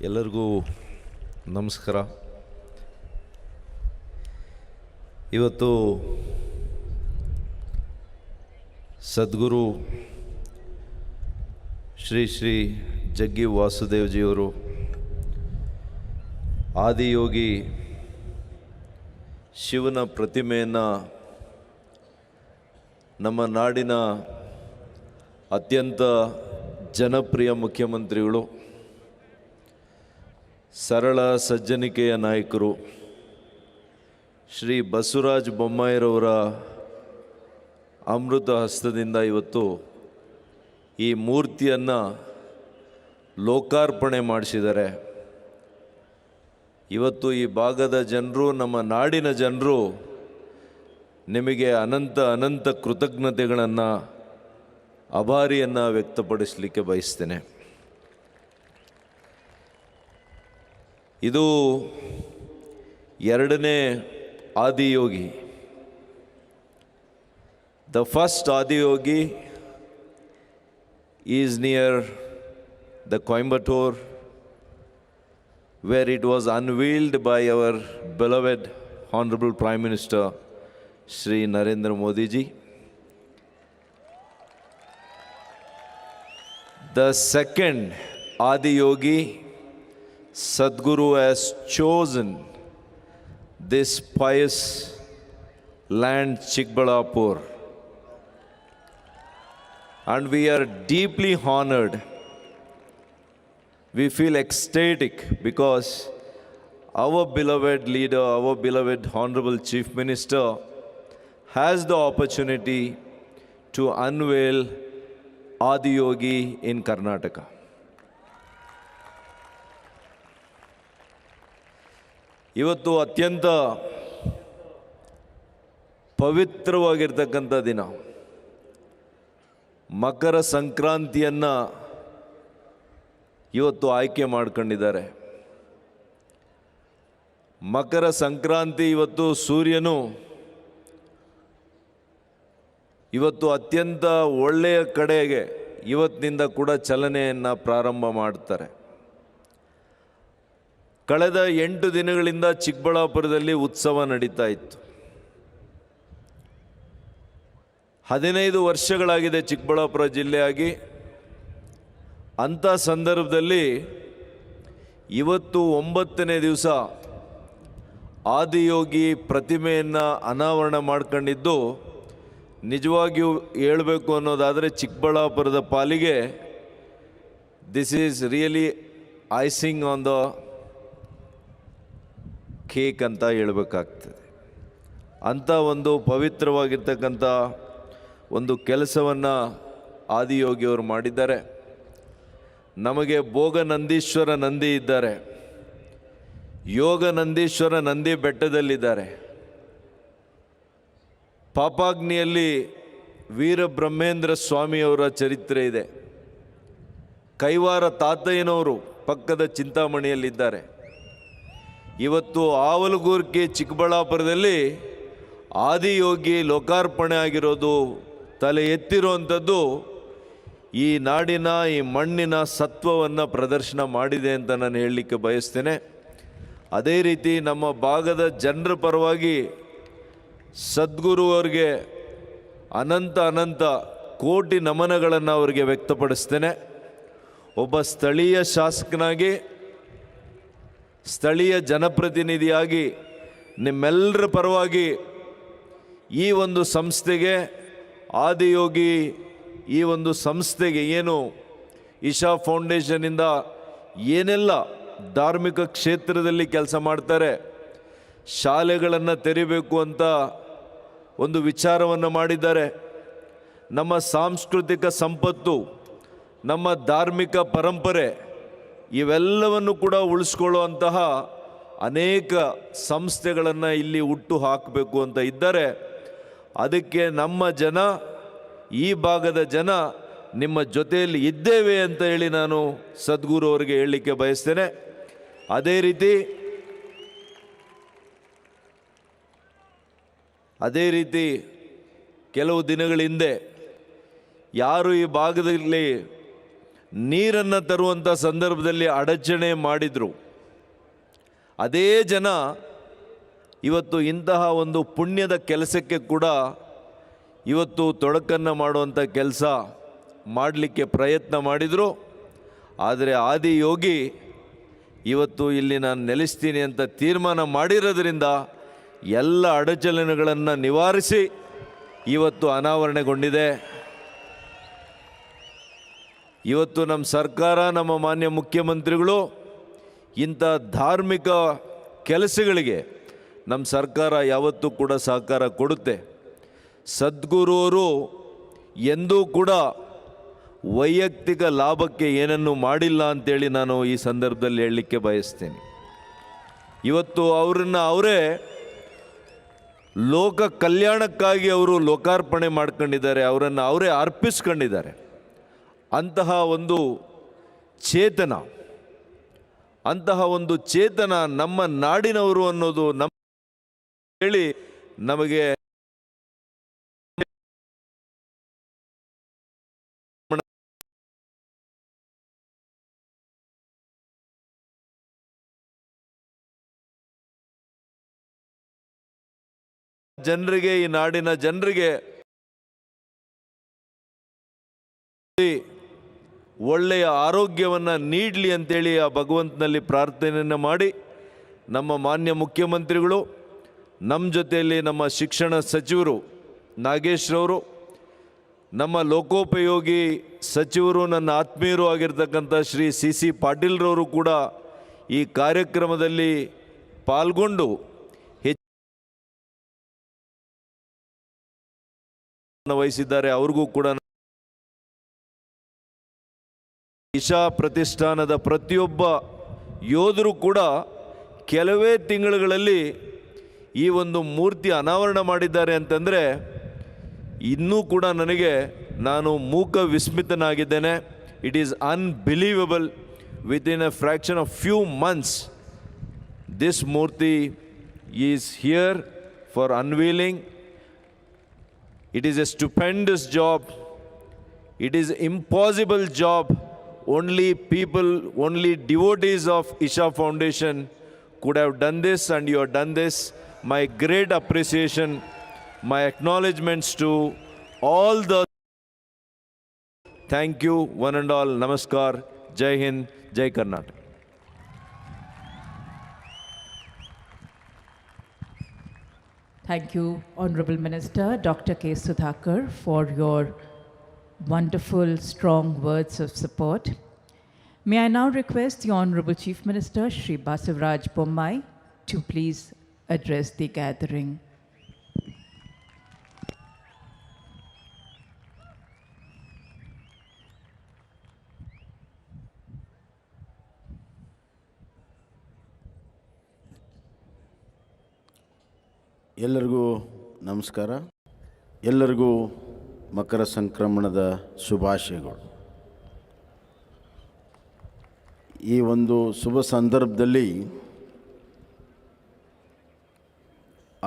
ಎಲ್ಲರಿಗೂ ನಮಸ್ಕಾರ. ಇವತ್ತು ಸದ್ಗುರು ಶ್ರೀ ಶ್ರೀ ಜಗ್ಗಿ ವಾಸುದೇವ್ಜಿಯವರು ಆದಿಯೋಗಿ ಶಿವನ ಪ್ರತಿಮೆಯನ್ನು ನಮ್ಮ ನಾಡಿನ ಅತ್ಯಂತ ಜನಪ್ರಿಯ ಮುಖ್ಯಮಂತ್ರಿಗಳು, ಸರಳ ಸಜ್ಜನಿಕೆಯ ನಾಯಕರು ಶ್ರೀ ಬಸವರಾಜ ಬೊಮ್ಮಾಯಿರವರ ಅಮೃತ ಹಸ್ತದಿಂದ ಇವತ್ತು ಈ ಮೂರ್ತಿಯನ್ನು ಲೋಕಾರ್ಪಣೆ ಮಾಡಿಸಿದ್ದಾರೆ. ಇವತ್ತು ಈ ಭಾಗದ ಜನರು, ನಮ್ಮ ನಾಡಿನ ಜನರು ನಿಮಗೆ ಅನಂತ ಅನಂತ ಕೃತಜ್ಞತೆಗಳನ್ನು, ಆಭಾರಿಯನ್ನು ವ್ಯಕ್ತಪಡಿಸಲಿಕ್ಕೆ ಬಯಸ್ತೇನೆ. ಇದು ಎರಡನೇ Adiyogi. The first Adiyogi is near the Coimbatore, where it was unveiled by our beloved Hon'ble Prime Minister Shri Narendra Modi ji. The second Adiyogi, Sadguru has chosen this pious land, Chikbalapur, and we are deeply honored. We feel ecstatic because our beloved leader, our beloved Honorable Chief Minister has the opportunity to unveil Adiyogi in Karnataka. ಇವತ್ತು ಅತ್ಯಂತ ಪವಿತ್ರವಾಗಿರ್ತಕ್ಕಂಥ ದಿನ. ಮಕರ ಸಂಕ್ರಾಂತಿಯನ್ನು ಇವತ್ತು ಆಯ್ಕೆ ಮಾಡ್ಕೊಂಡಿದ್ದಾರೆ. ಮಕರ ಸಂಕ್ರಾಂತಿ ಇವತ್ತು ಸೂರ್ಯನು ಇವತ್ತು ಅತ್ಯಂತ ಒಳ್ಳೆಯ ಕಡೆಗೆ ಇವತ್ತಿನಿಂದ ಕೂಡ ಚಲನೆಯನ್ನು ಪ್ರಾರಂಭ ಮಾಡ್ತಾರೆ. ಕಳೆದ 8 ದಿನಗಳಿಂದ ಚಿಕ್ಕಬಳ್ಳಾಪುರದಲ್ಲಿ ಉತ್ಸವ ನಡೀತಾ ಇತ್ತು. 15 ವರ್ಷಗಳಾಗಿದೆ ಚಿಕ್ಕಬಳ್ಳಾಪುರ ಜಿಲ್ಲೆಯಾಗಿ. ಅಂಥ ಸಂದರ್ಭದಲ್ಲಿ ಇವತ್ತು 9ನೇ ದಿವಸ ಆದಿಯೋಗಿ ಪ್ರತಿಮೆಯನ್ನು ಅನಾವರಣ ಮಾಡ್ಕೊಂಡಿದ್ದು, ನಿಜವಾಗಿಯೂ ಹೇಳಬೇಕು ಅನ್ನೋದಾದರೆ ಚಿಕ್ಕಬಳ್ಳಾಪುರದ ಪಾಲಿಗೆ this is really icing on the cake ಅಂತ ಹೇಳಬೇಕಾಗ್ತದೆ. ಅಂಥ ಒಂದು ಪವಿತ್ರವಾಗಿರ್ತಕ್ಕಂಥ ಒಂದು ಕೆಲಸವನ್ನು ಆದಿಯೋಗಿಯವರು ಮಾಡಿದ್ದಾರೆ. ನಮಗೆ ಭೋಗ ನಂದೀಶ್ವರ ನಂದಿ ಇದ್ದಾರೆ, ಯೋಗ ನಂದೀಶ್ವರ ನಂದಿ ಬೆಟ್ಟದಲ್ಲಿದ್ದಾರೆ. ಪಾಪಾಗ್ನಿಯಲ್ಲಿ ವೀರಬ್ರಹ್ಮೇಂದ್ರ ಸ್ವಾಮಿಯವರ ಚರಿತ್ರೆ ಇದೆ. ಕೈವಾರ ತಾತಯ್ಯನವರು ಪಕ್ಕದ ಚಿಂತಾಮಣಿಯಲ್ಲಿದ್ದಾರೆ. ಇವತ್ತು ಆವಲಗೂರ್ಕಿ ಚಿಕ್ಕಬಳ್ಳಾಪುರದಲ್ಲಿ ಆದಿಯೋಗಿ ಲೋಕಾರ್ಪಣೆ ಆಗಿರೋದು, ತಲೆ ಎತ್ತಿರುವಂಥದ್ದು ಈ ನಾಡಿನ, ಈ ಮಣ್ಣಿನ ಸತ್ವವನ್ನು ಪ್ರದರ್ಶನ ಮಾಡಿದೆ ಅಂತ ನಾನು ಹೇಳಲಿಕ್ಕೆ ಬಯಸ್ತೇನೆ. ಅದೇ ರೀತಿ ನಮ್ಮ ಭಾಗದ ಜನರ ಪರವಾಗಿ ಸದ್ಗುರು ಅವರಿಗೆ ಅನಂತ ಅನಂತ ಕೋಟಿ ನಮನಗಳನ್ನು ಅವರಿಗೆ ವ್ಯಕ್ತಪಡಿಸ್ತೇನೆ. ಒಬ್ಬ ಸ್ಥಳೀಯ ಶಾಸಕನಾಗಿ, ಸ್ಥಳೀಯ ಜನಪ್ರತಿನಿಧಿಯಾಗಿ ನಿಮ್ಮೆಲ್ಲರ ಪರವಾಗಿ ಈ ಒಂದು ಸಂಸ್ಥೆಗೆ, ಆದಿಯೋಗಿ ಈ ಒಂದು ಸಂಸ್ಥೆಗೆ ಏನು ಇಶಾ ಫೌಂಡೇಶನ್ನಿಂದ ಏನೆಲ್ಲ ಧಾರ್ಮಿಕ ಕ್ಷೇತ್ರದಲ್ಲಿ ಕೆಲಸ ಮಾಡ್ತಾರೆ, ಶಾಲೆಗಳನ್ನು ತೆರಿಬೇಕು ಅಂತ ಒಂದು ವಿಚಾರವನ್ನು ಮಾಡಿದ್ದಾರೆ. ನಮ್ಮ ಸಾಂಸ್ಕೃತಿಕ ಸಂಪತ್ತು, ನಮ್ಮ ಧಾರ್ಮಿಕ ಪರಂಪರೆ ಇವೆಲ್ಲವನ್ನು ಕೂಡ ಉಳಿಸ್ಕೊಳ್ಳುವಂತಹ ಅನೇಕ ಸಂಸ್ಥೆಗಳನ್ನು ಇಲ್ಲಿ ಹುಟ್ಟು ಹಾಕಬೇಕು ಅಂತ ಇದ್ದಾರೆ. ಅದಕ್ಕೆ ನಮ್ಮ ಜನ ಈ ಭಾಗದ ಜನ ನಿಮ್ಮ ಜೊತೆಯಲ್ಲಿ ಇದ್ದೇವೆ ಅಂತ ಹೇಳಿ ನಾನು ಸದ್ಗುರು ಅವರಿಗೆ ಹೇಳಲಿಕ್ಕೆ ಬಯಸ್ತೇನೆ. ಅದೇ ರೀತಿ ಕೆಲವು ದಿನಗಳ ಹಿಂದೆ ಯಾರು ಈ ಭಾಗದಲ್ಲಿ ನೀರನ್ನು ತರುವಂಥ ಸಂದರ್ಭದಲ್ಲಿ ಅಡಚಣೆ ಮಾಡಿದರು, ಅದೇ ಜನ ಇವತ್ತು ಇಂತಹ ಒಂದು ಪುಣ್ಯದ ಕೆಲಸಕ್ಕೆ ಕೂಡ ಇವತ್ತು ತೊಡಕನ್ನು ಮಾಡುವಂಥ ಕೆಲಸ ಮಾಡಲಿಕ್ಕೆ ಪ್ರಯತ್ನ ಮಾಡಿದರು. ಆದರೆ ಆದಿಯೋಗಿ ಇವತ್ತು ಇಲ್ಲಿ ನಾನು ನೆಲೆಸ್ತೀನಿ ಅಂತ ತೀರ್ಮಾನ ಮಾಡಿರೋದ್ರಿಂದ ಎಲ್ಲ ಅಡಚಣೆಗಳನ್ನು ನಿವಾರಿಸಿ ಇವತ್ತು ಅನಾವರಣಗೊಂಡಿದೆ. ಇವತ್ತು ನಮ್ಮ ಸರ್ಕಾರ, ನಮ್ಮ ಮಾನ್ಯ ಮುಖ್ಯಮಂತ್ರಿಗಳು ಇಂಥ ಧಾರ್ಮಿಕ ಕೆಲಸಗಳಿಗೆ ನಮ್ಮ ಸರ್ಕಾರ ಯಾವತ್ತೂ ಕೂಡ ಸಹಕಾರ ಕೊಡುತ್ತೆ. ಸದ್ಗುರುವರು ಎಂದೂ ಕೂಡ ವೈಯಕ್ತಿಕ ಲಾಭಕ್ಕೆ ಏನನ್ನೂ ಮಾಡಿಲ್ಲ ಅಂತೇಳಿ ನಾನು ಈ ಸಂದರ್ಭದಲ್ಲಿ ಹೇಳಲಿಕ್ಕೆ ಬಯಸ್ತೇನೆ. ಇವತ್ತು ಅವರೇ ಲೋಕ ಕಲ್ಯಾಣಕ್ಕಾಗಿ ಅವರು ಲೋಕಾರ್ಪಣೆ ಮಾಡ್ಕೊಂಡಿದ್ದಾರೆ, ಅವರನ್ನು ಅವರೇ ಅರ್ಪಿಸ್ಕೊಂಡಿದ್ದಾರೆ. ಅಂತಹ ಒಂದು ಚೇತನ ನಮ್ಮ ನಾಡಿನವರು ಅನ್ನೋದು ನಮ್ಮ ಹೇಳಿ ನಮಗೆ ಜನರಿಗೆ, ಈ ನಾಡಿನ ಜನರಿಗೆ ಒಳ್ಳೆಯ ಆರೋಗ್ಯವನ್ನು ನೀಡಲಿ ಅಂತೇಳಿ ಆ ಭಗವಂತನಲ್ಲಿ ಪ್ರಾರ್ಥನೆಯನ್ನು ಮಾಡಿ, ನಮ್ಮ ಮಾನ್ಯ ಮುಖ್ಯಮಂತ್ರಿಗಳು, ನಮ್ಮ ಜೊತೆಯಲ್ಲಿ ನಮ್ಮ ಶಿಕ್ಷಣ ಸಚಿವರು ನಾಗೇಶ್ರವರು, ನಮ್ಮ ಲೋಕೋಪಯೋಗಿ ಸಚಿವರು, ನನ್ನ ಆತ್ಮೀಯರು ಆಗಿರ್ತಕ್ಕಂಥ ಶ್ರೀ ಸಿ ಪಾಟೀಲ್ರವರು ಕೂಡ ಈ ಕಾರ್ಯಕ್ರಮದಲ್ಲಿ ಪಾಲ್ಗೊಂಡು ವಹಿಸಿದ್ದಾರೆ. ಅವ್ರಿಗೂ ಕೂಡ ಇಶಾ ಪ್ರತಿಷ್ಠಾನದ ಪ್ರತಿಯೊಬ್ಬ ಯೋಧರು ಕೂಡ ಕೆಲವೇ ತಿಂಗಳುಗಳಲ್ಲಿ ಈ ಒಂದು ಮೂರ್ತಿ ಅನಾವರಣ ಮಾಡಿದ್ದಾರೆ ಅಂತಂದರೆ ಇನ್ನೂ ಕೂಡ ನಾನು ಮೂಕ ವಿಸ್ಮಿತನಾಗಿದ್ದೇನೆ. It is unbelievable. Within a fraction of few months this ಮೂರ್ತಿ is here for unveiling. It is a stupendous job. It is impossible job. Only devotees of Isha Foundation could have done this, and you have done this. My great appreciation, my acknowledgements to all the. Thank you, one and all. Namaskar. Jai Hind. Jai Karnataka. Thank you, Honorable Minister Dr. K. Sudhakar, for your wonderful, strong words of support. May I now request the Honorable Chief Minister, Shri Basavaraj Bommai, to please address the gathering. ಎಲ್ಲರಿಗೂ ನಮಸ್ಕಾರ. ಎಲ್ಲರಿಗೂ ಮಕರ ಸಂಕ್ರಮಣದ ಶುಭಾಶಯಗಳು. ಈ ಒಂದು ಶುಭ ಸಂದರ್ಭದಲ್ಲಿ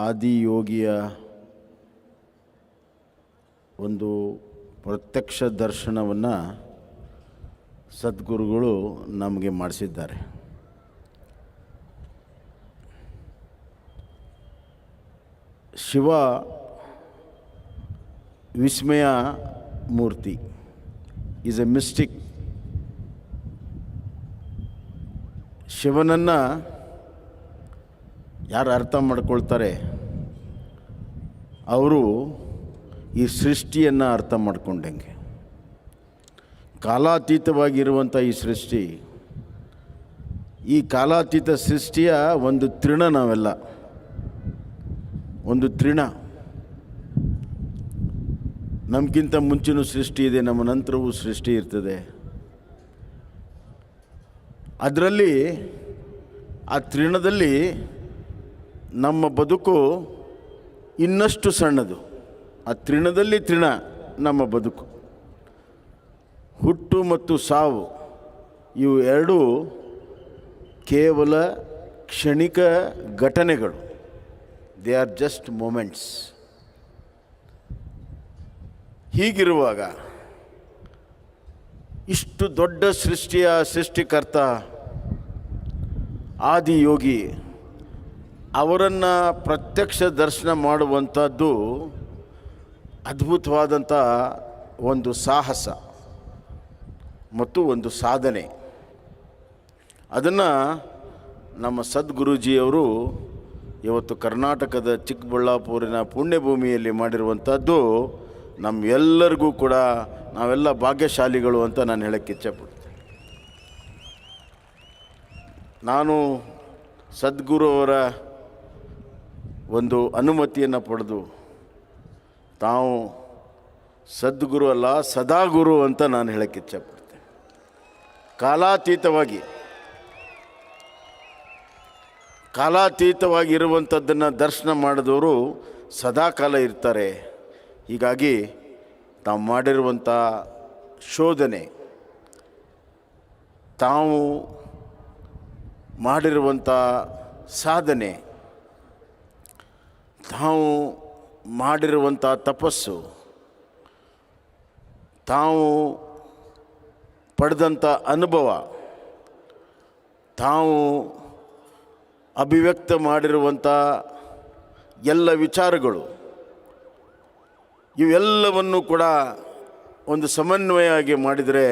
ಆದಿಯೋಗಿಯ ಒಂದು ಪ್ರತ್ಯಕ್ಷ ದರ್ಶನವನ್ನು ಸದ್ಗುರುಗಳು ನಮಗೆ ಮಾಡಿಸಿದ್ದಾರೆ. ಶಿವ ವಿಸ್ಮಯ ಮೂರ್ತಿ ಈಸ್ ಎ ಮಿಸ್ಟಿಕ್. ಶಿವನನ್ನು ಯಾರು ಅರ್ಥ ಮಾಡ್ಕೊಳ್ತಾರೆ ಅವರು ಈ ಸೃಷ್ಟಿಯನ್ನು ಅರ್ಥ ಮಾಡ್ಕೊಂಡಂಗೆ. ಕಾಲಾತೀತವಾಗಿರುವಂಥ ಈ ಸೃಷ್ಟಿ, ಈ ಕಾಲಾತೀತ ಸೃಷ್ಟಿಯ ಒಂದು ತೃಣ ನಾವೆಲ್ಲ, ಒಂದು ತೃಣ. ನಮಗಿಂತ ಮುಂಚಿನ ಸೃಷ್ಟಿ ಇದೆ, ನಮ್ಮ ನಂತರವೂ ಸೃಷ್ಟಿ ಇರ್ತದೆ. ಅದರಲ್ಲಿ ಆ ತೃಣದಲ್ಲಿ ನಮ್ಮ ಬದುಕು ಇನ್ನಷ್ಟು ಸಣ್ಣದು. ಆ ತೃಣದಲ್ಲಿ ತೃಣ, ನಮ್ಮ ಬದುಕು. ಹುಟ್ಟು ಮತ್ತು ಸಾವು ಇವು ಎರಡೂ ಕೇವಲ ಕ್ಷಣಿಕ ಘಟನೆಗಳು. They are just moments. ಹೀಗಿರುವಾಗ ಇಷ್ಟು ದೊಡ್ಡ ಸೃಷ್ಟಿಯ ಸೃಷ್ಟಿಕರ್ತ ಆದಿಯೋಗಿ ಅವರನ್ನು ಪ್ರತ್ಯಕ್ಷ ದರ್ಶನ ಮಾಡುವಂಥದ್ದು ಅದ್ಭುತವಾದಂಥ ಒಂದು ಸಾಹಸ ಮತ್ತು ಒಂದು ಸಾಧನೆ. ಅದನ್ನು ನಮ್ಮ ಸದ್ಗುರುಜಿಯವರು ಇವತ್ತು ಕರ್ನಾಟಕದ ಚಿಕ್ಕಬಳ್ಳಾಪುರಿನ ಪುಣ್ಯಭೂಮಿಯಲ್ಲಿ ಮಾಡಿರುವಂಥದ್ದು ನಮ್ಮೆಲ್ಲರಿಗೂ ಕೂಡ ನಾವೆಲ್ಲ ಭಾಗ್ಯಶಾಲಿಗಳು ಅಂತ ನಾನು ಹೇಳಕ್ಕೆ ಇಚ್ಛೆಪಡ್ತೀನಿ. ನಾನು ಸದ್ಗುರು ಅವರ ಒಂದು ಅನುಮತಿಯನ್ನು ಪಡೆದು ತಾವು ಸದ್ಗುರು ಅಲ್ಲ ಸದಾಗುರು ಅಂತ ನಾನು ಹೇಳಕ್ಕೆ ಇಚ್ಛೆಪಡ್ತೇನೆ. ಕಾಲಾತೀತವಾಗಿ ಇರುವಂಥದ್ದನ್ನು ದರ್ಶನ ಮಾಡಿದವರು ಸದಾಕಾಲ ಇರ್ತಾರೆ. ಹೀಗಾಗಿ ತಾವು ಮಾಡಿರುವಂಥ ಶೋಧನೆ, ತಾವು ಮಾಡಿರುವಂಥ ಸಾಧನೆ, ತಾವು ಮಾಡಿರುವಂಥ ತಪಸ್ಸು, ತಾವು ಪಡೆದಂಥ ಅನುಭವ, ತಾವು ಅಭಿವ್ಯಕ್ತ ಮಾಡಿರುವಂಥ ಎಲ್ಲ ವಿಚಾರಗಳು ಇವೆಲ್ಲವನ್ನು ಕೂಡ ಒಂದು ಸಮನ್ವಯವಾಗಿ ಮಾಡಿದರೆ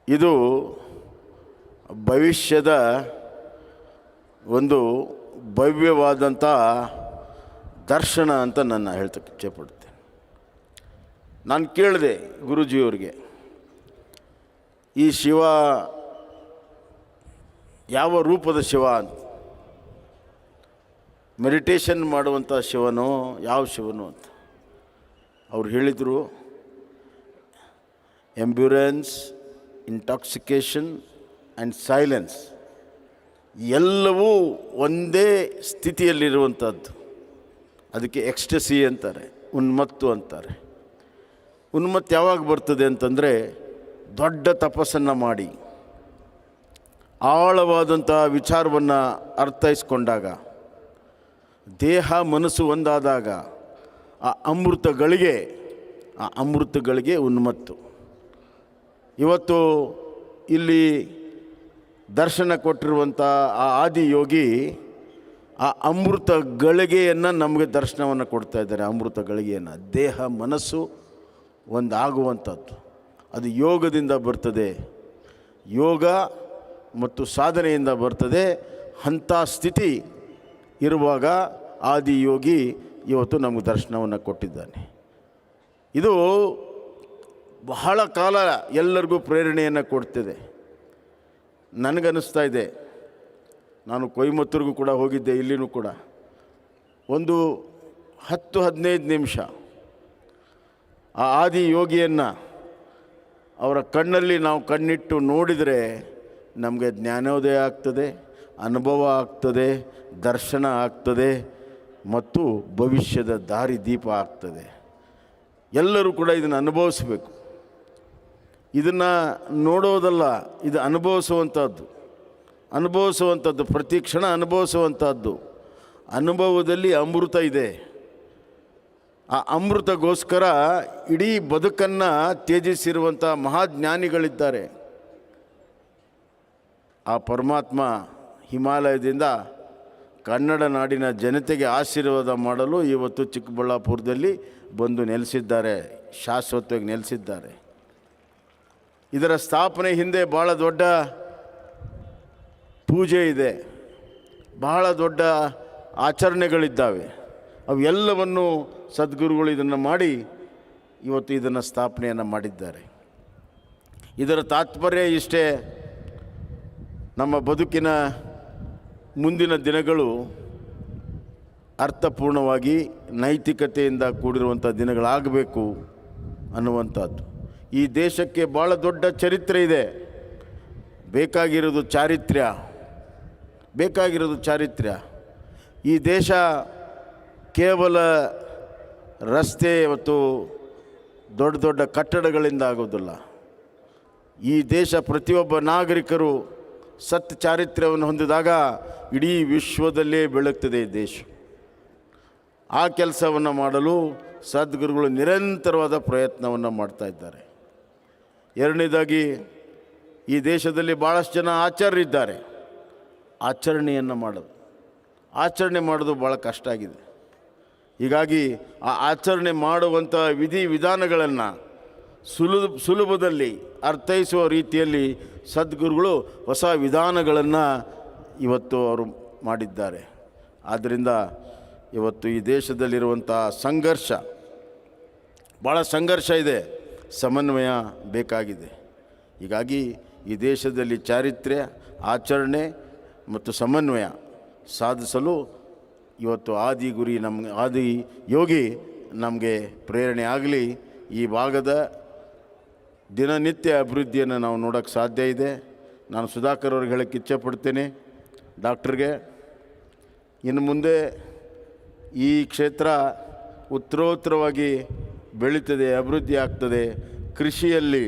ಇದು ಭವಿಷ್ಯದ ಒಂದು ಭವ್ಯವಾದಂಥ ದರ್ಶನ ಅಂತ ನಾನು ಹೇಳ್ತಕ್ಕೆ ಇಚ್ಛೆಪಡ್ತೇನೆ. ನಾನು ಕೇಳಿದೆ ಗುರೂಜಿಯವ್ರಿಗೆ, ಈ ಶಿವ ಯಾವ ರೂಪದ ಶಿವ ಅಂತ. ಮೆಡಿಟೇಷನ್ ಮಾಡುವಂಥ ಶಿವನೋ ಯಾವ ಶಿವನು ಅಂತ. ಅವ್ರು ಹೇಳಿದರು, ಎಂಬ್ಯುರೆನ್ಸ್, ಇಂಟಾಕ್ಸಿಕೇಷನ್ ಆ್ಯಂಡ್ ಸೈಲೆನ್ಸ್ ಎಲ್ಲವೂ ಒಂದೇ ಸ್ಥಿತಿಯಲ್ಲಿರುವಂಥದ್ದು. ಅದಕ್ಕೆ ಎಕ್ಸ್ಟಸಿ ಅಂತಾರೆ, ಉನ್ಮತ್ತು ಅಂತಾರೆ. ಉನ್ಮತ್ತು ಯಾವಾಗ ಬರ್ತದೆ ಅಂತಂದರೆ ದೊಡ್ಡ ತಪಸ್ಸನ್ನು ಮಾಡಿ ಆಳವಾದಂಥ ವಿಚಾರವನ್ನು ಅರ್ಥೈಸ್ಕೊಂಡಾಗ, ದೇಹ ಮನಸ್ಸು ಒಂದಾದಾಗ ಆ ಅಮೃತಗಳಿಗೆ ಉನ್ಮತ್ತು. ಇವತ್ತು ಇಲ್ಲಿ ದರ್ಶನ ಕೊಟ್ಟಿರುವಂಥ ಆ ಆದಿಯೋಗಿ ಆ ಅಮೃತ ಗಳಿಗೆಯನ್ನು ನಮಗೆ ದರ್ಶನವನ್ನು ಕೊಡ್ತಾ ಇದ್ದಾರೆ. ಅಮೃತ ಗಳಿಗೆಯನ್ನು, ದೇಹ ಮನಸ್ಸು ಒಂದಾಗುವಂಥದ್ದು ಅದು ಯೋಗದಿಂದ ಬರ್ತದೆ, ಯೋಗ ಮತ್ತು ಸಾಧನೆಯಿಂದ ಬರ್ತದೆ. ಅಂಥ ಸ್ಥಿತಿ ಇರುವಾಗ ಆದಿಯೋಗಿ ಇವತ್ತು ನಮಗೆ ದರ್ಶನವನ್ನು ಕೊಟ್ಟಿದ್ದಾನೆ. ಇದು ಬಹಳ ಕಾಲ ಎಲ್ಲರಿಗೂ ಪ್ರೇರಣೆಯನ್ನು ಕೊಡ್ತಿದೆ. ನನಗನ್ನಿಸ್ತಾ ಇದೆ, ನಾನು ಕೊಯಮತ್ತೂರಿಗೂ ಕೂಡ ಹೋಗಿದ್ದೆ, ಇಲ್ಲಿನೂ ಕೂಡ ಒಂದು 10-15 ನಿಮಿಷ ಆ ಆದಿಯೋಗಿಯನ್ನು ಅವರ ಕಣ್ಣಲ್ಲಿ ನಾವು ಕಣ್ಣಿಟ್ಟು ನೋಡಿದರೆ ನಮಗೆ ಜ್ಞಾನೋದಯ ಆಗ್ತದೆ, ಅನುಭವ ಆಗ್ತದೆ, ದರ್ಶನ ಆಗ್ತದೆ ಮತ್ತು ಭವಿಷ್ಯದ ದಾರಿ ದೀಪ ಆಗ್ತದೆ. ಎಲ್ಲರೂ ಕೂಡ ಇದನ್ನು ಅನುಭವಿಸಬೇಕು. ಇದನ್ನು ನೋಡೋದಲ್ಲ, ಇದು ಅನುಭವಿಸುವಂಥದ್ದು, ಪ್ರತಿ ಕ್ಷಣ ಅನುಭವಿಸುವಂಥದ್ದು. ಅನುಭವದಲ್ಲಿ ಅಮೃತ ಇದೆ. ಆ ಅಮೃತಗೋಸ್ಕರ ಇಡೀ ಬದುಕನ್ನು ತ್ಯಜಿಸಿರುವಂಥ ಮಹಾಜ್ಞಾನಿಗಳಿದ್ದಾರೆ. ಆ ಪರಮಾತ್ಮ ಹಿಮಾಲಯದಿಂದ ಕನ್ನಡ ನಾಡಿನ ಜನತೆಗೆ ಆಶೀರ್ವಾದ ಮಾಡಲು ಇವತ್ತು ಚಿಕ್ಕಬಳ್ಳಾಪುರದಲ್ಲಿ ಬಂದು ನೆಲೆಸಿದ್ದಾರೆ, ಶಾಶ್ವತವಾಗಿ ನೆಲೆಸಿದ್ದಾರೆ. ಇದರ ಸ್ಥಾಪನೆ ಹಿಂದೆ ಭಾಳ ದೊಡ್ಡ ಪೂಜೆ ಇದೆ, ಬಹಳ ದೊಡ್ಡ ಆಚರಣೆಗಳಿದ್ದಾವೆ. ಅವೆಲ್ಲವನ್ನು ಸದ್ಗುರುಗಳು ಇದನ್ನು ಮಾಡಿ ಇವತ್ತು ಇದನ್ನು ಸ್ಥಾಪನೆಯನ್ನು ಮಾಡಿದ್ದಾರೆ. ಇದರ ತಾತ್ಪರ್ಯ ಇಷ್ಟೇ, ನಮ್ಮ ಬದುಕಿನ ಮುಂದಿನ ದಿನಗಳು ಅರ್ಥಪೂರ್ಣವಾಗಿ ನೈತಿಕತೆಯಿಂದ ಕೂಡಿರುವಂಥ ದಿನಗಳಾಗಬೇಕು ಅನ್ನುವಂಥದ್ದು. ಈ ದೇಶಕ್ಕೆ ಭಾಳ ದೊಡ್ಡ ಚರಿತ್ರೆ ಇದೆ. ಬೇಕಾಗಿರೋದು ಚಾರಿತ್ರ್ಯ. ಈ ದೇಶ ಕೇವಲ ರಸ್ತೆ ಇವತ್ತು ದೊಡ್ಡ ದೊಡ್ಡ ಕಟ್ಟಡಗಳಿಂದ ಆಗೋದಿಲ್ಲ. ಈ ದೇಶ ಪ್ರತಿಯೊಬ್ಬ ನಾಗರಿಕರು ಸತ್ ಚಾರಿತ್ರ್ಯವನ್ನು ಹೊಂದಿದಾಗ ಇಡೀ ವಿಶ್ವದಲ್ಲೇ ಬೆಳಗ್ತದೆ ಈ ದೇಶ. ಆ ಕೆಲಸವನ್ನು ಮಾಡಲು ಸದ್ಗುರುಗಳು ನಿರಂತರವಾದ ಪ್ರಯತ್ನವನ್ನು ಮಾಡ್ತಾ ಇದ್ದಾರೆ. ಎರಡನೇದಾಗಿ, ಈ ದೇಶದಲ್ಲಿ ಭಾಳಷ್ಟು ಜನ ಆಚಾರ್ಯರಿದ್ದಾರೆ. ಆಚರಣೆ ಮಾಡೋದು ಭಾಳ ಕಷ್ಟ ಆಗಿದೆ. ಹೀಗಾಗಿ ಆ ಆಚರಣೆ ಮಾಡುವಂಥ ವಿಧಿ ವಿಧಾನಗಳನ್ನು ಸುಲಭದಲ್ಲಿ ಅರ್ಥೈಸುವ ರೀತಿಯಲ್ಲಿ ಸದ್ಗುರುಗಳು ಹೊಸ ವಿಧಾನಗಳನ್ನು ಇವತ್ತು ಅವರು ಮಾಡಿದ್ದಾರೆ. ಆದ್ದರಿಂದ ಇವತ್ತು ಈ ದೇಶದಲ್ಲಿರುವಂಥ ಭಾಳ ಸಂಘರ್ಷ ಇದೆ, ಸಮನ್ವಯ ಬೇಕಾಗಿದೆ. ಹೀಗಾಗಿ ಈ ದೇಶದಲ್ಲಿ ಚಾರಿತ್ರ್ಯ, ಆಚರಣೆ ಮತ್ತು ಸಮನ್ವಯ ಸಾಧಿಸಲು ಇವತ್ತು ಆದಿ ಯೋಗಿ ನಮಗೆ ಪ್ರೇರಣೆ ಆಗಲಿ. ಈ ಭಾಗದ ದಿನನಿತ್ಯ ಅಭಿವೃದ್ಧಿಯನ್ನು ನಾವು ನೋಡೋಕ್ಕೆ ಸಾಧ್ಯ ಇದೆ. ನಾನು ಸುಧಾಕರ್ ಅವ್ರಿಗೆ ಹೇಳೋಕ್ಕೆ ಇಚ್ಛೆಪಡ್ತೇನೆ, ಡಾಕ್ಟ್ರಿಗೆ, ಇನ್ನು ಮುಂದೆ ಈ ಕ್ಷೇತ್ರ ಉತ್ತರೋತ್ತರವಾಗಿ ಬೆಳೀತದೆ, ಅಭಿವೃದ್ಧಿ ಆಗ್ತದೆ. ಕೃಷಿಯಲ್ಲಿ,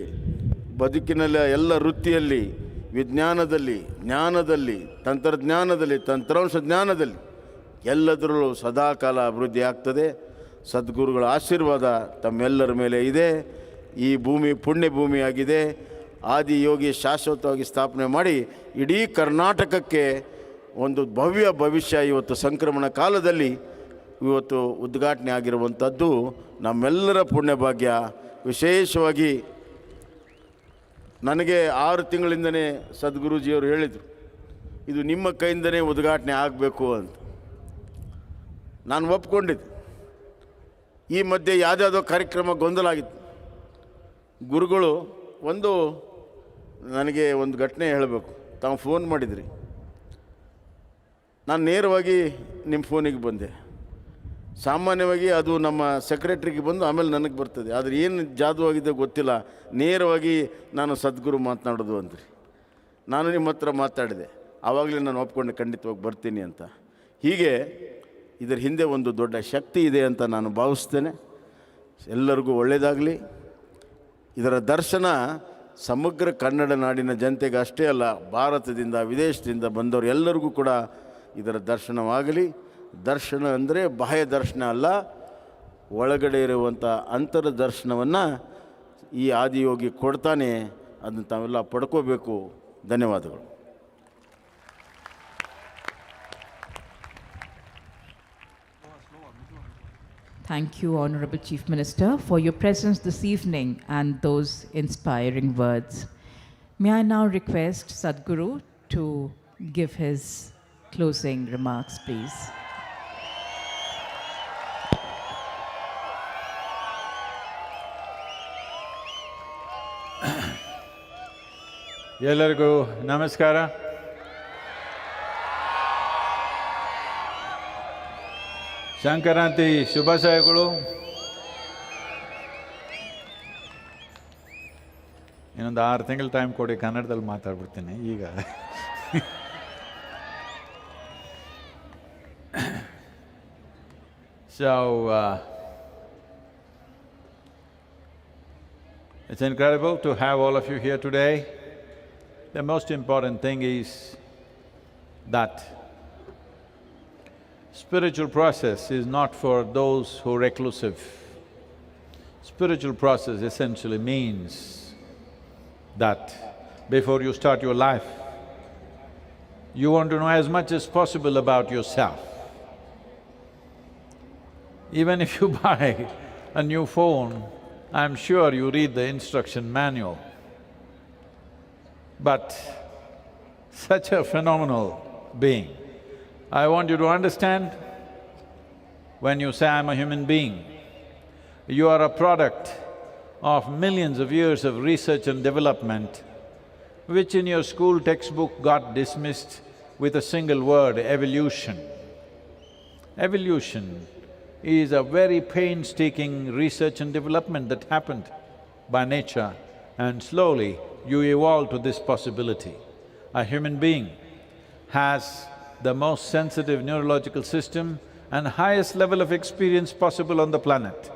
ಬದುಕಿನಲ್ಲಿ, ಎಲ್ಲ ವೃತ್ತಿಯಲ್ಲಿ, ವಿಜ್ಞಾನದಲ್ಲಿ, ಜ್ಞಾನದಲ್ಲಿ, ತಂತ್ರಜ್ಞಾನದಲ್ಲಿ, ತಂತ್ರಾಂಶ ಜ್ಞಾನದಲ್ಲಿ ಎಲ್ಲದರಲ್ಲೂ ಸದಾಕಾಲ ಅಭಿವೃದ್ಧಿ ಆಗ್ತದೆ. ಸದ್ಗುರುಗಳ ಆಶೀರ್ವಾದ ತಮ್ಮೆಲ್ಲರ ಮೇಲೆ ಇದೆ. ಈ ಭೂಮಿ ಪುಣ್ಯ ಭೂಮಿಯಾಗಿದೆ. ಆದಿಯೋಗಿ ಶಾಶ್ವತವಾಗಿ ಸ್ಥಾಪನೆ ಮಾಡಿ ಇಡೀ ಕರ್ನಾಟಕಕ್ಕೆ ಒಂದು ಭವ್ಯ ಭವಿಷ್ಯ ಇವತ್ತು ಸಂಕ್ರಮಣ ಕಾಲದಲ್ಲಿ ಇವತ್ತು ಉದ್ಘಾಟನೆ ಆಗಿರುವಂಥದ್ದು ನಮ್ಮೆಲ್ಲರ ಪುಣ್ಯ ಭಾಗ್ಯ. ವಿಶೇಷವಾಗಿ ನನಗೆ 6 ತಿಂಗಳಿಂದನೇ ಸದ್ಗುರುಜಿಯವರು ಹೇಳಿದರು, ಇದು ನಿಮ್ಮ ಕೈಯಿಂದನೇ ಉದ್ಘಾಟನೆ ಆಗಬೇಕು ಅಂತ. ನಾನು ಒಪ್ಕೊಂಡಿದ್ದೆ. ಈ ಮಧ್ಯೆ ಯಾವುದ್ಯಾವುದೋ ಕಾರ್ಯಕ್ರಮ ಗೊಂದಲ ಆಗಿತ್ತು. ಗುರುಗಳು ನನಗೆ ಒಂದು ಘಟನೆ ಹೇಳಬೇಕು. ತಾವು ಫೋನ್ ಮಾಡಿದ್ರಿ, ನಾನು ನೇರವಾಗಿ ನಿಮ್ಮ ಫೋನಿಗೆ ಬಂದೆ. ಸಾಮಾನ್ಯವಾಗಿ ಅದು ನಮ್ಮ ಸೆಕ್ರೆಟ್ರಿಗೆ ಬಂದು ಆಮೇಲೆ ನನಗೆ ಬರ್ತದೆ. ಆದರೆ ಏನು ಜಾದು ಆಗಿದೆ ಗೊತ್ತಿಲ್ಲ, ನೇರವಾಗಿ ನಾನು ಸದ್ಗುರು ಮಾತನಾಡೋದು ಅಂದ್ರಿ. ನಾನು ನಿಮ್ಮ ಹತ್ರ ಮಾತಾಡಿದೆ, ಆವಾಗಲೇ ನಾನು ಒಪ್ಕೊಂಡೆ ಖಂಡಿತವಾಗಿ ಬರ್ತೀನಿ ಅಂತ. ಹೀಗೆ ಇದರ ಹಿಂದೆ ಒಂದು ದೊಡ್ಡ ಶಕ್ತಿ ಇದೆ ಅಂತ ನಾನು ಭಾವಿಸ್ತೇನೆ. ಎಲ್ಲರಿಗೂ ಒಳ್ಳೆಯದಾಗಲಿ. ಇದರ ದರ್ಶನ ಸಮಗ್ರ ಕನ್ನಡ ನಾಡಿನ ಜನತೆಗೆ ಅಷ್ಟೇ ಅಲ್ಲ, ಭಾರತದಿಂದ ವಿದೇಶದಿಂದ ಬಂದವರು ಎಲ್ಲರಿಗೂ ಕೂಡ ಇದರ ದರ್ಶನವಾಗಲಿ. ದರ್ಶನ ಅಂದರೆ ಬಾಹ್ಯ ದರ್ಶನ ಅಲ್ಲ, ಒಳಗಡೆ ಇರುವಂಥ ಅಂತರ ದರ್ಶನವನ್ನು ಈ ಆದಿಯೋಗಿ ಕೊಡ್ತಾನೆ. ಅದನ್ನು ತಾವೆಲ್ಲ ಪಡ್ಕೋಬೇಕು. ಧನ್ಯವಾದಗಳು. Thank you, Honorable Chief Minister, for your presence this evening and those inspiring words. May I now request Sadhguru to give his closing remarks, please. ಎಲ್ಲರಿಗೂ ನಮಸ್ಕಾರ. ಸಂಕ್ರಾಂತಿ ಶುಭಾಶಯಗಳು. ಇನ್ನೊಂದು 6 ತಿಂಗಳು ಟೈಮ್ ಕೊಡಿ, ಕನ್ನಡದಲ್ಲಿ ಮಾತಾಡ್ಬಿಡ್ತೀನಿ ಈಗ. So, it's incredible to have all of you here today. The most important thing is that spiritual process is not for those who are reclusive. Spiritual process essentially means that before you start your life, you want to know as much as possible about yourself. Even if you buy a new phone, I'm sure you read the instruction manual. But such a phenomenal being, I want you to understand, when you say I'm a human being, you are a product of millions of years of research and development, which in your school textbook got dismissed with a single word, evolution. Evolution is a very painstaking research and development that happened by nature, and slowly you evolve to this possibility. A human being has the most sensitive neurological system and highest level of experience possible on the planet.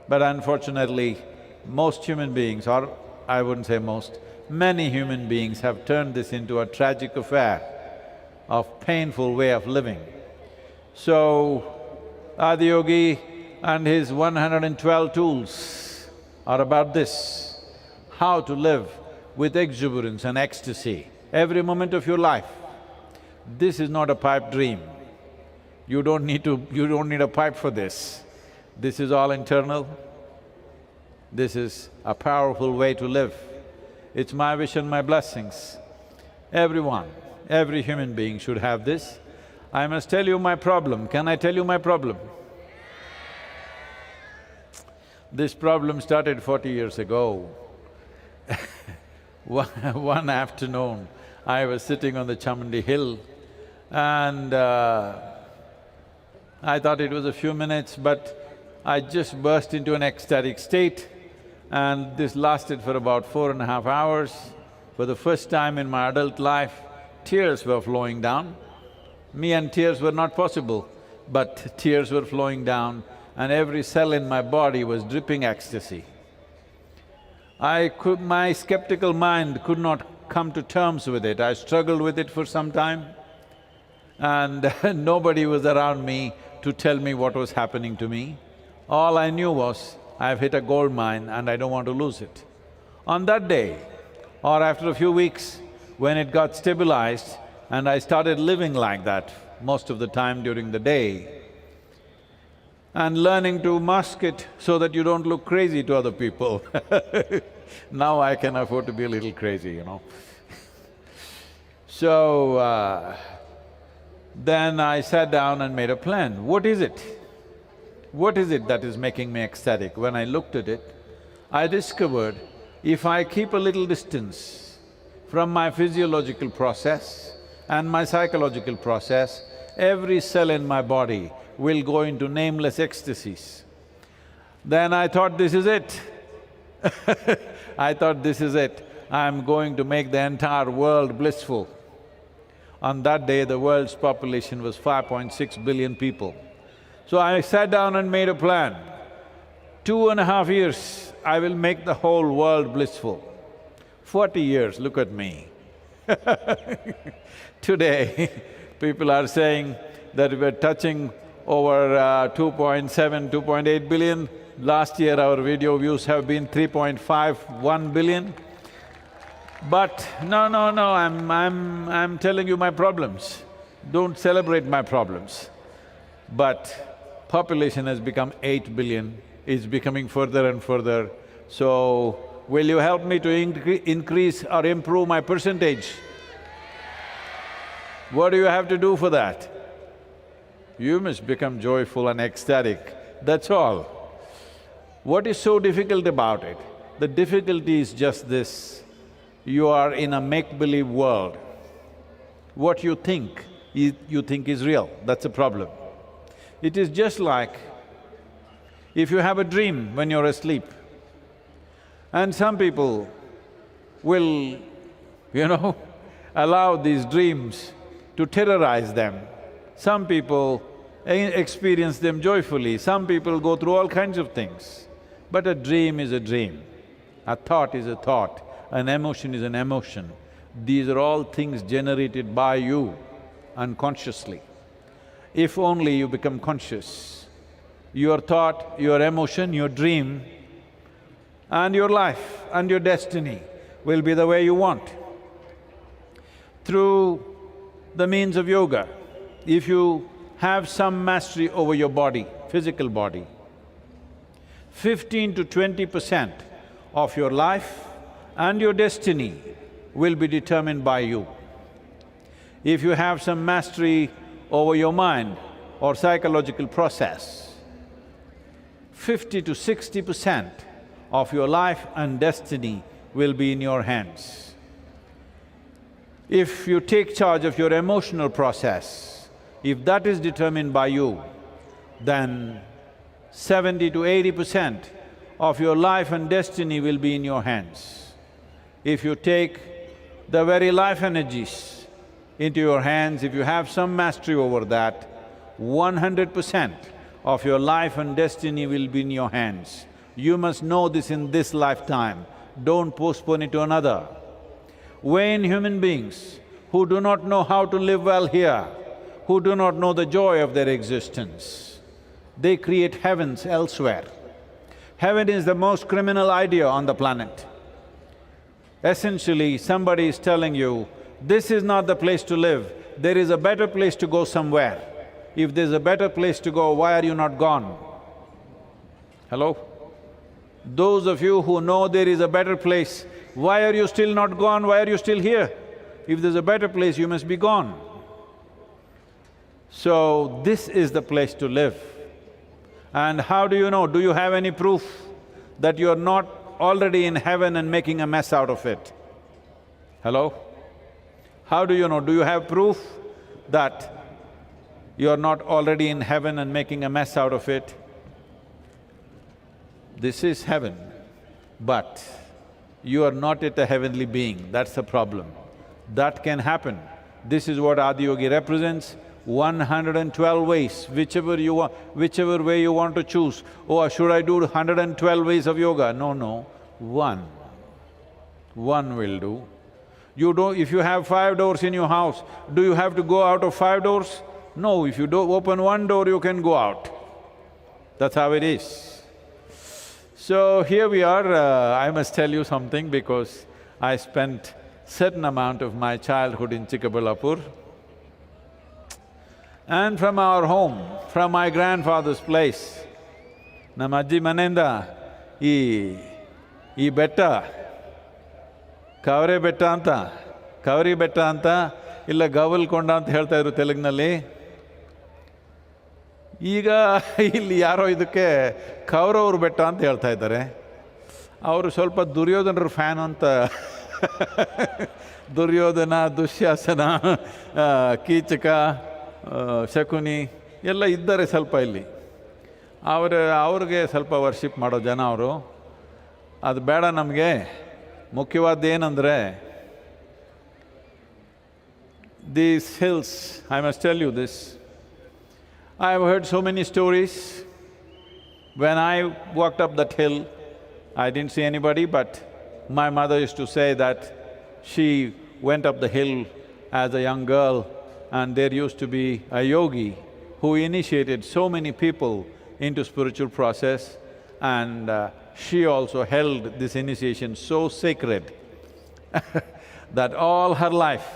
But unfortunately, most human beings, or I wouldn't say most, many human beings have turned this into a tragic affair of painful way of living. So, Adiyogi and his 112 tools are about this, how to live with exuberance and ecstasy every moment of your life. This is not a pipe dream. You don't need a pipe for this. This is all internal. This is a powerful way to live. It's my wish and my blessings. Everyone, every human being should have this. I must tell you my problem. Can I tell you my problem? This problem started 40 years ago. One afternoon, I was sitting on the Chamundi hill and I thought it was a few minutes, but I just burst into an ecstatic state, and this lasted for about 4.5 hours. For the first time in my adult life, tears were flowing down. Me and tears were not possible, but tears were flowing down and every cell in my body was dripping ecstasy. My skeptical mind could not come to terms with it. I struggled with it for some time and nobody was around me to tell me what was happening to me. All I knew was, I've hit a gold mine and I don't want to lose it. On that day, or after a few weeks, when it got stabilized and I started living like that most of the time during the day, and learning to mask it so that you don't look crazy to other people. Now I can afford to be a little crazy, you know. So, then I sat down and made a plan. What is it? What is it that is making me ecstatic? When I looked at it, I discovered if I keep a little distance from my physiological process and my psychological process, every cell in my body will go into nameless ecstasies. Then I thought, this is it. I thought, this is it. I'm going to make the entire world blissful. On that day, the world's population was 5.6 billion people. So I sat down and made a plan. 2.5 years, I will make the whole world blissful. 40 years, look at me. Today, people are saying that we're touching over 2.7, 2.8 billion. Last year, our video views have been 3.51 billion. But no, I'm telling you my problems. Don't celebrate my problems. But population has become 8 billion, it's becoming further and further. So, will you help me to increase or improve my percentage? What do you have to do for that? You must become joyful and ecstatic, that's all. What is so difficult about it? The difficulty is just this, you are in a make-believe world. What you think is real, that's a problem. It is just like if you have a dream when you're asleep, and some people will, allow these dreams to terrorize them. Some people experience them joyfully, some people go through all kinds of things. But a dream is a dream, a thought is a thought, an emotion is an emotion. These are all things generated by you unconsciously. If only you become conscious, your thought, your emotion, your dream and your life and your destiny will be the way you want. Through the means of yoga, if you have some mastery over your body, physical body, 15 to 20% of your life and your destiny will be determined by you. If you have some mastery over your mind or psychological process, 50 to 60% of your life and destiny will be in your hands. If you take charge of your emotional process, if that is determined by you, then 70 to 80% of your life and destiny will be in your hands. If you take the very life energies into your hands, if you have some mastery over that, 100% of your life and destiny will be in your hands. You must know this in this lifetime. Don't postpone it to another. Vain human beings who do not know how to live well here, who do not know the joy of their existence, they create heavens elsewhere. Heaven is the most criminal idea on the planet. Essentially, somebody is telling you, this is not the place to live, there is a better place to go somewhere. If there's a better place to go, why are you not gone? Hello? Those of you who know there is a better place, why are you still not gone? Why are you still here? If there's a better place, you must be gone. So, this is the place to live. And how do you know? Do you have any proof that you are not already in heaven and making a mess out of it? Hello? How do you know? Do you have proof that you are not already in heaven and making a mess out of it? This is heaven, but you are not yet a heavenly being, that's the problem. That can happen. This is what Adiyogi represents. 112 ways, whichever way you want to choose. Oh, should I do 112 ways of yoga? No, one. One will do. If you have 5 doors in your house, do you have to go out of 5 doors? No, if you open one door, you can go out. That's how it is. So here we are, I must tell you something because I spent certain amount of my childhood in Chikkaballapur. And from our home, from my grandfather's place, ನಮ್ಮ ಅಜ್ಜಿ ಮನೆಯಿಂದ ಈ ಬೆಟ್ಟ ಕವರೆ ಬೆಟ್ಟ ಅಂತ, ಕವರಿ ಬೆಟ್ಟ ಅಂತ, ಇಲ್ಲ ಗವಲ್ಕೊಂಡ ಅಂತ ಹೇಳ್ತಾ ಇದ್ರು ತೆಲುಗಿನಲ್ಲಿ. ಈಗ ಇಲ್ಲಿ ಯಾರೋ ಇದಕ್ಕೆ ಕೌರವ್ರ ಬೆಟ್ಟ ಅಂತ ಹೇಳ್ತಾ ಇದ್ದಾರೆ. ಅವರು ಸ್ವಲ್ಪ ದುರ್ಯೋಧನರ ಫ್ಯಾನ್ ಅಂತ ದುರ್ಯೋಧನ, ದುಶ್ಯಾಸನ, ಕೀಚಕ, ಶಕುನಿ ಎಲ್ಲ ಇದ್ದಾರೆ ಸ್ವಲ್ಪ ಇಲ್ಲಿ. ಅವ್ರಿಗೆ ಸ್ವಲ್ಪ ವರ್ಷಿಪ್ ಮಾಡೋ ಜನ ಅವರು. ಅದು ಬೇಡ ನಮಗೆ. ಮುಖ್ಯವಾದ ಏನಂದರೆ, these hills, I must tell you this, I have heard so many stories. When I walked up that hill, I didn't see anybody, but my mother used to say that she went up the hill as a young girl and there used to be a yogi who initiated so many people into spiritual process, and she also held this initiation so sacred that all her life,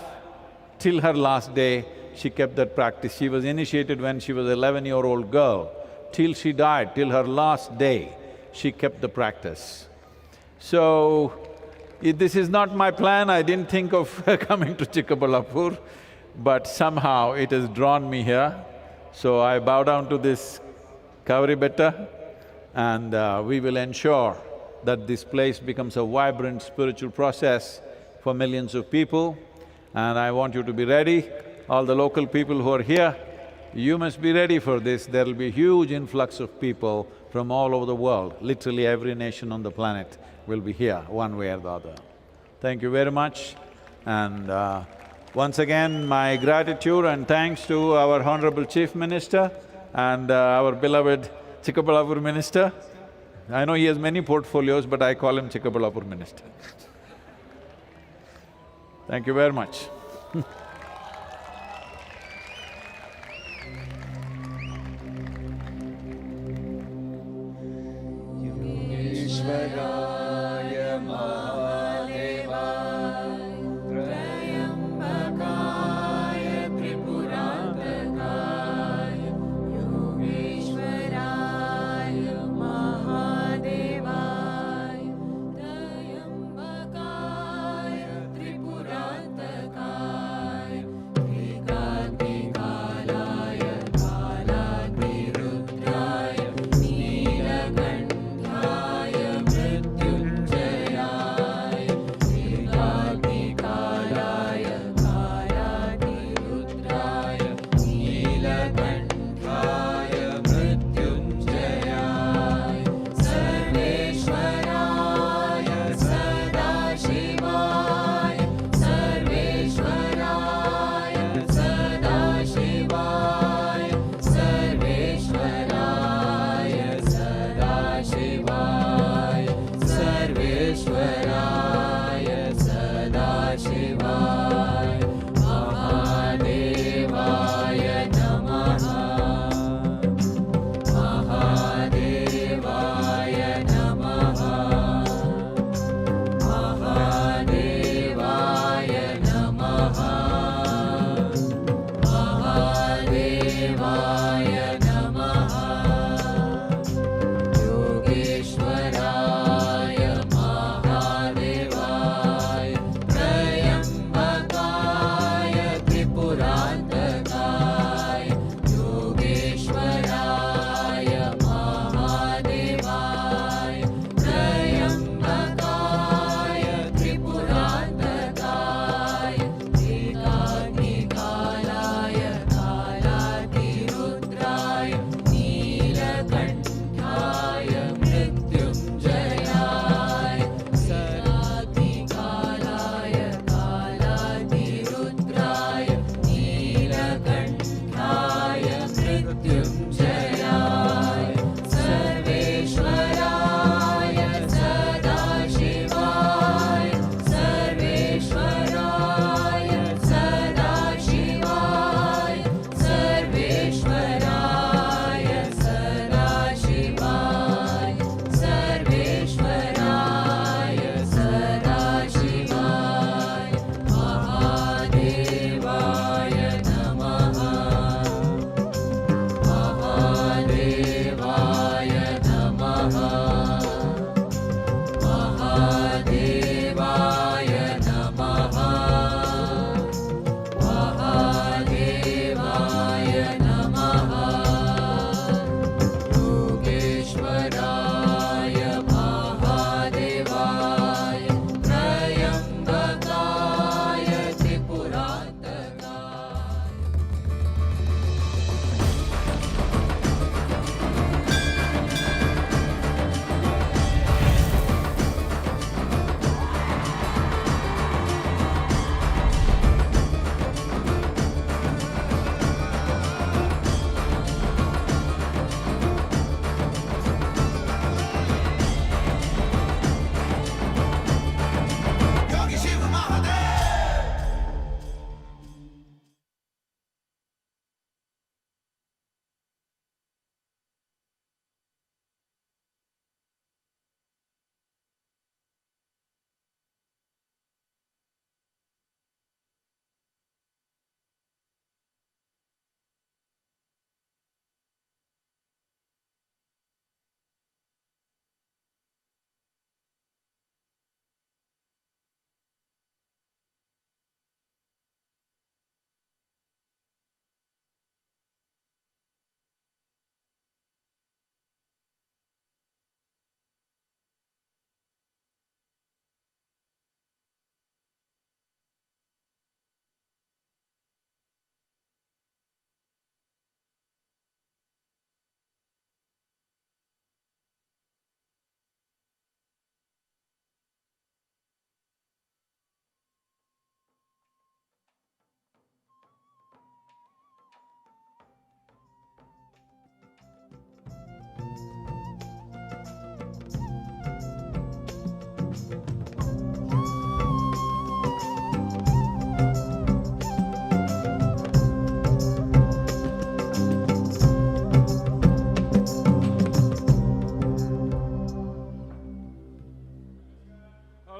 till her last day, she kept that practice. She was initiated when she was 11-year-old girl. Till she died, till her last day, she kept the practice. So, this is not my plan, I didn't think of coming to Chikkaballapur, but somehow it has drawn me here. So I bow down to this Kaveri Betta, and we will ensure that this place becomes a vibrant spiritual process for millions of people. And I want you to be ready, all the local people who are here, you must be ready for this. There will be huge influx of people from all over the world. Literally every nation on the planet will be here, one way or the other. Thank you very much, and once again, my gratitude and thanks to our Honorable Chief Minister and our beloved Chikkaballapur Minister. I know he has many portfolios, but I call him Chikkaballapur Minister. Thank you very much.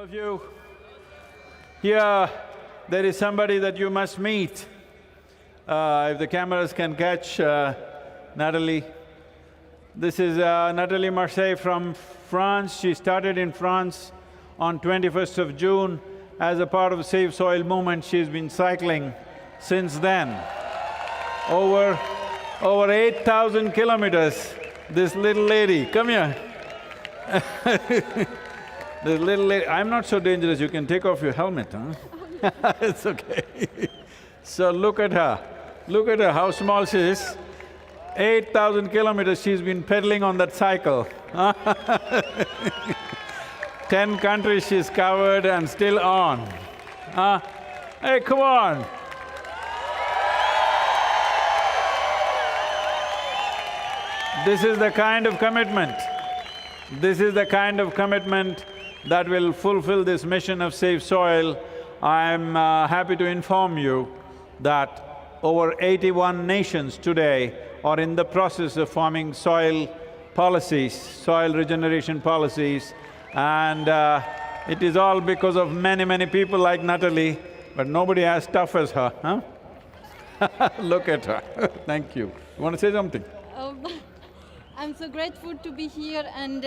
of you. Here, there is somebody that you must meet. If the cameras can catch Natalie. This is Natalie Marseille from France. She started in France on 21st of June as a part of the Save Soil movement. She's been cycling since then. Over 8,000 kilometers, this little lady, come here. This little lady, I'm not so dangerous, you can take off your helmet, huh? It's okay. So look at her, how small she is. 8,000 kilometers she's been pedaling on that cycle. 10 countries she's covered and still on. Hey, come on! This is the kind of commitment, that will fulfill this mission of Save Soil. I'm happy to inform you that over 81 nations today are in the process of forming soil policies, soil regeneration policies, and it is all because of many people like Natalie, but nobody as tough as her, huh? Look at her. Thank you. You want to say something? I'm so grateful to be here, and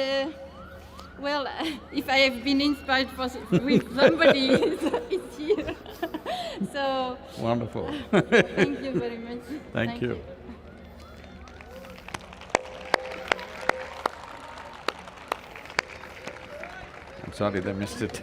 well, if I have been inspired with somebody, it's here. So… Wonderful. Thank you very much. Thank you. I'm sorry they missed it.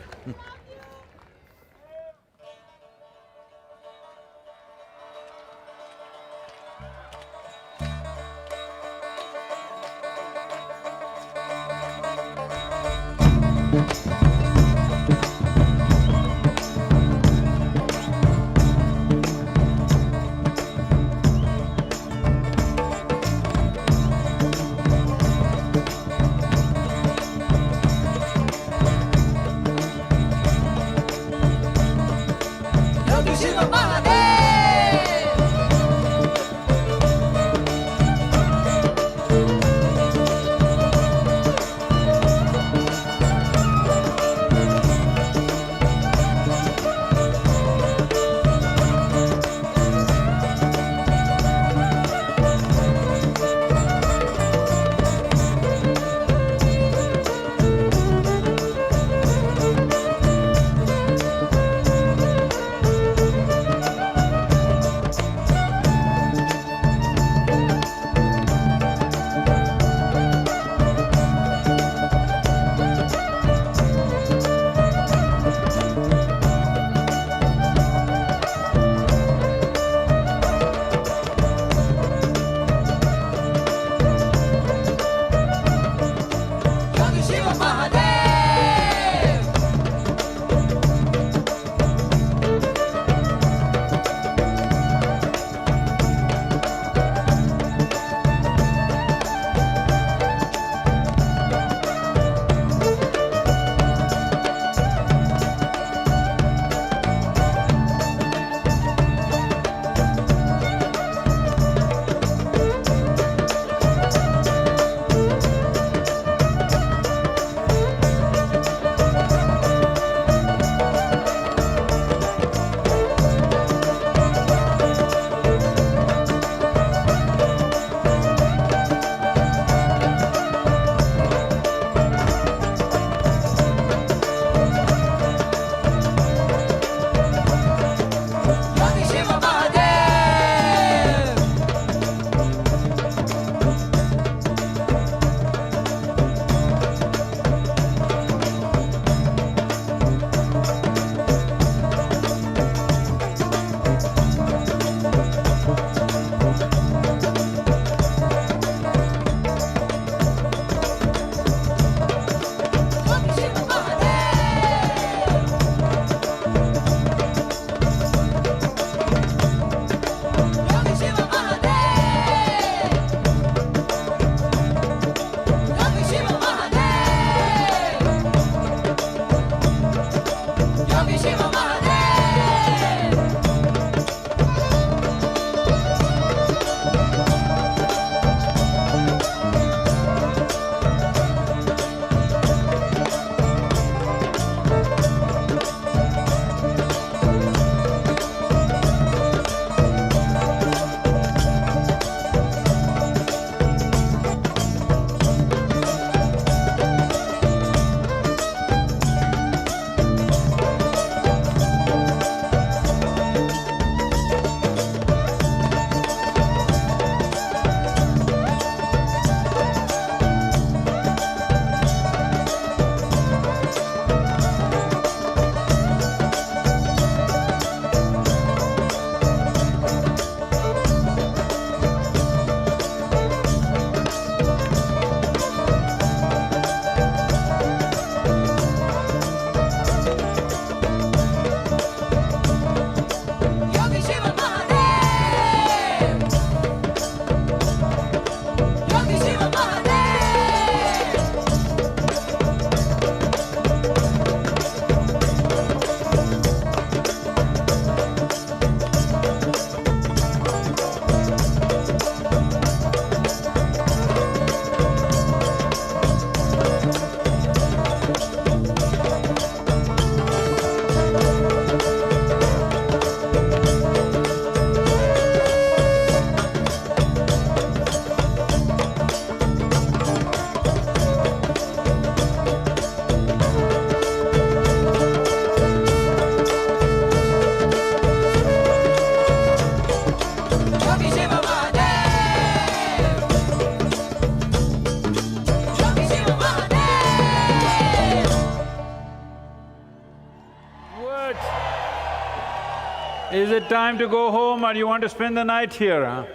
Is it time to go home or you want to spend the night here, huh?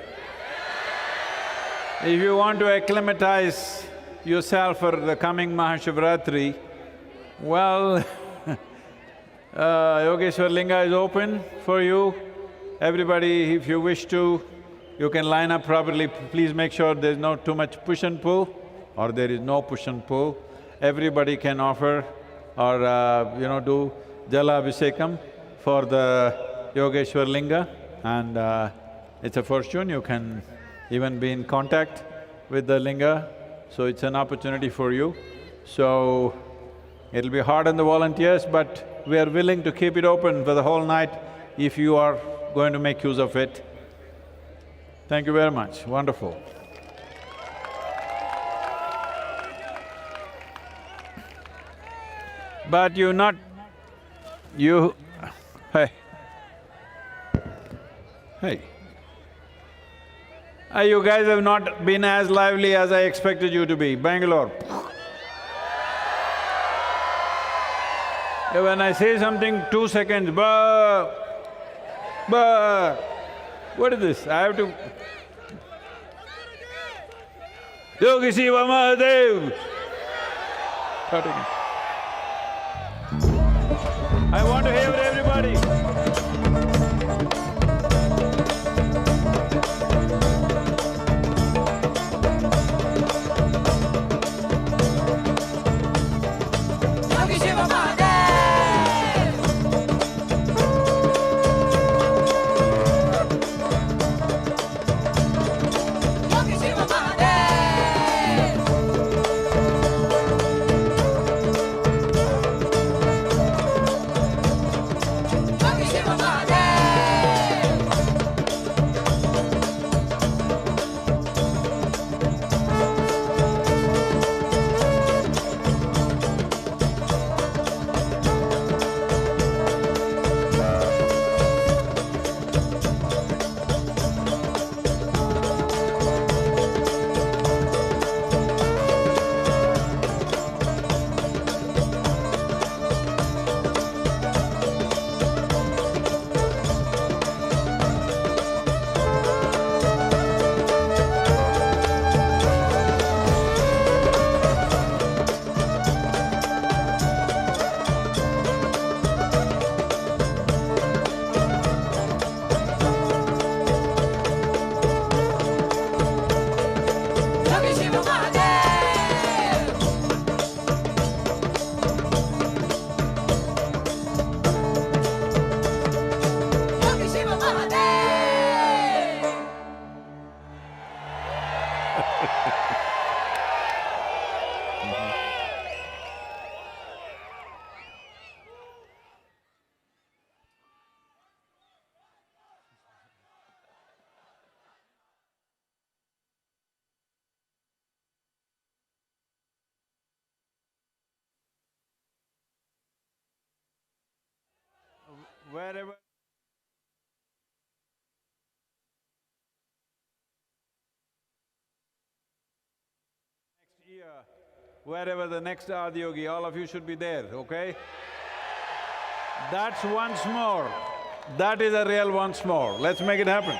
If you want to acclimatize yourself for the coming Mahashivratri, well, Yogeshwar Linga is open for you. Everybody, if you wish to, you can line up properly. Please make sure there's not too much push and pull, or there is no push and pull. Everybody can offer or do Jala Abhisekam for the Yogeshwar Linga, and it's a fortune. You can even be in contact with the Linga, so it's an opportunity for you. So, it'll be hard on the volunteers, but we are willing to keep it open for the whole night if you are going to make use of it. Thank you very much, wonderful. But you hey. Hey. You guys have not been as lively as I expected you to be. Bangalore. When I say something, 2 seconds, bah, bah. What is this? I have to… Yogi Shiva Mahadev! Start again. I want to hear everybody. Yogi Shiva Mahadev! Yogi Shiva Mahadev! Yogi Shiva Mahadev! Yogi Shiva Mahadev! Yogi Shiva Mahadev! Wherever… next year, wherever the next Adiyogi, all of you should be there, okay? That's once more. That is a real once more. Let's make it happen.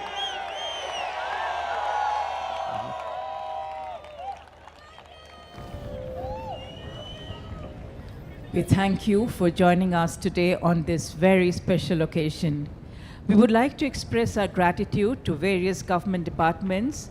We thank you for joining us today on this very special occasion. We would like to express our gratitude to various government departments